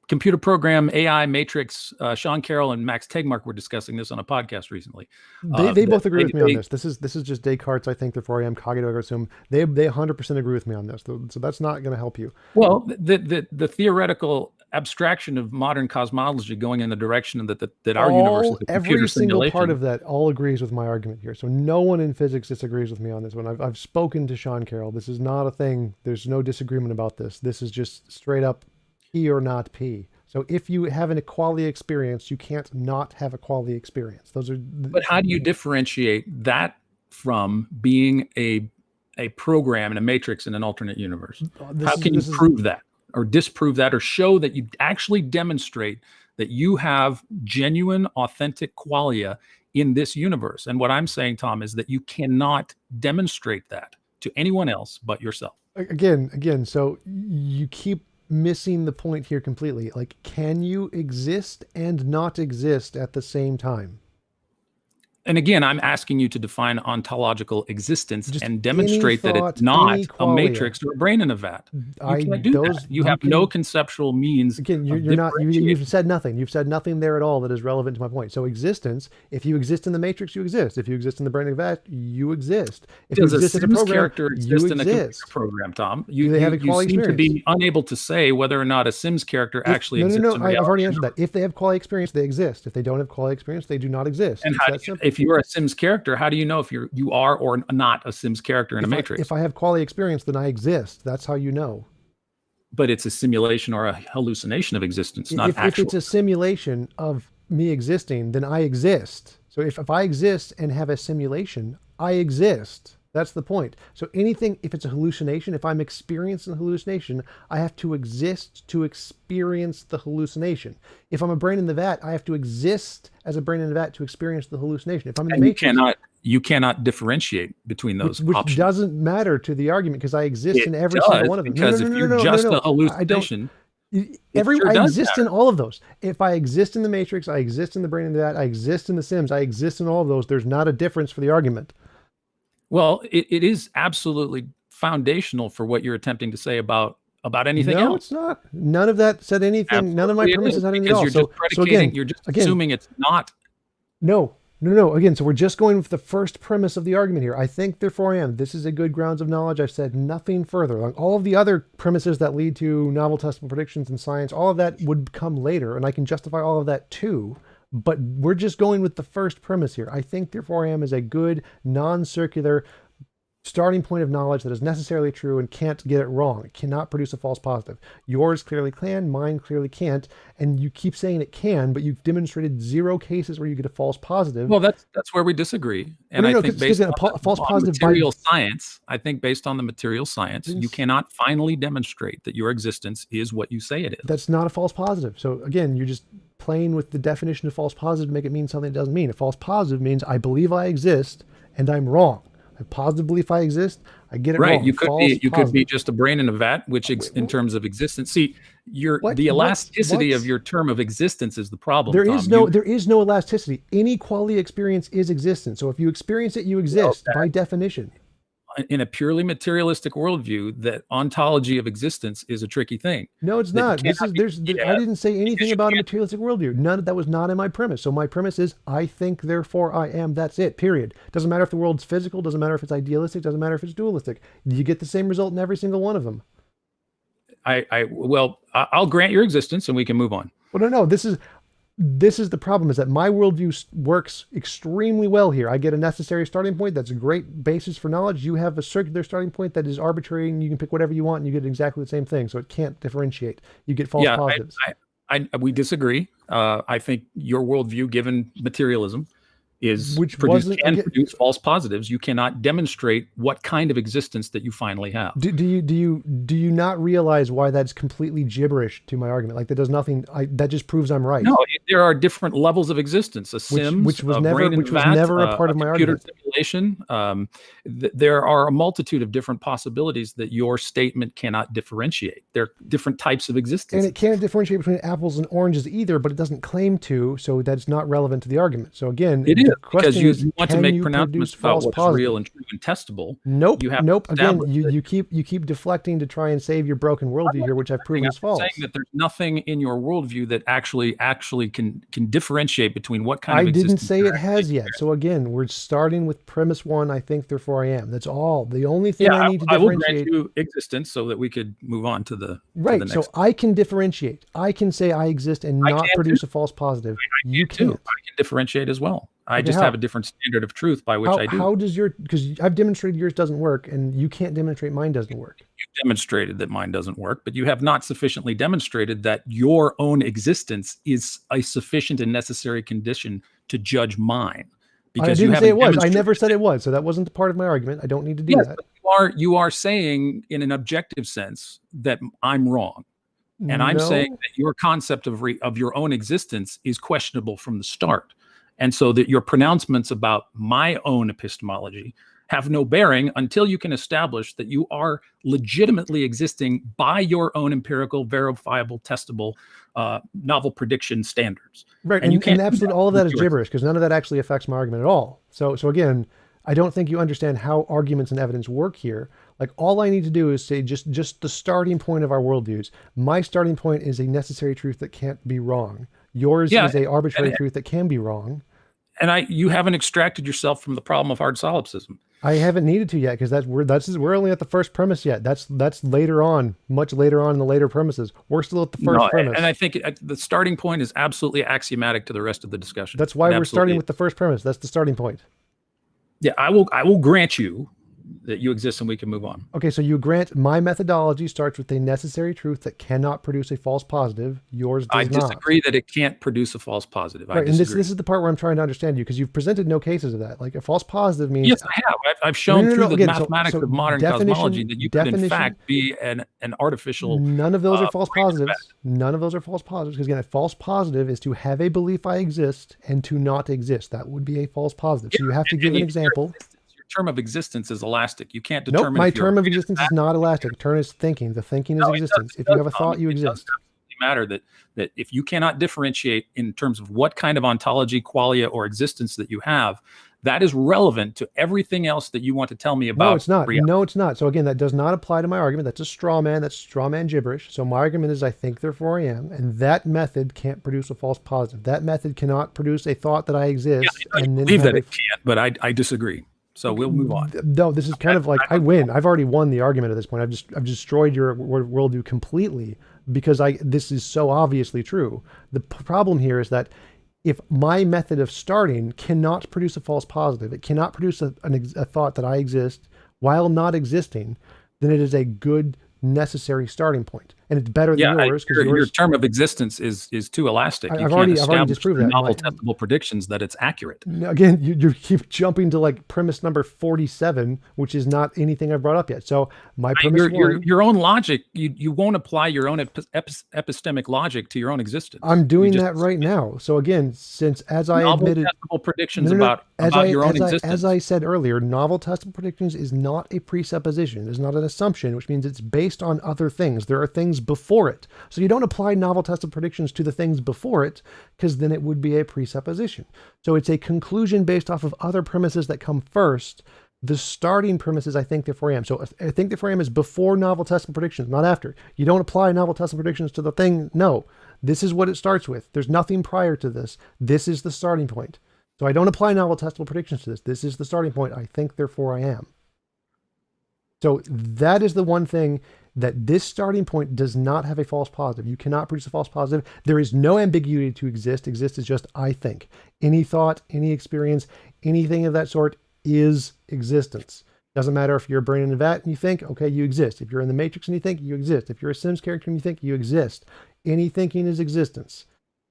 computer program, AI, Matrix, Sean Carroll and Max Tegmark were discussing this on a podcast recently. They both agree with me on this. This is just Descartes, I think, therefore I am cogito ergo sum. They 100% agree with me on this. So that's not going to help you. Well, the theoretical abstraction of modern cosmology going in the direction that our universe is a computer every single simulation. part of that all agrees with my argument here. So no one in physics disagrees with me on this one. I've spoken to Sean Carroll. This is not a thing. There's no disagreement about this. This is just straight up P or not P. So if you have an qualia experience, you can't not have a qualia experience. Those are. But how do you differentiate that from being a program in a matrix in an alternate universe? How can you prove that or disprove that or show that you actually demonstrate that you have genuine, authentic qualia in this universe? And what I'm saying, Tom, is that you cannot demonstrate that to anyone else but yourself. Again, so you keep missing the point here completely. Like, can you exist and not exist at the same time? And again, I'm asking you to define ontological existence Just and demonstrate that it's not a matrix or a brain in a vat. You can't do that. You have no conceptual means. Again, you're not. You've said nothing. You've said nothing there at all that is relevant to my point. So existence. If you exist in the matrix, you exist. If you exist in the brain of a vat, you exist. If Does you exist a as a Sims program, character exist you in a exist. computer program, Tom? Do they have a quality seem experience? to be unable to say whether or not a Sims character actually exists. No. In I've already reality. answered that. If they have quality experience, they exist. If they don't have quality experience, they do not exist. And if you are a Sims character, how do you know if you are or not a Sims character in a matrix? If I have quality experience, then I exist. That's how you know. But it's a simulation or a hallucination of existence, not actual. If it's a simulation of me existing, then I exist. So if I exist and have a simulation, I exist. That's the point. So anything, if it's a hallucination, if I'm experiencing a hallucination, I have to exist to experience the hallucination. If I'm a brain in the vat, I have to exist as a brain in the vat to experience the hallucination. If I'm in the matrix, you cannot differentiate between those which options. doesn't matter to the argument because I exist in every single one of them. Because if you're just a hallucination, I exist in all of those. If I exist in the matrix, I exist in the brain in the vat, I exist in the Sims, I exist in all of those. There's not a difference for the argument. Well, it is absolutely foundational for what you're attempting to say about anything else. No, it's not. None of that said anything. Absolutely, none of my premises had anything at all. You're just assuming it's not. No. Again, so we're just going with the first premise of the argument here. I think, therefore I am. This is a good grounds of knowledge. I've said nothing further. Like all of the other premises that lead to novel testable predictions in science, all of that would come later, and I can justify all of that too. But we're just going with the first premise here. I think, therefore I am is a good, non-circular starting point of knowledge that is necessarily true and can't get it wrong. It cannot produce a false positive. Yours clearly can, mine clearly can't, and you keep saying it can, but you've demonstrated 0 cases where you get a false positive. Well, that's where we disagree. And I think based on the material science, you cannot finally demonstrate that your existence is what you say it is. That's not a false positive. So again, you're just playing with the definition of false positive to make it mean something it doesn't mean. A false positive means I believe I exist and I'm wrong. I positively believe I exist. I get it wrong. Right. You could be just a brain in a vat, which in terms of existence. See, The elasticity of your term of existence is the problem. There Tom. is no elasticity. Any quality experience is existence. So if you experience it, you exist by definition. In a purely materialistic worldview, that ontology of existence is a tricky thing. No, it's not. I didn't say anything about a materialistic worldview. That was not in my premise. So my premise is I think, therefore I am. That's it, period. Doesn't matter if the world's physical, doesn't matter if it's idealistic, doesn't matter if it's dualistic. You get the same result in every single one of them. I'll grant your existence and we can move on. Well, no, this is the problem, is that my worldview works extremely well here. I get a necessary starting point. That's a great basis for knowledge. You have a circular starting point that is arbitrary and you can pick whatever you want and you get exactly the same thing. So it can't differentiate. You get false positives. We disagree. I think your worldview, given materialism, can produce false positives. You cannot demonstrate what kind of existence that you finally have. Do you not realize why that's completely gibberish to my argument? Like that does nothing. That just proves I'm right. No, there are different levels of existence. Which was never a part of my argument. Simulation. There are a multitude of different possibilities that your statement cannot differentiate. There are different types of existence, and it can't differentiate between apples and oranges either. But it doesn't claim to, so that's not relevant to the argument. So again, it is because you want to make pronouncements about what's real and true and testable. Nope. Again, you keep deflecting to try and save your broken worldview here, which I've proven is false. I'm saying that there's nothing in your worldview that actually can differentiate between what kind of existence. I didn't say it has yet. So again, we're starting with premise one. I think, therefore I am. That's all. The only thing I need to differentiate. I will grant you existence so that we could move on to the right. So I can differentiate. I can say I exist and not produce a false positive. You can't. I can differentiate as well. I just have a different standard of truth by which I do. How does because I've demonstrated yours doesn't work and you can't demonstrate mine doesn't work. You've demonstrated that mine doesn't work, but you have not sufficiently demonstrated that your own existence is a sufficient and necessary condition to judge mine. Because I didn't say it was. I never said it was. So that wasn't part of my argument. I don't need to do that. But you are saying in an objective sense that I'm wrong. And I'm saying that your concept of your own existence is questionable from the start. And so that your pronouncements about my own epistemology have no bearing until you can establish that you are legitimately existing by your own empirical, verifiable, testable, novel prediction standards. Right, and absolutely all of that is gibberish because none of that actually affects my argument at all. So again, I don't think you understand how arguments and evidence work here. Like all I need to do is say just the starting point of our worldviews. My starting point is a necessary truth that can't be wrong. Yours is a arbitrary truth that can be wrong. And you haven't extracted yourself from the problem of hard solipsism. I haven't needed to yet because we're only at the first premise yet. That's later on, much later on in the later premises. We're still at the first premise. And I think the starting point is absolutely axiomatic to the rest of the discussion. That's why we're starting with the first premise. That's the starting point. Yeah, I will grant you that you exist and we can move on. Okay, so you grant my methodology starts with a necessary truth that cannot produce a false positive. Yours does not. I disagree that it can't produce a false positive. Right, and this is the part where I'm trying to understand you because you've presented no cases of that. Like a false positive means... Yes, I have. I've shown through the mathematics of modern cosmology that you could in fact be an artificial... None of those are false positives. None of those are false positives because again, a false positive is to have a belief I exist and to not exist. That would be a false positive. So you have to give an example. Term of existence is elastic. You can't determine. Nope, my term of existence is not elastic. The term is thinking. The thinking is existence. If you have a thought, you exist. It doesn't matter that if you cannot differentiate in terms of what kind of ontology, qualia, or existence that you have, that is relevant to everything else that you want to tell me about. No, it's not. reality. No, it's not. So again, that does not apply to my argument. That's a straw man. That's straw man gibberish. So my argument is I think, therefore I am. And that method can't produce a false positive. That method cannot produce a thought that I exist. Yeah, I believe that it can't, but I disagree. So we'll move on. No, this is kind of like I win. I've already won the argument at this point. I've destroyed your worldview completely because this is so obviously true. The problem here is that if my method of starting cannot produce a false positive, it cannot produce a thought that I exist while not existing, then it is a good necessary starting point, and it's better than yours because your term of existence is too elastic. I've already disproved that. Novel testable predictions that it's accurate. Again, you keep jumping to like premise number 47, which is not anything I've brought up yet. So my premise your own logic, you won't apply your own epistemic logic to your own existence. I'm doing that right now. So again, since as I admitted, testable predictions about your own existence. As I said earlier, novel testable predictions is not a presupposition. It's not an assumption, which means it's based on other things. There are things things before it. So you don't apply novel testable predictions to the things before it, because then it would be a presupposition. So it's a conclusion based off of other premises that come first. The starting premise is I think therefore I am. So I think therefore I am is before novel testable predictions, not after. You don't apply novel testable predictions to the thing. No, this is what it starts with. There's nothing prior to this. This is the starting point. So I don't apply novel testable predictions to this. This is the starting point. I think therefore I am. So that is the one thing, that this starting point does not have a false positive. You cannot produce a false positive. There is no ambiguity to exist. Exist is just I think. Any thought, any experience, anything of that sort is existence. Doesn't matter if you're a brain in a vat and you think, okay, you exist. If you're in the Matrix and you think, you exist. If you're a Sims character and you think, you exist. Any thinking is existence.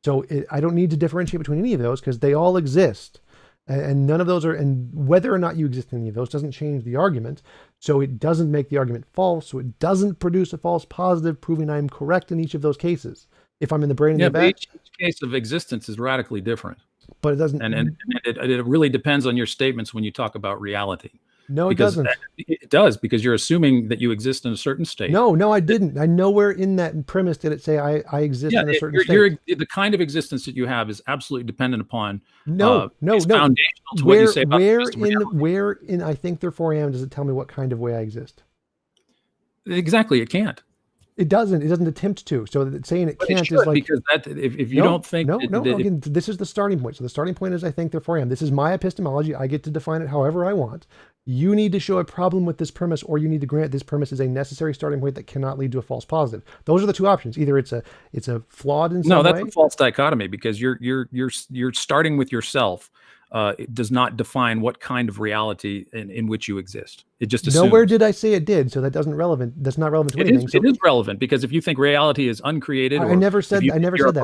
So I don't need to differentiate between any of those because they all exist. And none of those are, and whether or not you exist in any of those doesn't change the argument. So it doesn't make the argument false. So it doesn't produce a false positive, proving I'm correct in each of those cases. If I'm in the brain in the vat. Each case of existence is radically different. But it doesn't. And it really depends on your statements when you talk about reality. No, it doesn't. It does, because you're assuming that you exist in a certain state. No, I didn't. I nowhere in that premise did it say I exist in a certain state. The kind of existence that you have is absolutely dependent upon. No. Foundational to what you say about where in I think therefore I am does it tell me what kind of way I exist? Exactly, it can't. It doesn't. It doesn't attempt to. So saying it can't is like, because that if you don't think again, this is the starting point. So the starting point is I think therefore I am. This is my epistemology. I get to define it however I want. You need to show a problem with this premise, or you need to grant this premise is a necessary starting point that cannot lead to a false positive. Those are the two options. Either it's a flawed in some way. No, that's a false dichotomy, because you're starting with yourself. It does not define what kind of reality in which you exist. It just assumes. Nowhere did I say it did, so that doesn't relevant. That's not relevant to anything. It is relevant, because if you think reality is uncreated, I never said that. I never said that.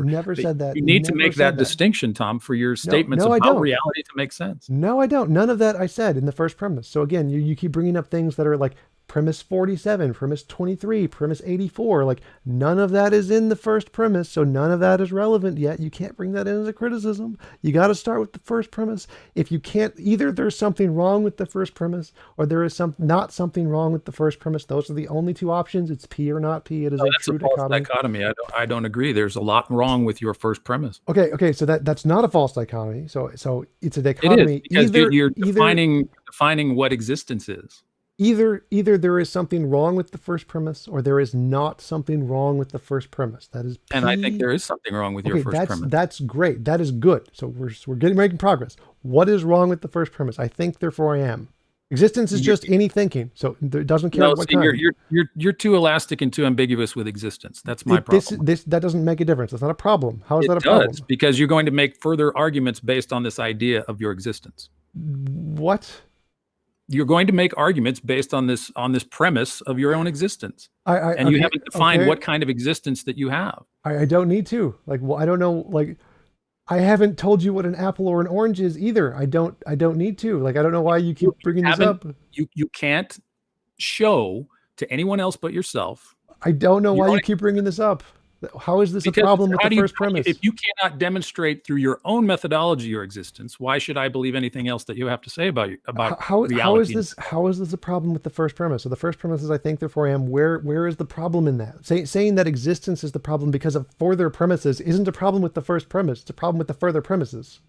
Never said that. You need to make that distinction, Tom, for your statements about reality to make sense. No, I don't. None of that I said in the first premise. So again, you keep bringing up things that are like premise 47, premise 23, premise 84. Like none of that is in the first premise, so none of that is relevant yet. You can't bring that in as a criticism. You got to start with the first premise. If you can't, either there's something wrong with the first premise, or there is not something wrong with the first premise. Those are the only two options. It's P or not P. It is a true dichotomy. I don't agree. There's a lot wrong with your first premise. Okay. So that's not a false dichotomy. So it's a dichotomy. It is, because you're defining what existence is. Either there is something wrong with the first premise, or there is not something wrong with the first premise. That is P. And I think there is something wrong with your first premise. That's great. That is good. So we're making progress. What is wrong with the first premise? I think therefore I am. Existence is just any thinking, so it doesn't care what kind. You're too elastic and too ambiguous with existence. That's my problem. That doesn't make a difference. That's not a problem. How is that a problem? It does, because you're going to make further arguments based on this idea of your existence. What? You're going to make arguments based on this premise of your own existence, and you haven't defined what kind of existence that you have. I don't need to. Like, well, I don't know. Like, I haven't told you what an apple or an orange is either. I don't need to. Like, I don't know why you keep bringing this up. You can't show to anyone else but yourself. I don't know why you keep bringing this up. How is this a problem with the first premise? If you cannot demonstrate through your own methodology your existence, why should I believe anything else that you have to say about reality? How is this a problem with the first premise? So the first premise is I think therefore I am. Where is the problem in that? Saying that existence is the problem because of further premises isn't a problem with the first premise. It's a problem with the further premises.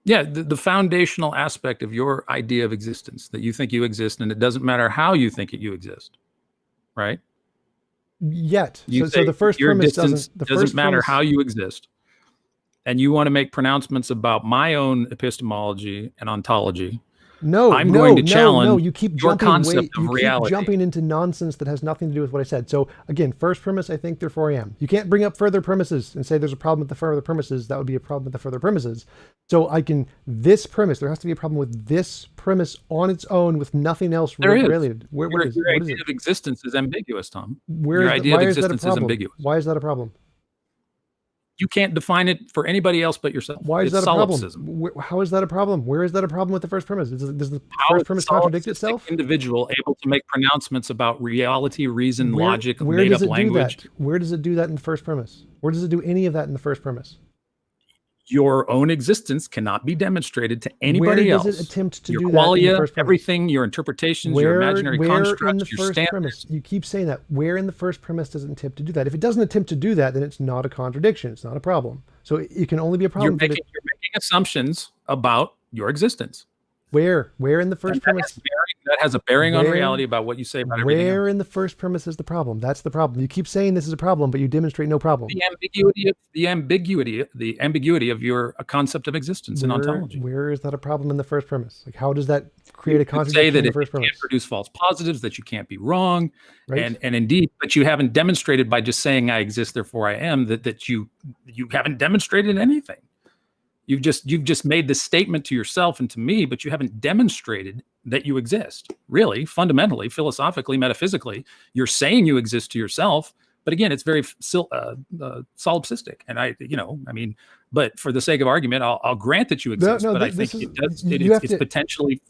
Yeah, the foundational aspect of your idea of existence, that you think you exist, and it doesn't matter how you think you exist, right? Yet. So the first premise doesn't matter how you exist. And you want to make pronouncements about my own epistemology and ontology. I'm going to challenge you keep your concept of reality. Keep jumping into nonsense that has nothing to do with what I said. So again, first premise, I think therefore I am. You can't bring up further premises and say there's a problem with the further premises. That would be a problem with the further premises. So this premise, there has to be a problem with this premise on its own with nothing else related. Your idea of existence is ambiguous, Tom. Your idea of existence is ambiguous. Why is that a problem? You can't define it for anybody else but yourself. Why is that a problem? How is that a problem? Where is that a problem with the first premise? Does the first premise contradict itself? Individual able to make pronouncements about reality, reason, logic, made-up language. Where does it do that in the first premise? Where does it do any of that in the first premise? Your own existence cannot be demonstrated to anybody Where else. does it attempt to your do that in the qualia, first premise? everything, your interpretations, your imaginary where constructs, in the your first standards. premise? You keep saying that. Where in the first premise does it attempt to do that? If it doesn't attempt to do that, then it's not a contradiction. It's not a problem. So it can only be a problem. You're making assumptions about your existence. Where in the first premise? That has a bearing on reality about what you say about everything else. Where in the first premise is the problem? That's the problem. You keep saying this is a problem, but you demonstrate no problem. The ambiguity of your concept of existence in ontology. Where is that a problem in the first premise? Like, how does that create a contradiction say that in the first premise? You can't produce false positives, that you can't be wrong, right? and indeed, but you haven't demonstrated by just saying I exist, therefore I am, that you haven't demonstrated anything. You've just made this statement to yourself and to me, but you haven't demonstrated that you exist. Really, fundamentally, philosophically, metaphysically, you're saying you exist to yourself, but again, it's very solipsistic. And but for the sake of argument, I'll grant that you exist. But I think it's potentially.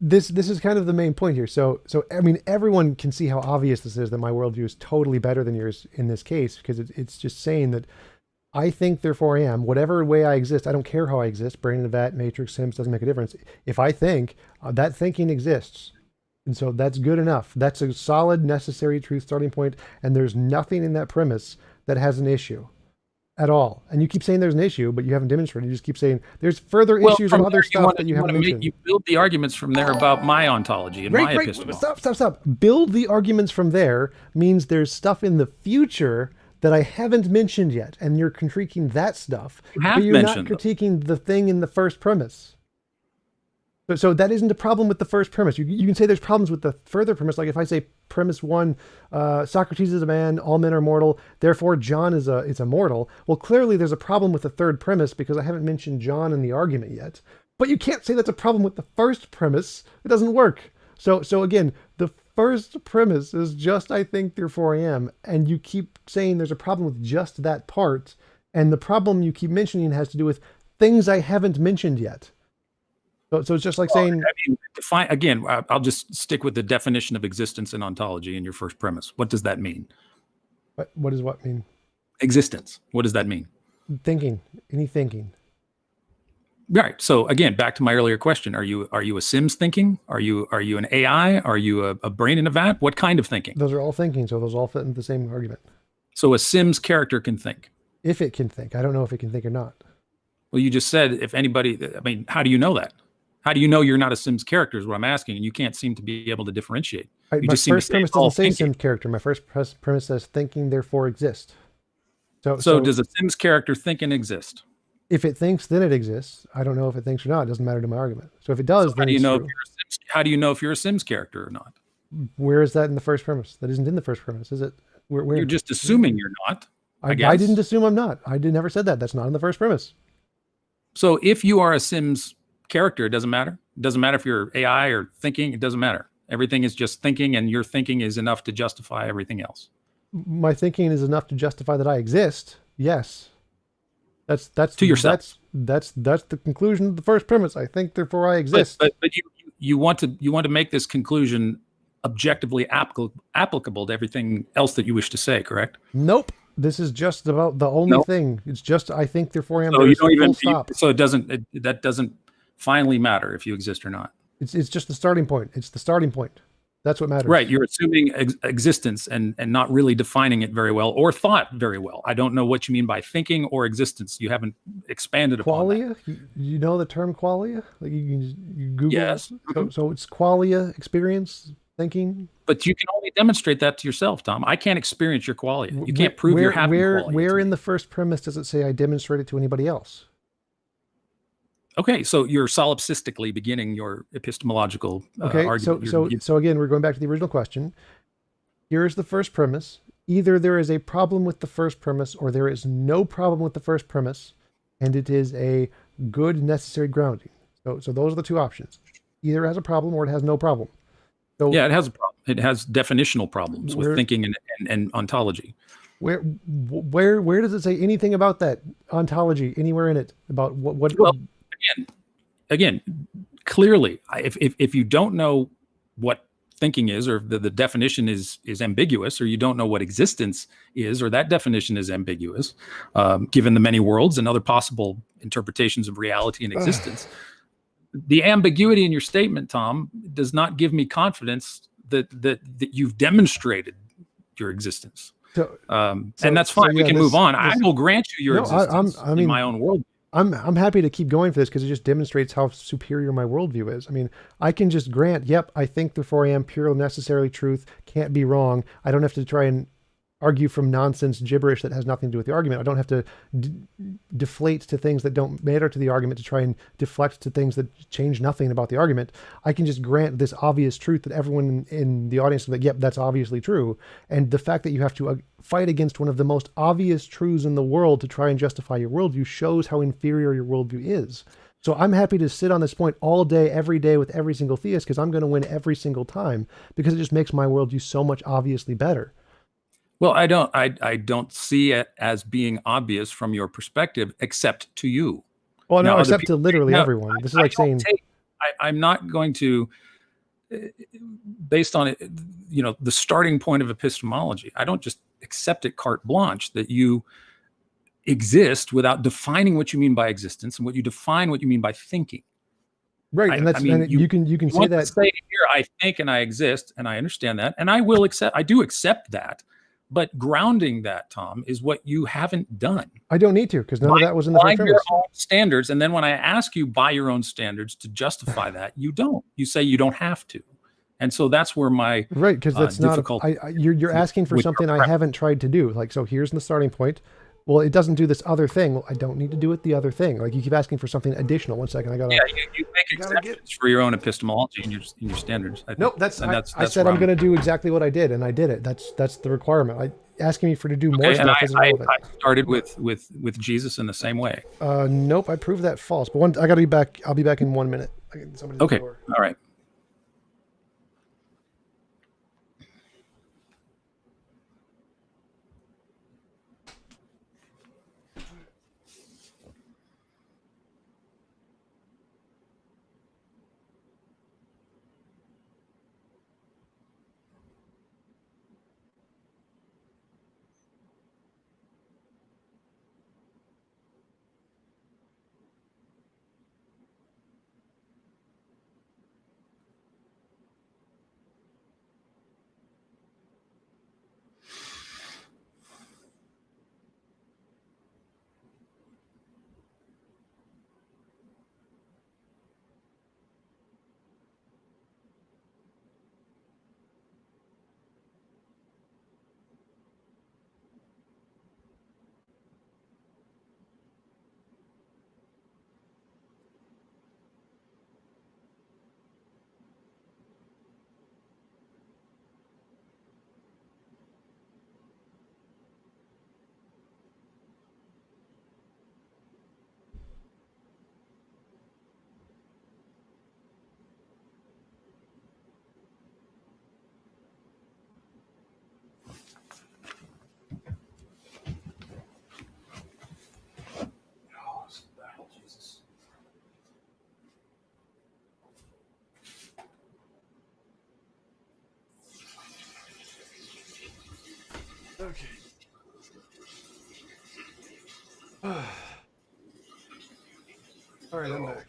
This is kind of the main point here. So I mean, everyone can see how obvious this is that my worldview is totally better than yours in this case, because it's just saying that I think, therefore I am. Whatever way I exist, I don't care how I exist. Brain in a vat, Matrix, Sims, doesn't make a difference. If I think, that thinking exists. And so that's good enough. That's a solid, necessary truth starting point. And there's nothing in that premise that has an issue at all. And you keep saying there's an issue, but you haven't demonstrated. You just keep saying there's further issues of other stuff that you haven't mentioned. You build the arguments from there about my ontology and my epistemology. Stop. Build the arguments from there means there's stuff in the future that I haven't mentioned yet, and you're critiquing that stuff, but you're not critiquing the thing in the first premise. So that isn't a problem with the first premise. You can say there's problems with the further premise. Like if I say premise 1, Socrates is a man, all men are mortal, therefore John is a mortal. Well, clearly there's a problem with the third premise because I haven't mentioned John in the argument yet. But you can't say that's a problem with the first premise. It doesn't work. So again, the first premise is just I think, therefore I am, and you keep saying there's a problem with just that part, and the problem you keep mentioning has to do with things I haven't mentioned yet. So it's just like saying. I'll just stick with the definition of existence and ontology in your first premise. What does that mean? What does what mean? Existence. What does that mean? Thinking. Any thinking. Right. So again, back to my earlier question: Are you a Sims thinking? Are you an AI? Are you a brain in a vat? What kind of thinking? Those are all thinking. So those all fit into the same argument. So a Sims character can think. If it can think, I don't know if it can think or not. Well, you just said if anybody. I mean, how do you know that? How do you know you're not a Sims character? Is what I'm asking, and you can't seem to be able to differentiate. My first premise doesn't say Sims character. My first premise says thinking, therefore exist. So does a Sims character think and exist? If it thinks, then it exists. I don't know if it thinks or not. It doesn't matter to my argument. So if it does, then how do you know if you're a Sims character or not? Where is that in the first premise? That isn't in the first premise, is it? Where? You're just assuming you're not. I didn't assume I'm not. I never said that. That's not in the first premise. So if you are a Sims character, it doesn't matter. It doesn't matter if you're AI or thinking. It doesn't matter. Everything is just thinking, and your thinking is enough to justify everything else. My thinking is enough to justify that I exist. Yes. That's to yourself. That's the conclusion of the first premise. I think, therefore I exist. But you want to make this conclusion objectively applicable to everything else that you wish to say, correct? Nope. This is just about the only thing. It's just I think, therefore I am. So you don't even stop. So that doesn't finally matter if you exist or not. It's just the starting point. It's the starting point. That's what matters. Right. You're assuming existence and not really defining it very well or thought very well. I don't know what you mean by thinking or existence. You haven't expanded qualia? upon that. You know the term qualia? Like you Google. Yes. So it's qualia, experience, thinking. But you can only demonstrate that to yourself, Tom. I can't experience your qualia. You can't prove you're having qualia. Where in the first premise does it say I demonstrate it to anybody else? Okay, so you're solipsistically beginning your epistemological argument. So again, we're going back to the original question. Here's the first premise. Either there is a problem with the first premise or there is no problem with the first premise, and it is a good necessary grounding. So those are the two options. Either it has a problem or it has no problem. So yeah, it has a problem. It has definitional problems with thinking and ontology. Where does it say anything about that ontology anywhere in it about what? Well, again, clearly, if you don't know what thinking is, or the definition is ambiguous, or you don't know what existence is, or that definition is ambiguous, given the many worlds and other possible interpretations of reality and existence. The ambiguity in your statement, Tom, does not give me confidence that you've demonstrated your existence. And that's fine. We can move on. I will grant you your existence in my own world. I'm happy to keep going for this because it just demonstrates how superior my worldview is. I mean, I can just grant, yep, I think therefore I am pure, necessarily truth, can't be wrong. I don't have to try and argue from nonsense gibberish that has nothing to do with the argument. I don't have to deflate to things that don't matter to the argument to try and deflect to things that change nothing about the argument. I can just grant this obvious truth that everyone in the audience is like, yep, that's obviously true. And the fact that you have to fight against one of the most obvious truths in the world to try and justify your worldview shows how inferior your worldview is. So I'm happy to sit on this point all day, every day with every single theist, because I'm going to win every single time, because it just makes my worldview so much obviously better. Well, I don't see it as being obvious from your perspective, except to you. Well, no, except to literally everyone. This is like saying, I'm not going to, based on it, the starting point of epistemology, I don't just accept it carte blanche that you exist without defining what you mean by existence and what you mean by thinking. Right, and that's, and you can say that. Say here, I think and I exist, and I understand that, and I do accept that. But grounding that, Tom, is what you haven't done. I don't need to, because none of that was in the first premise. By your own standards, and then when I ask you by your own standards to justify that, you don't. You say you don't have to, and so that's where my right, because that's difficult. You're asking for something I haven't tried to do. Like, so here's the starting point. Well, it doesn't do this other thing. Well, I don't need to do it the other thing. Like, you keep asking for something additional. 1 second, I gotta. Yeah, you make exceptions for your own epistemology and your standards. Nope, I said I'm going to do exactly what I did, and I did it. That's the requirement. Asking me to do more stuff isn't relevant. I started with Jesus in the same way. Nope, I proved that false. But I got to be back. I'll be back in 1 minute. Okay, all right. Okay. All right, I'm back.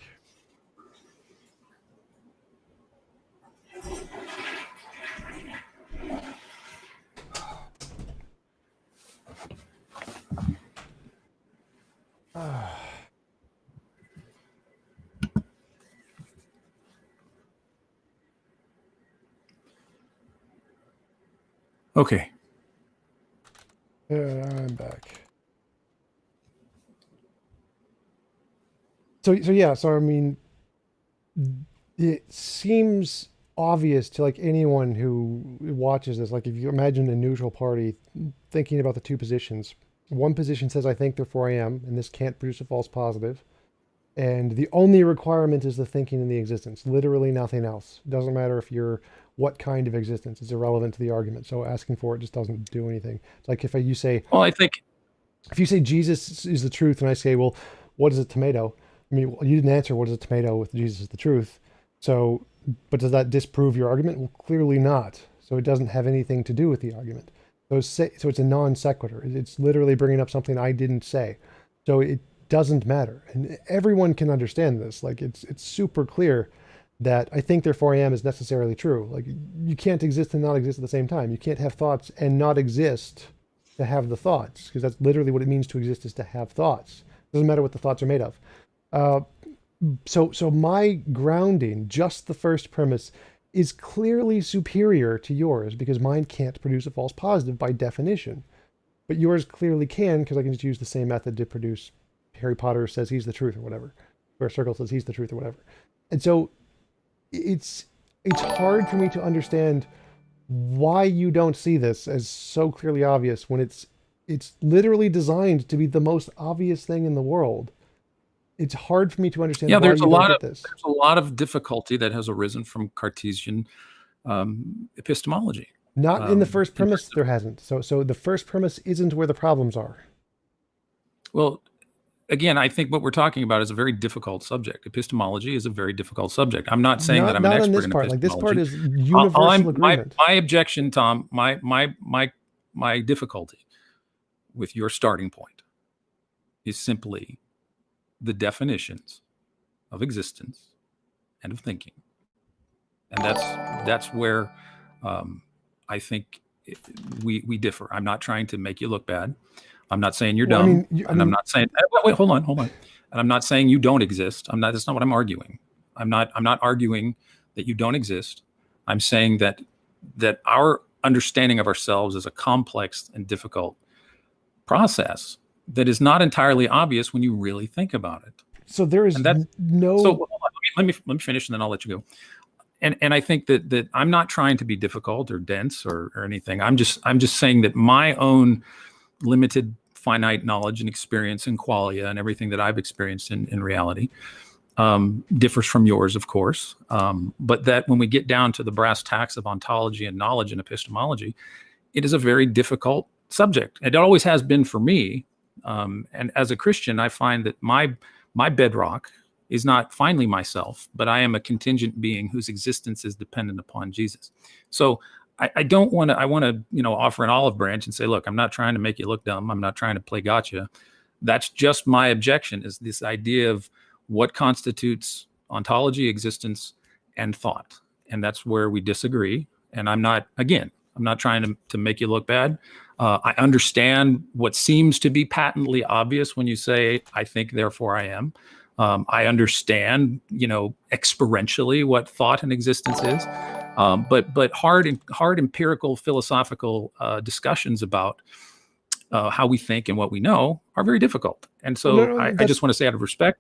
Okay. I'm back. So I mean, it seems obvious to like anyone who watches this. Like, if you imagine a neutral party thinking about the two positions, one position says I think therefore I am, and this can't produce a false positive, and the only requirement is the thinking and the existence, literally nothing else. It doesn't matter if you're what kind of existence, it's irrelevant to the argument. So asking for it just doesn't do anything. It's like if you say, well, I think if you say Jesus is the truth, and I say, well, what is a tomato? I mean, you didn't answer what is a tomato with Jesus is the truth. So, but does that disprove your argument? Well, clearly not. So it doesn't have anything to do with the argument. So it's a non sequitur. It's literally bringing up something I didn't say. So it doesn't matter, and everyone can understand this. Like it's super clear that I think therefore I am is necessarily true. Like you can't exist and not exist at the same time. You can't have thoughts and not exist to have the thoughts, because that's literally what it means to exist, is to have thoughts. Doesn't matter what the thoughts are made of. So my grounding, just the first premise, is clearly superior to yours because mine can't produce a false positive by definition. But yours clearly can, because I can just use the same method to produce Harry Potter says he's the truth or whatever, or Circle says he's the truth or whatever. And so it's hard for me to understand why you don't see this as so clearly obvious when it's literally designed to be the most obvious thing in the world. It's hard for me to understand why you don't get this. There's a lot of difficulty that has arisen from Cartesian epistemology. Not in the first premise, there hasn't. So the first premise isn't where the problems are. Well, again, I think what we're talking about is a very difficult subject. Epistemology is a very difficult subject. I'm not saying that I'm an expert in this part. Like this part is universal agreement. My objection, Tom, my difficulty with your starting point is simply the definitions of existence and of thinking, and that's where I think we differ. I'm not trying to make you look bad. I'm not saying you're dumb, and I'm not saying wait, hold on. And I'm not saying you don't exist. That's not what I'm arguing. I'm not arguing that you don't exist. I'm saying that our understanding of ourselves is a complex and difficult process that is not entirely obvious when you really think about it. So there is no. So let me finish, and then I'll let you go. And I think that I'm not trying to be difficult or dense or anything. I'm just saying that my own limited finite knowledge and experience and qualia and everything that I've experienced in reality differs from yours, of course. But that when we get down to the brass tacks of ontology and knowledge and epistemology, it is a very difficult subject. It always has been for me. And as a Christian, I find that my bedrock is not finally myself, but I am a contingent being whose existence is dependent upon Jesus. So I don't want to, I want to, offer an olive branch and say, look, I'm not trying to make you look dumb. I'm not trying to play gotcha. That's just my objection, is this idea of what constitutes ontology, existence, and thought. And that's where we disagree. And I'm not trying to make you look bad. I understand what seems to be patently obvious when you say, I think, therefore I am. I understand, experientially what thought and existence is. But hard empirical philosophical discussions about how we think and what we know are very difficult. And so I just want to say, out of respect,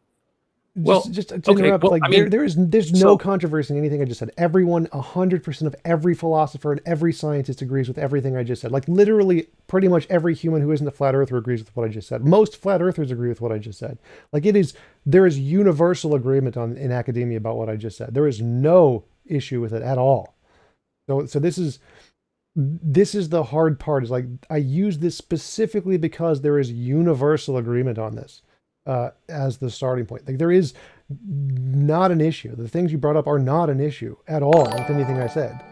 just to interrupt, there's no controversy in anything I just said. Everyone, 100% of every philosopher and every scientist agrees with everything I just said. Like literally, pretty much every human who isn't a flat earther agrees with what I just said. Most flat earthers agree with what I just said. Like there is universal agreement in academia about what I just said. There is no issue with it at all. So this is the hard part. Is like I use this specifically because there is universal agreement on this. As the starting point. Like there is not an issue. The things you brought up are not an issue at all with anything I said.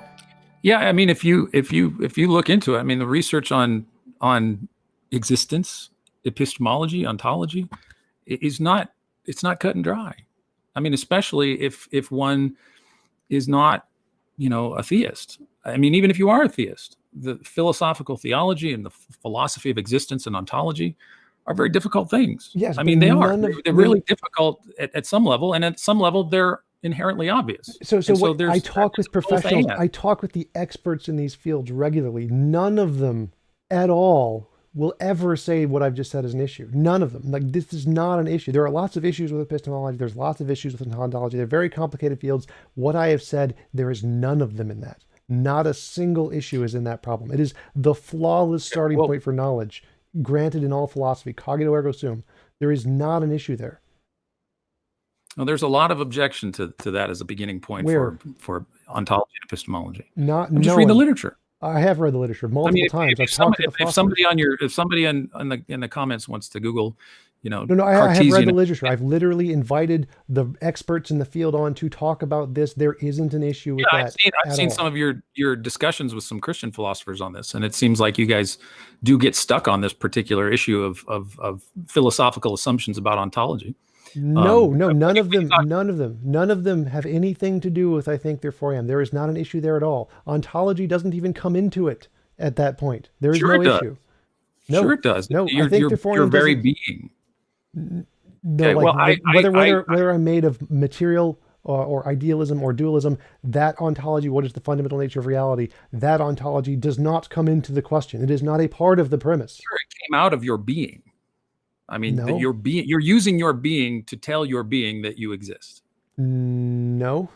Yeah, I mean, if you look into it, I mean, the research on existence, epistemology, ontology, it's not cut and dry. I mean, especially if one is not, a theist. I mean, even if you are a theist, the philosophical theology and the philosophy of existence and ontology are very difficult things. Yes, I mean, they are. They're really difficult at some level, and at some level, they're inherently obvious. So I talk with professionals. I talk with the experts in these fields regularly. None of them at all will ever say what I've just said is an issue. None of them. Like this is not an issue. There are lots of issues with epistemology. There's lots of issues with ontology. They're very complicated fields. What I have said, there is none of them in that. Not a single issue is in that problem. It is the flawless starting point for knowledge. Granted in all philosophy, cogito ergo sum, there is not an issue there. Well, there's a lot of objection to that as a beginning point for ontology and epistemology. Just read the literature. I have read the literature multiple times. I've talked to the if philosophers. somebody in the comments wants to Google, No, I have read the Cartesian. literature. I've literally invited the experts in the field on to talk about this. There isn't an issue with that I've seen some of your discussions with some Christian philosophers on this, and it seems like you guys do get stuck on this particular issue of philosophical assumptions about ontology. No, none of them have anything to do with I think therefore I am. There is not an issue there at all. Ontology doesn't even come into it at that point. There is no issue. No, sure it does. No, I think therefore your very doesn't. being. No, Okay, like whether I'm made of material or idealism or dualism, that ontology, what is the fundamental nature of reality, that ontology does not come into the question. It is not a part of the premise. Sure, it came out of your being. I mean, No. you're using your being to tell your being that you exist. No.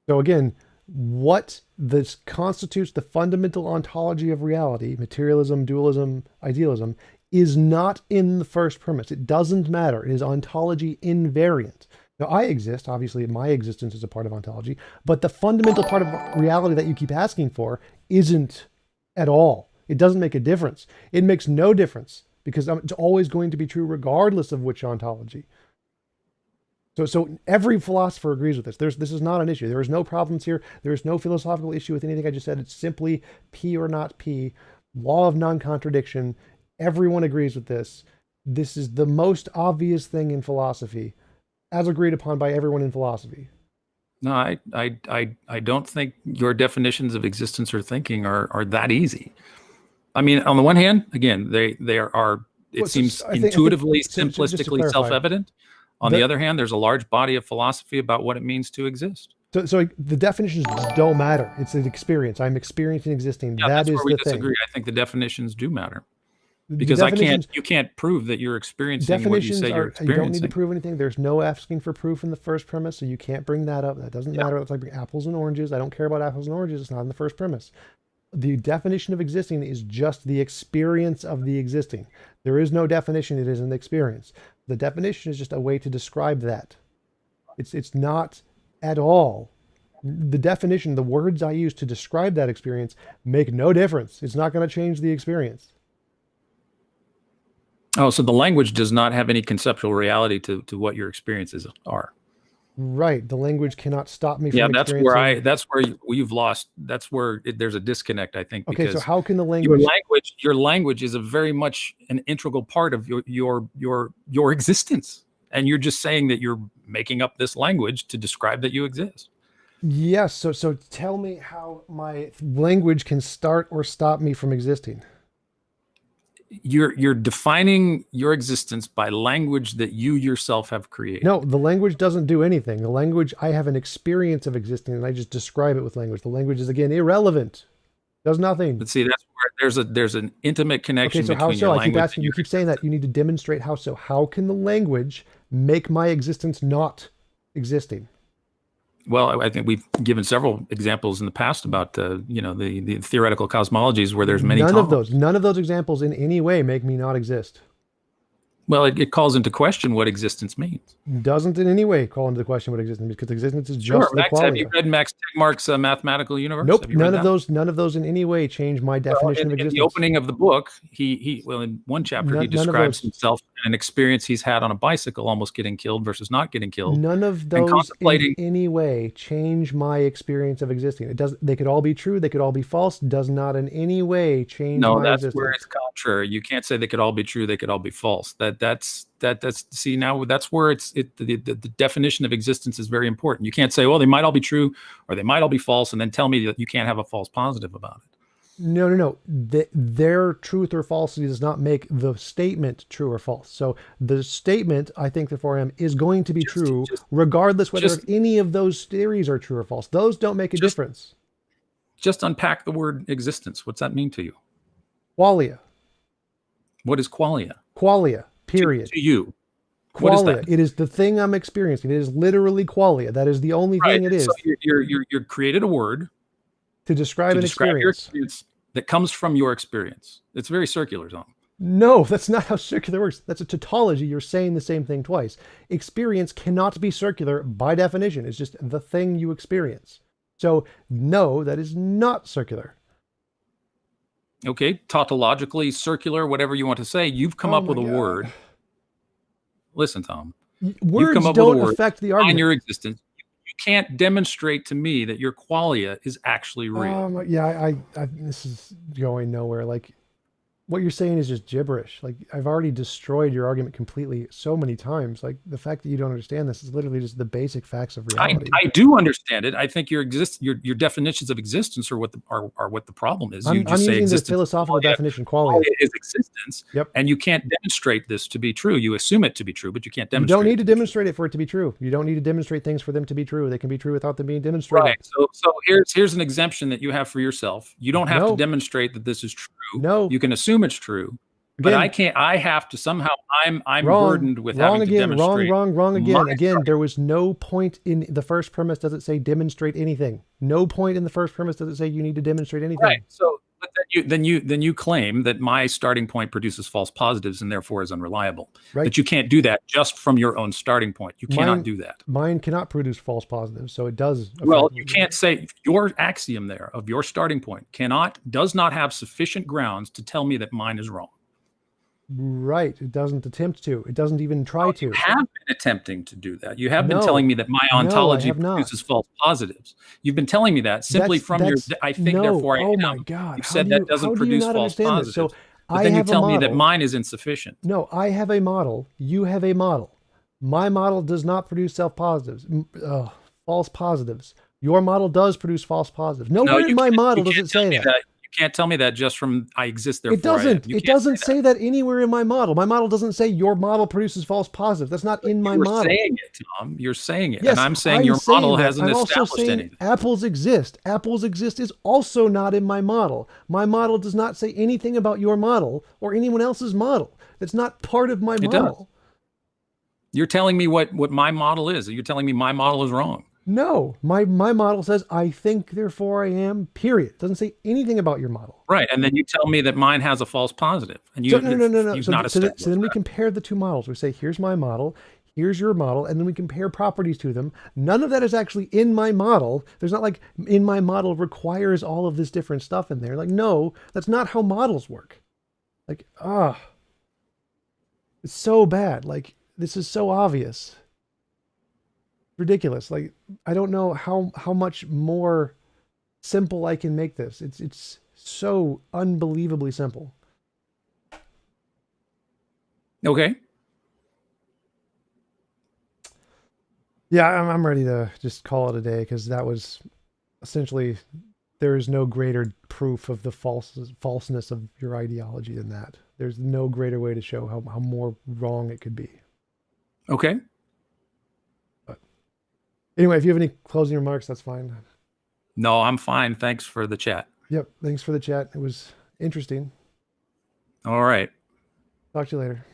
So again, what this constitutes the fundamental ontology of reality, materialism, dualism, idealism, is not in the first premise. It doesn't matter. It is ontology invariant. Now, I exist. Obviously, my existence is a part of ontology, but the fundamental part of reality that you keep asking for isn't at all. It doesn't make a difference. It makes no difference because it's always going to be true regardless of which ontology. So every philosopher agrees with this. This is not an issue. There is no problems here. There is no philosophical issue with anything I just said. It's simply P or not P, law of non-contradiction. Everyone agrees with this. This is the most obvious thing in philosophy, as agreed upon by everyone in philosophy. No, I don't think your definitions of existence or thinking are that easy. I mean, on the one hand, again, they are. It seems intuitively, simplistically self-evident. On the other hand, there's a large body of philosophy about what it means to exist. So the definitions don't matter. It's an experience. I'm experiencing existing. Yeah, that that's is where we the disagree. thing. I think the definitions do matter because you can't prove that you're experiencing what you say you're experiencing. You don't need to prove anything. There's no asking for proof in the first premise, so you can't bring that up. That doesn't matter. It's like apples and oranges. I don't care about apples and oranges. It's not in the first premise. The definition of existing is just the experience of the existing. There is no definition. It is an experience. The definition is just a way to describe that. It's not at all. The definition, the words I use to describe that experience make no difference. It's not going to change the experience. Oh, so the language does not have any conceptual reality to what your experiences are. Right. The language cannot stop me from experiencing. That's where you've lost. That's where there's a disconnect, I think. Okay, so how can the language? Your language is a very much an integral part of your existence, and you're just saying that you're making up this language to describe that you exist. Yes. So tell me how my language can start or stop me from existing. You're defining your existence by language that you yourself have created. No, the language doesn't do anything. The language, I have an experience of existing and I just describe it with language. The language is again irrelevant. Does nothing. But see, that's where there's an intimate connection between your language. I keep asking, you keep saying that. You need to demonstrate how so. How can the language make my existence not existing? Well, I think we've given several examples in the past about the theoretical cosmologies where there's many. None of those examples in any way make me not exist. Well, it calls into question what existence means. Doesn't in any way call into question what existence means, because existence is just the qualia. Have you read Max Tegmark's Mathematical Universe? Nope. None of those in any way change my definition of existence. In the opening of the book, he in one chapter he describes himself an experience he's had on a bicycle, almost getting killed versus not getting killed. None of those in any way change my experience of existing. It does. They could all be true. They could all be false. Does not in any way change my existence. No, that's where it's contrary. You can't say they could all be true. They could all be false. That's see, now that's where the definition of existence is very important. You can't say, well, they might all be true or they might all be false, and then tell me that you can't have a false positive about it. No. Their truth or falsity does not make the statement true or false. So the statement, I think therefore I am, is going to be true regardless whether any of those theories are true or false. Those don't make a difference. Just unpack the word existence. What's that mean to you? Qualia. What is qualia? Qualia. Period. To you. Qualia. What is that? It is the thing I'm experiencing. It is literally qualia. That is the only thing it is. So you're created a word to describe an experience. Your experience that comes from your experience. It's very circular, Tom. No, that's not how circular works. That's a tautology. You're saying the same thing twice. Experience cannot be circular by definition. It's just the thing you experience. So no, that is not circular. Okay, tautologically, circular, whatever you want to say, you've come Oh up my with a God. word. Listen, Tom, you've Words come up with a don't word affect the on your argument. existence. You can't demonstrate to me that your qualia is actually real. Yeah, this is going nowhere. Like, what you're saying is just gibberish. Like, I've already destroyed your argument completely so many times. Like, the fact that you don't understand this is literally just the basic facts of reality. I do understand it. I think your definitions of existence are what the problem is. You I'm just say using the existence philosophical definition, qualia. qualia is existence, Yep. and you can't demonstrate this to be true. You assume it to be true, but you can't You don't demonstrate need it to to be true. demonstrate it for it to be true. You don't need to demonstrate things for them to be true. They can be true without them being demonstrated. Right. So here's an exemption that you have for yourself. You don't have to No, demonstrate that this is true. no. You can assume it's true, but I Again, can't. I have to somehow. I'm wrong. burdened with Wrong having to again. demonstrate Wrong my again. Again, there was no point in the first premise does it say demonstrate anything. No point in the first premise does it say you need to demonstrate anything. right. So but then you claim that my starting point produces false positives and therefore is unreliable. Right. That you can't do that just from your own starting point. You cannot Mine, do that. mine cannot produce false positives, so it does. Well, you can't say your axiom there of your starting point does not have sufficient grounds to tell me that mine is wrong. Right. It doesn't attempt to. It doesn't even try to. You have been attempting to do that. You have been No. telling me that my No, I ontology have not. produces false positives. You've been telling me that simply from your I think no. therefore I Oh am. my God. You said that doesn't produce false positives. So but I then you have a tell me model. that mine is insufficient. No, I have a model. You have a model. My model does not produce false positives. Your model does produce false positives. Nowhere in my model does it say that. You can't tell me that just from I exist, therefore It doesn't. I am. It doesn't say that anywhere in my model. My model doesn't say your model produces false positives. That's not in my model. You're saying it, Tom. You're saying it. Yes, and I'm saying your model hasn't established anything. Apples exist. Apples exist is also not in my model. My model does not say anything about your model or anyone else's model. That's not part of my model. You're telling me what my model is. You're telling me my model is wrong. No, my model says I think, therefore I am, period. It doesn't say anything about your model. Right, and then you tell me that mine has a false positive. And no. So then we compare the two models. We say, here's my model, here's your model, and then we compare properties to them. None of that is actually in my model. There's not like, in my model requires all of this different stuff in there. Like, no, that's not how models work. Like, it's so bad. Like, this is so obvious. Ridiculous. Like, I don't know how much more simple I can make this. It's so unbelievably simple. Okay. Yeah, I'm ready to just call it a day, because that was essentially, there is no greater proof of the falseness of your ideology than that. There's no greater way to show how more wrong it could be. Okay. Anyway, if you have any closing remarks, that's fine. No, I'm fine. Thanks for the chat. Yep. Thanks for the chat. It was interesting. All right. Talk to you later.